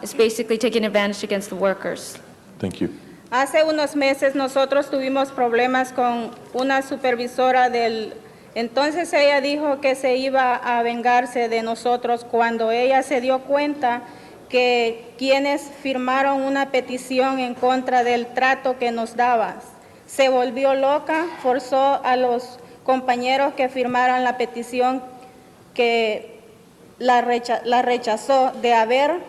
is basically taking advantage against the workers. Thank you. Hace unos meses nosotros tuvimos problemas con una supervisora del... Entonces ella dijo que se iba a vengarse de nosotros cuando ella se dio cuenta que quienes firmaron una petición en contra del trato que nos daba. Se volvió loca, forzó a los compañeros que firmaran la petición que la rechazó de haber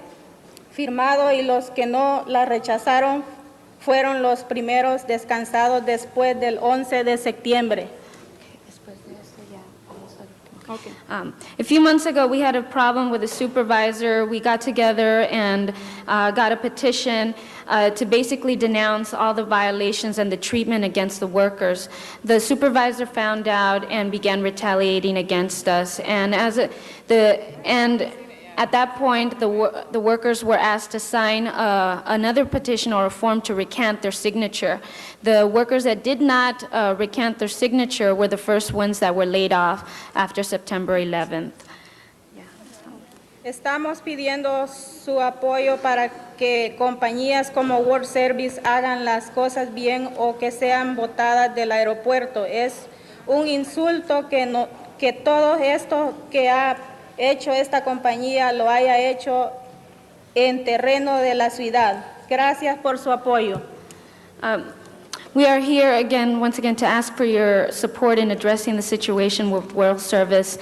firmado, y los que no la rechazaron fueron los primeros descansados después del 11 de septiembre. A few months ago, we had a problem with a supervisor. We got together and got a petition to basically denounce all the violations and the treatment against the workers. The supervisor found out and began retaliating against us. And at that point, the workers were asked to sign another petition or a form to recant their signature. The workers that did not recant their signature were the first ones that were laid off after September 11th. Estamos pidiendo su apoyo para que compañías como World Service hagan las cosas bien o que sean botadas del aeropuerto. Es un insulto que todo esto que ha hecho esta compañía lo haya hecho en terreno de la ciudad. Gracias por su apoyo. We are here again, once again, to ask for your support in addressing the situation with World Service,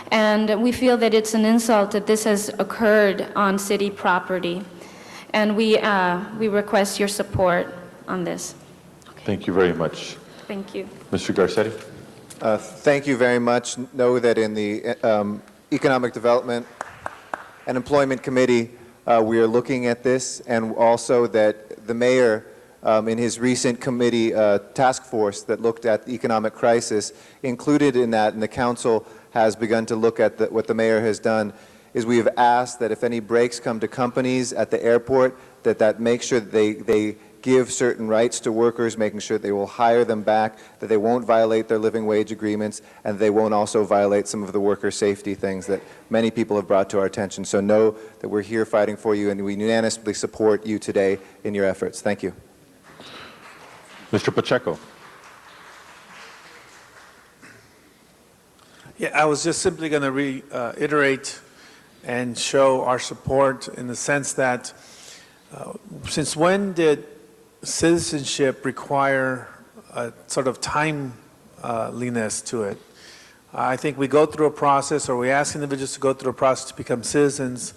and we feel that it's an insult that this has occurred on city property, and we request your support on this. Thank you very much. Thank you. Mr. Garcetti? Thank you very much. Know that in the Economic Development and Employment Committee, we are looking at this, and also that the mayor, in his recent committee task force that looked at the economic crisis, included in that, and the council has begun to look at what the mayor has done, is we have asked that if any breaks come to companies at the airport, that make sure that they give certain rights to workers, making sure they will hire them back, that they won't violate their living wage agreements, and they won't also violate some of the worker safety things that many people have brought to our attention. So know that we're here fighting for you, and we unanimously support you today in your efforts. Thank you. Mr. Pacheco? Yeah, I was just simply going to reiterate and show our support in the sense that since when did citizenship require a sort of timeliness to it? I think we go through a process, or we ask individuals to go through a process to become citizens,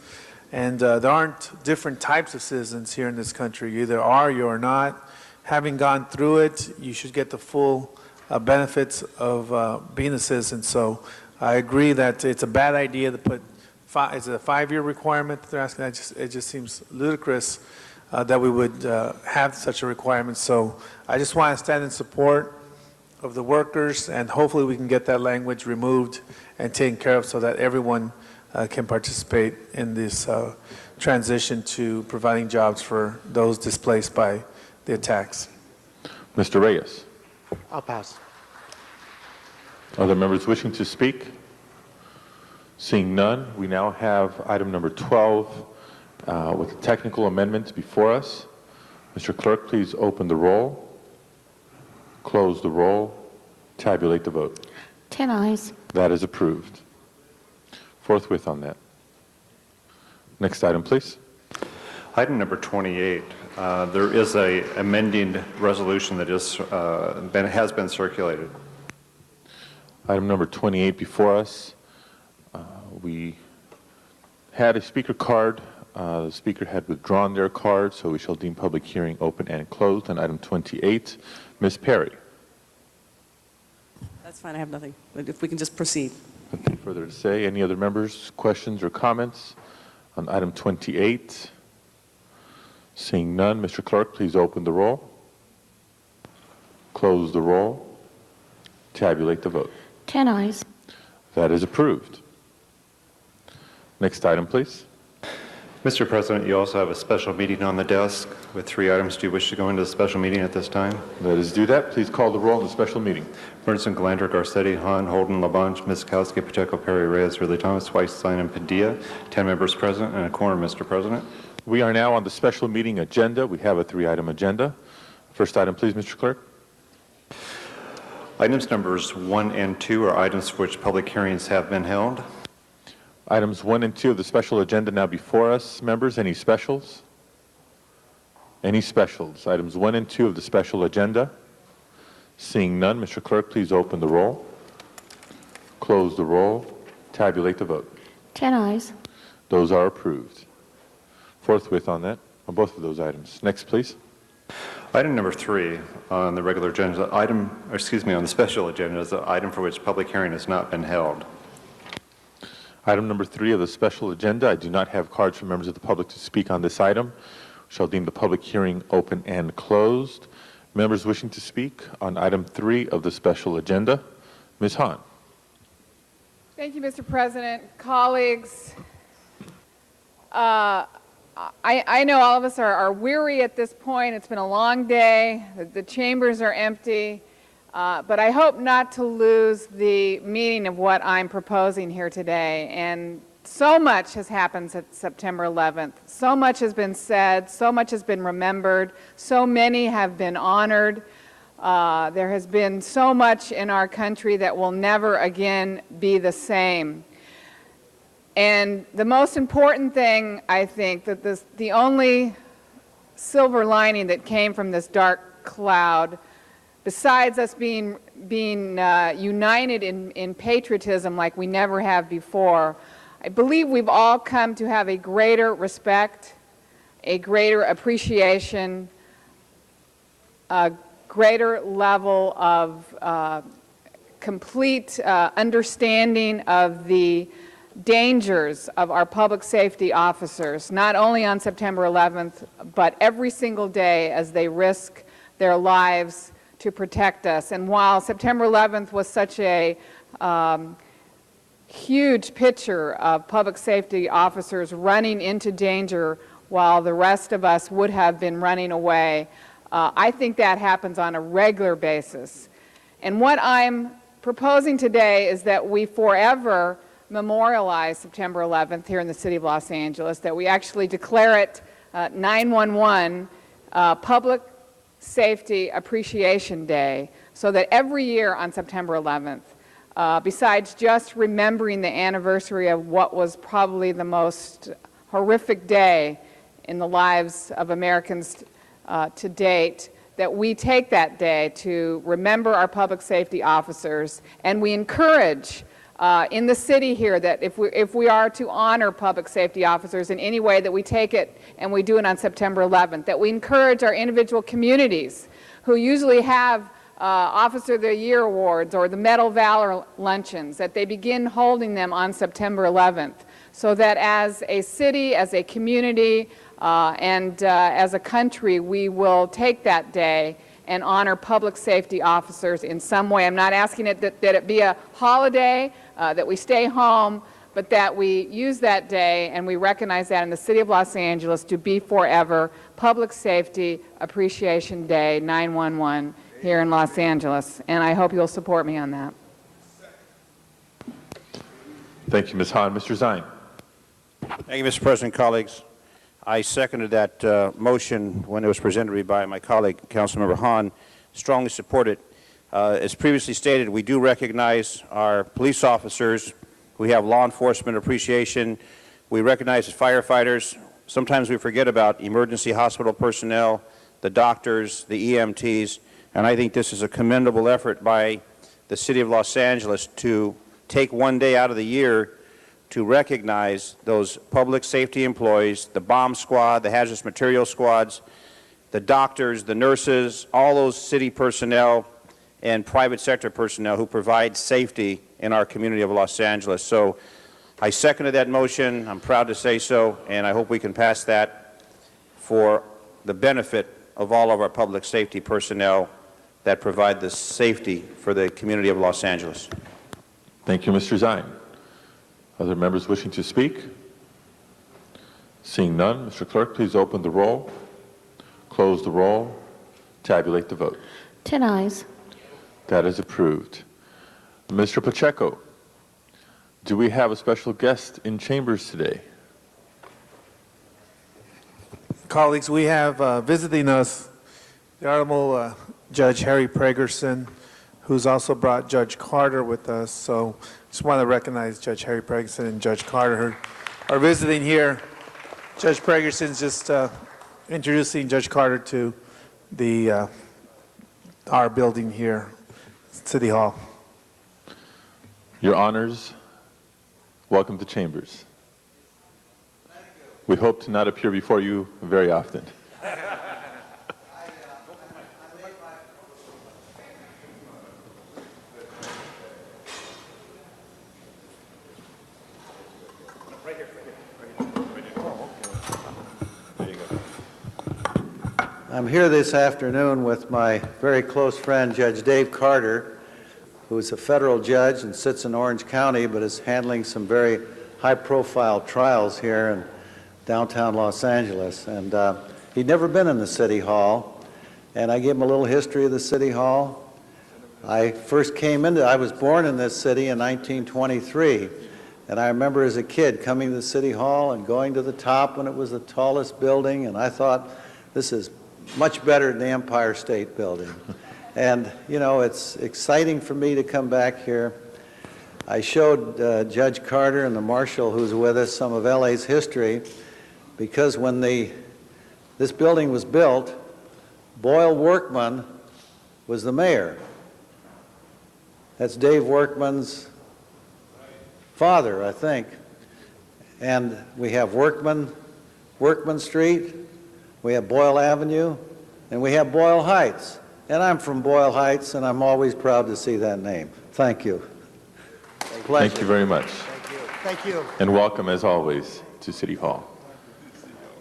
and there aren't different types of citizens here in this country. You either are, you are not. Having gone through it, you should get the full benefits of being a citizen. So I agree that it's a bad idea to put, is it a 5-year requirement that they're asking? It just seems ludicrous that we would have such a requirement. So I just want to stand in support of the workers, and hopefully we can get that language removed and taken care of so that everyone can participate in this transition to providing jobs for those displaced by the attacks. Mr. Reyes? I'll pass. Other members wishing to speak? Seeing none, we now have item number 12 with the technical amendments before us. Mr. Clerk, please open the roll, close the roll, tabulate the vote. 10 ayes. That is approved. Forthwith on that. Next item, please. Item number 28, there is a amending resolution that has been circulated. Item number 28 before us. We had a speaker card. The speaker had withdrawn their card, so we shall deem public hearing open and closed on item 28. Ms. Perry. That's fine, I have nothing. If we can just proceed. Nothing further to say. Any other members, questions or comments on item 28? Seeing none, Mr. Clerk, please open the roll. Close the roll. Tabulate the vote. 10 ayes. That is approved. Next item, please. Mr. President, you also have a special meeting on the desk with 3 items. Do you wish to go into the special meeting at this time? Let us do that. Please call the roll in the special meeting. Burnson, Galander, Garcetti, Hahn, Holden, Labange, Miskowski, Pacheco, Perry, Reyes, Ridley Thomas, Weisstein, and Padilla. 10 members present and a quorum, Mr. President. We are now on the special meeting agenda. We have a 3-item agenda. First item, please, Mr. Clerk. Items numbers 1 and 2 are items for which public hearings have been held. Items 1 and 2 of the special agenda now before us. Members, any specials? Any specials? Items 1 and 2 of the special agenda. Seeing none, Mr. Clerk, please open the roll. Close the roll. Tabulate the vote. 10 ayes. Those are approved. Forthwith on that, on both of those items. Next, please. Item number 3 on the regular agenda, on the special agenda is the item for which public hearing has not been held. Item number 3 of the special agenda. I do not have cards for members of the public to speak on this item. Shall deem the public hearing open and closed. Members wishing to speak on item 3 of the special agenda. Ms. Hahn. Thank you, Mr. President. Colleagues, I know all of us are weary at this point. It's been a long day. The chambers are empty. But I hope not to lose the meaning of what I'm proposing here today. And so much has happened since September 11th. So much has been said. So much has been remembered. So many have been honored. There has been so much in our country that will never again be the same. And the most important thing, I think, that the only silver lining that came from this dark cloud, besides us being united in patriotism like we never have before, I believe we've all come to have a greater respect, a greater appreciation, a greater level of complete understanding of the dangers of our public safety officers, not only on September 11th, but every single day as they risk their lives to protect us. And while September 11th was such a huge picture of public safety officers running into danger while the rest of us would have been running away, I think that happens on a regular basis. And what I'm proposing today is that we forever memorialize September 11th here in the city of Los Angeles, that we actually declare it 911 Public Safety Appreciation Day, so that every year on September 11th, besides just remembering the anniversary of what was probably the most horrific day in the lives of Americans to date, that we take that day to remember our public safety officers, and we encourage in the city here that if we are to honor public safety officers in any way, that we take it and we do it on September 11th, that we encourage our individual communities who usually have Officer of the Year awards or the Medal of Valor luncheons, that they begin holding them on September 11th, so that as a city, as a community, and as a country, we will take that day and honor public safety officers in some way. I'm not asking it that it be a holiday, that we stay home, but that we use that day and we recognize that in the city of Los Angeles to be forever Public Safety Appreciation Day 911 here in Los Angeles. And I hope you'll support me on that. Thank you, Ms. Hahn. Mr. Zine. Thank you, Mr. President, colleagues. I seconded that motion when it was presented to me by my colleague, Councilmember Hahn. Strongly support it. As previously stated, we do recognize our police officers. We have law enforcement appreciation. we recognize the firefighters. Sometimes we forget about emergency hospital personnel, the doctors, the EMTs, and I think this is a commendable effort by the City of Los Angeles to take one day out of the year to recognize those public safety employees, the bomb squad, the hazardous material squads, the doctors, the nurses, all those city personnel and private sector personnel who provide safety in our community of Los Angeles. So I seconded that motion. I'm proud to say so, and I hope we can pass that for the benefit of all of our public safety personnel that provide the safety for the community of Los Angeles. Thank you, Mr. Zine. Other members wishing to speak? Seeing none, Mr. Clerk, please open the roll, close the roll, tabulate the vote. 10 ayes. That is approved. Mr. Pacheco, do we have a special guest in chambers today? Colleagues, we have visiting us the Honorable Judge Harry Pregerson, who's also brought Judge Carter with us. So just want to recognize Judge Harry Pregerson and Judge Carter who are visiting here. Judge Pregerson's just introducing Judge Carter to the our building here, City Hall. Your honors, welcome to chambers. We hope to not appear before you very often. I'm here this afternoon with my very close friend, Judge Dave Carter, who is a federal judge and sits in Orange County, but is handling some very high-profile trials here in downtown Los Angeles. And he'd never been in the City Hall, and I gave him a little history of the City Hall. I was born in this city in 1923, and I remember as a kid coming to the City Hall and going to the top when it was the tallest building, and I thought, this is much better than the Empire State Building. And, you know, it's exciting for me to come back here. I showed Judge Carter and the marshal who's with us some of LA's history, because when this building was built, Boyle Workman was the mayor. That's Dave Workman's father, I think. And we have Workman Street, we have Boyle Avenue, and we have Boyle Heights. And I'm from Boyle Heights, and I'm always proud to see that name. Thank you. Pleasure. Thank you very much. Thank you. And welcome, as always, to City Hall.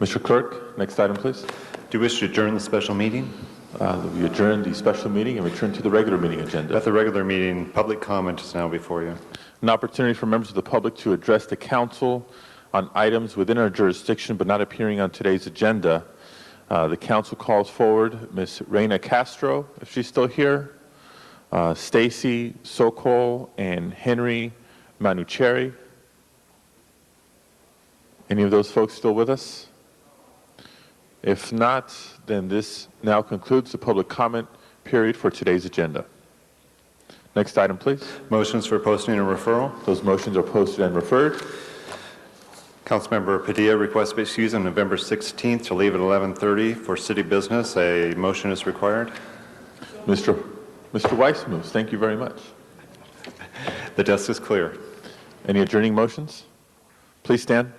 Mr. Clerk, next item, please. Do you wish to adjourn the special meeting? We adjourn the special meeting and return to the regular meeting agenda. At the regular meeting, public comment is now before you. An opportunity for members of the public to address the council on items within our jurisdiction but not appearing on today's agenda. The council calls forward Ms. Reina Castro, if she's still here, Stacy Sokol, and Henry Manucheri. Any of those folks still with us? If not, then this now concludes the public comment period for today's agenda. Next item, please. Motions for posting and referral. Those motions are posted and referred. Councilmember Padilla requests to be excused on November 16th to leave at 11:30 for city business. A motion is required. Mr. Weiss moves. Thank you very much. The desk is clear. Any adjourning motions? Please stand.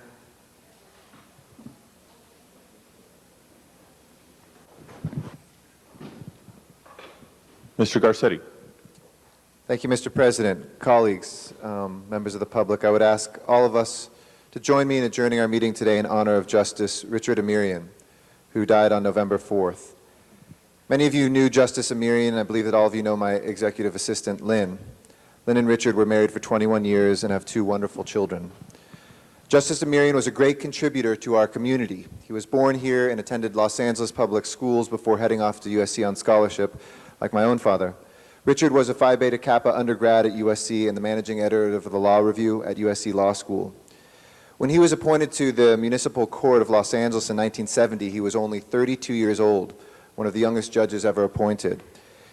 Mr. Garcetti. Thank you, Mr. President. Colleagues, members of the public, I would ask all of us to join me in adjourning our meeting today in honor of Justice Richard Amirian, who died on November 4th. Many of you knew Justice Amirian, and I believe that all of you know my executive assistant, Lynn. Lynn and Richard were married for 21 years and have 2 wonderful children. Justice Amirian was a great contributor to our community. He was born here and attended Los Angeles public schools before heading off to USC on scholarship, like my own father. Richard was a Phi Beta Kappa undergrad at USC and the managing editor of the Law Review at USC Law School. When he was appointed to the Municipal Court of Los Angeles in 1970, he was only 32 years old, one of the youngest judges ever appointed.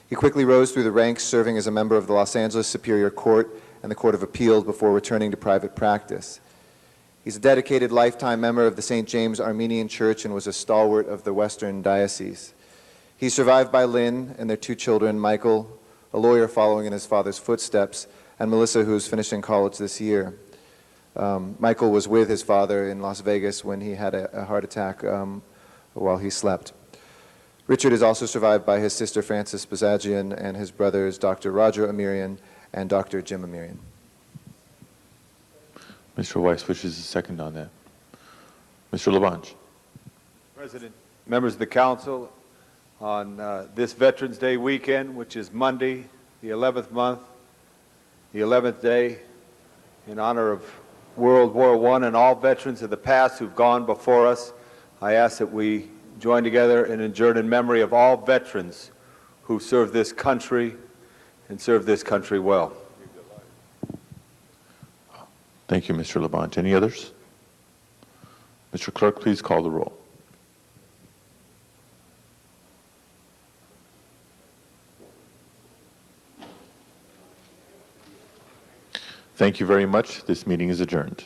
He quickly rose through the ranks, serving as a member of the Los Angeles Superior Court and the Court of Appeals before returning to private practice. He's a dedicated lifetime member of the St. James Armenian Church and was a stalwart of the Western Diocese. He's survived by Lynn and their 2 children, Michael, a lawyer following in his father's footsteps, and Melissa, who's finishing college this year. Michael was with his father in Las Vegas when he had a heart attack while he slept. Richard is also survived by his sister Frances Bazagian and his brothers Dr. Roger Amirian and Dr. Jim Amirian. Mr. Weiss wishes a second on that. Mr. Labange. President, members of the council, on this Veterans Day weekend, which is Monday, the 11th month, the 11th day, in honor of World War I and all veterans of the past who've gone before us, I ask that we join together and adjourn in memory of all veterans who served this country and served this country well. Thank you, Mr. Labange. Any others? Mr. Clerk, please call the roll. Thank you very much. This meeting is adjourned.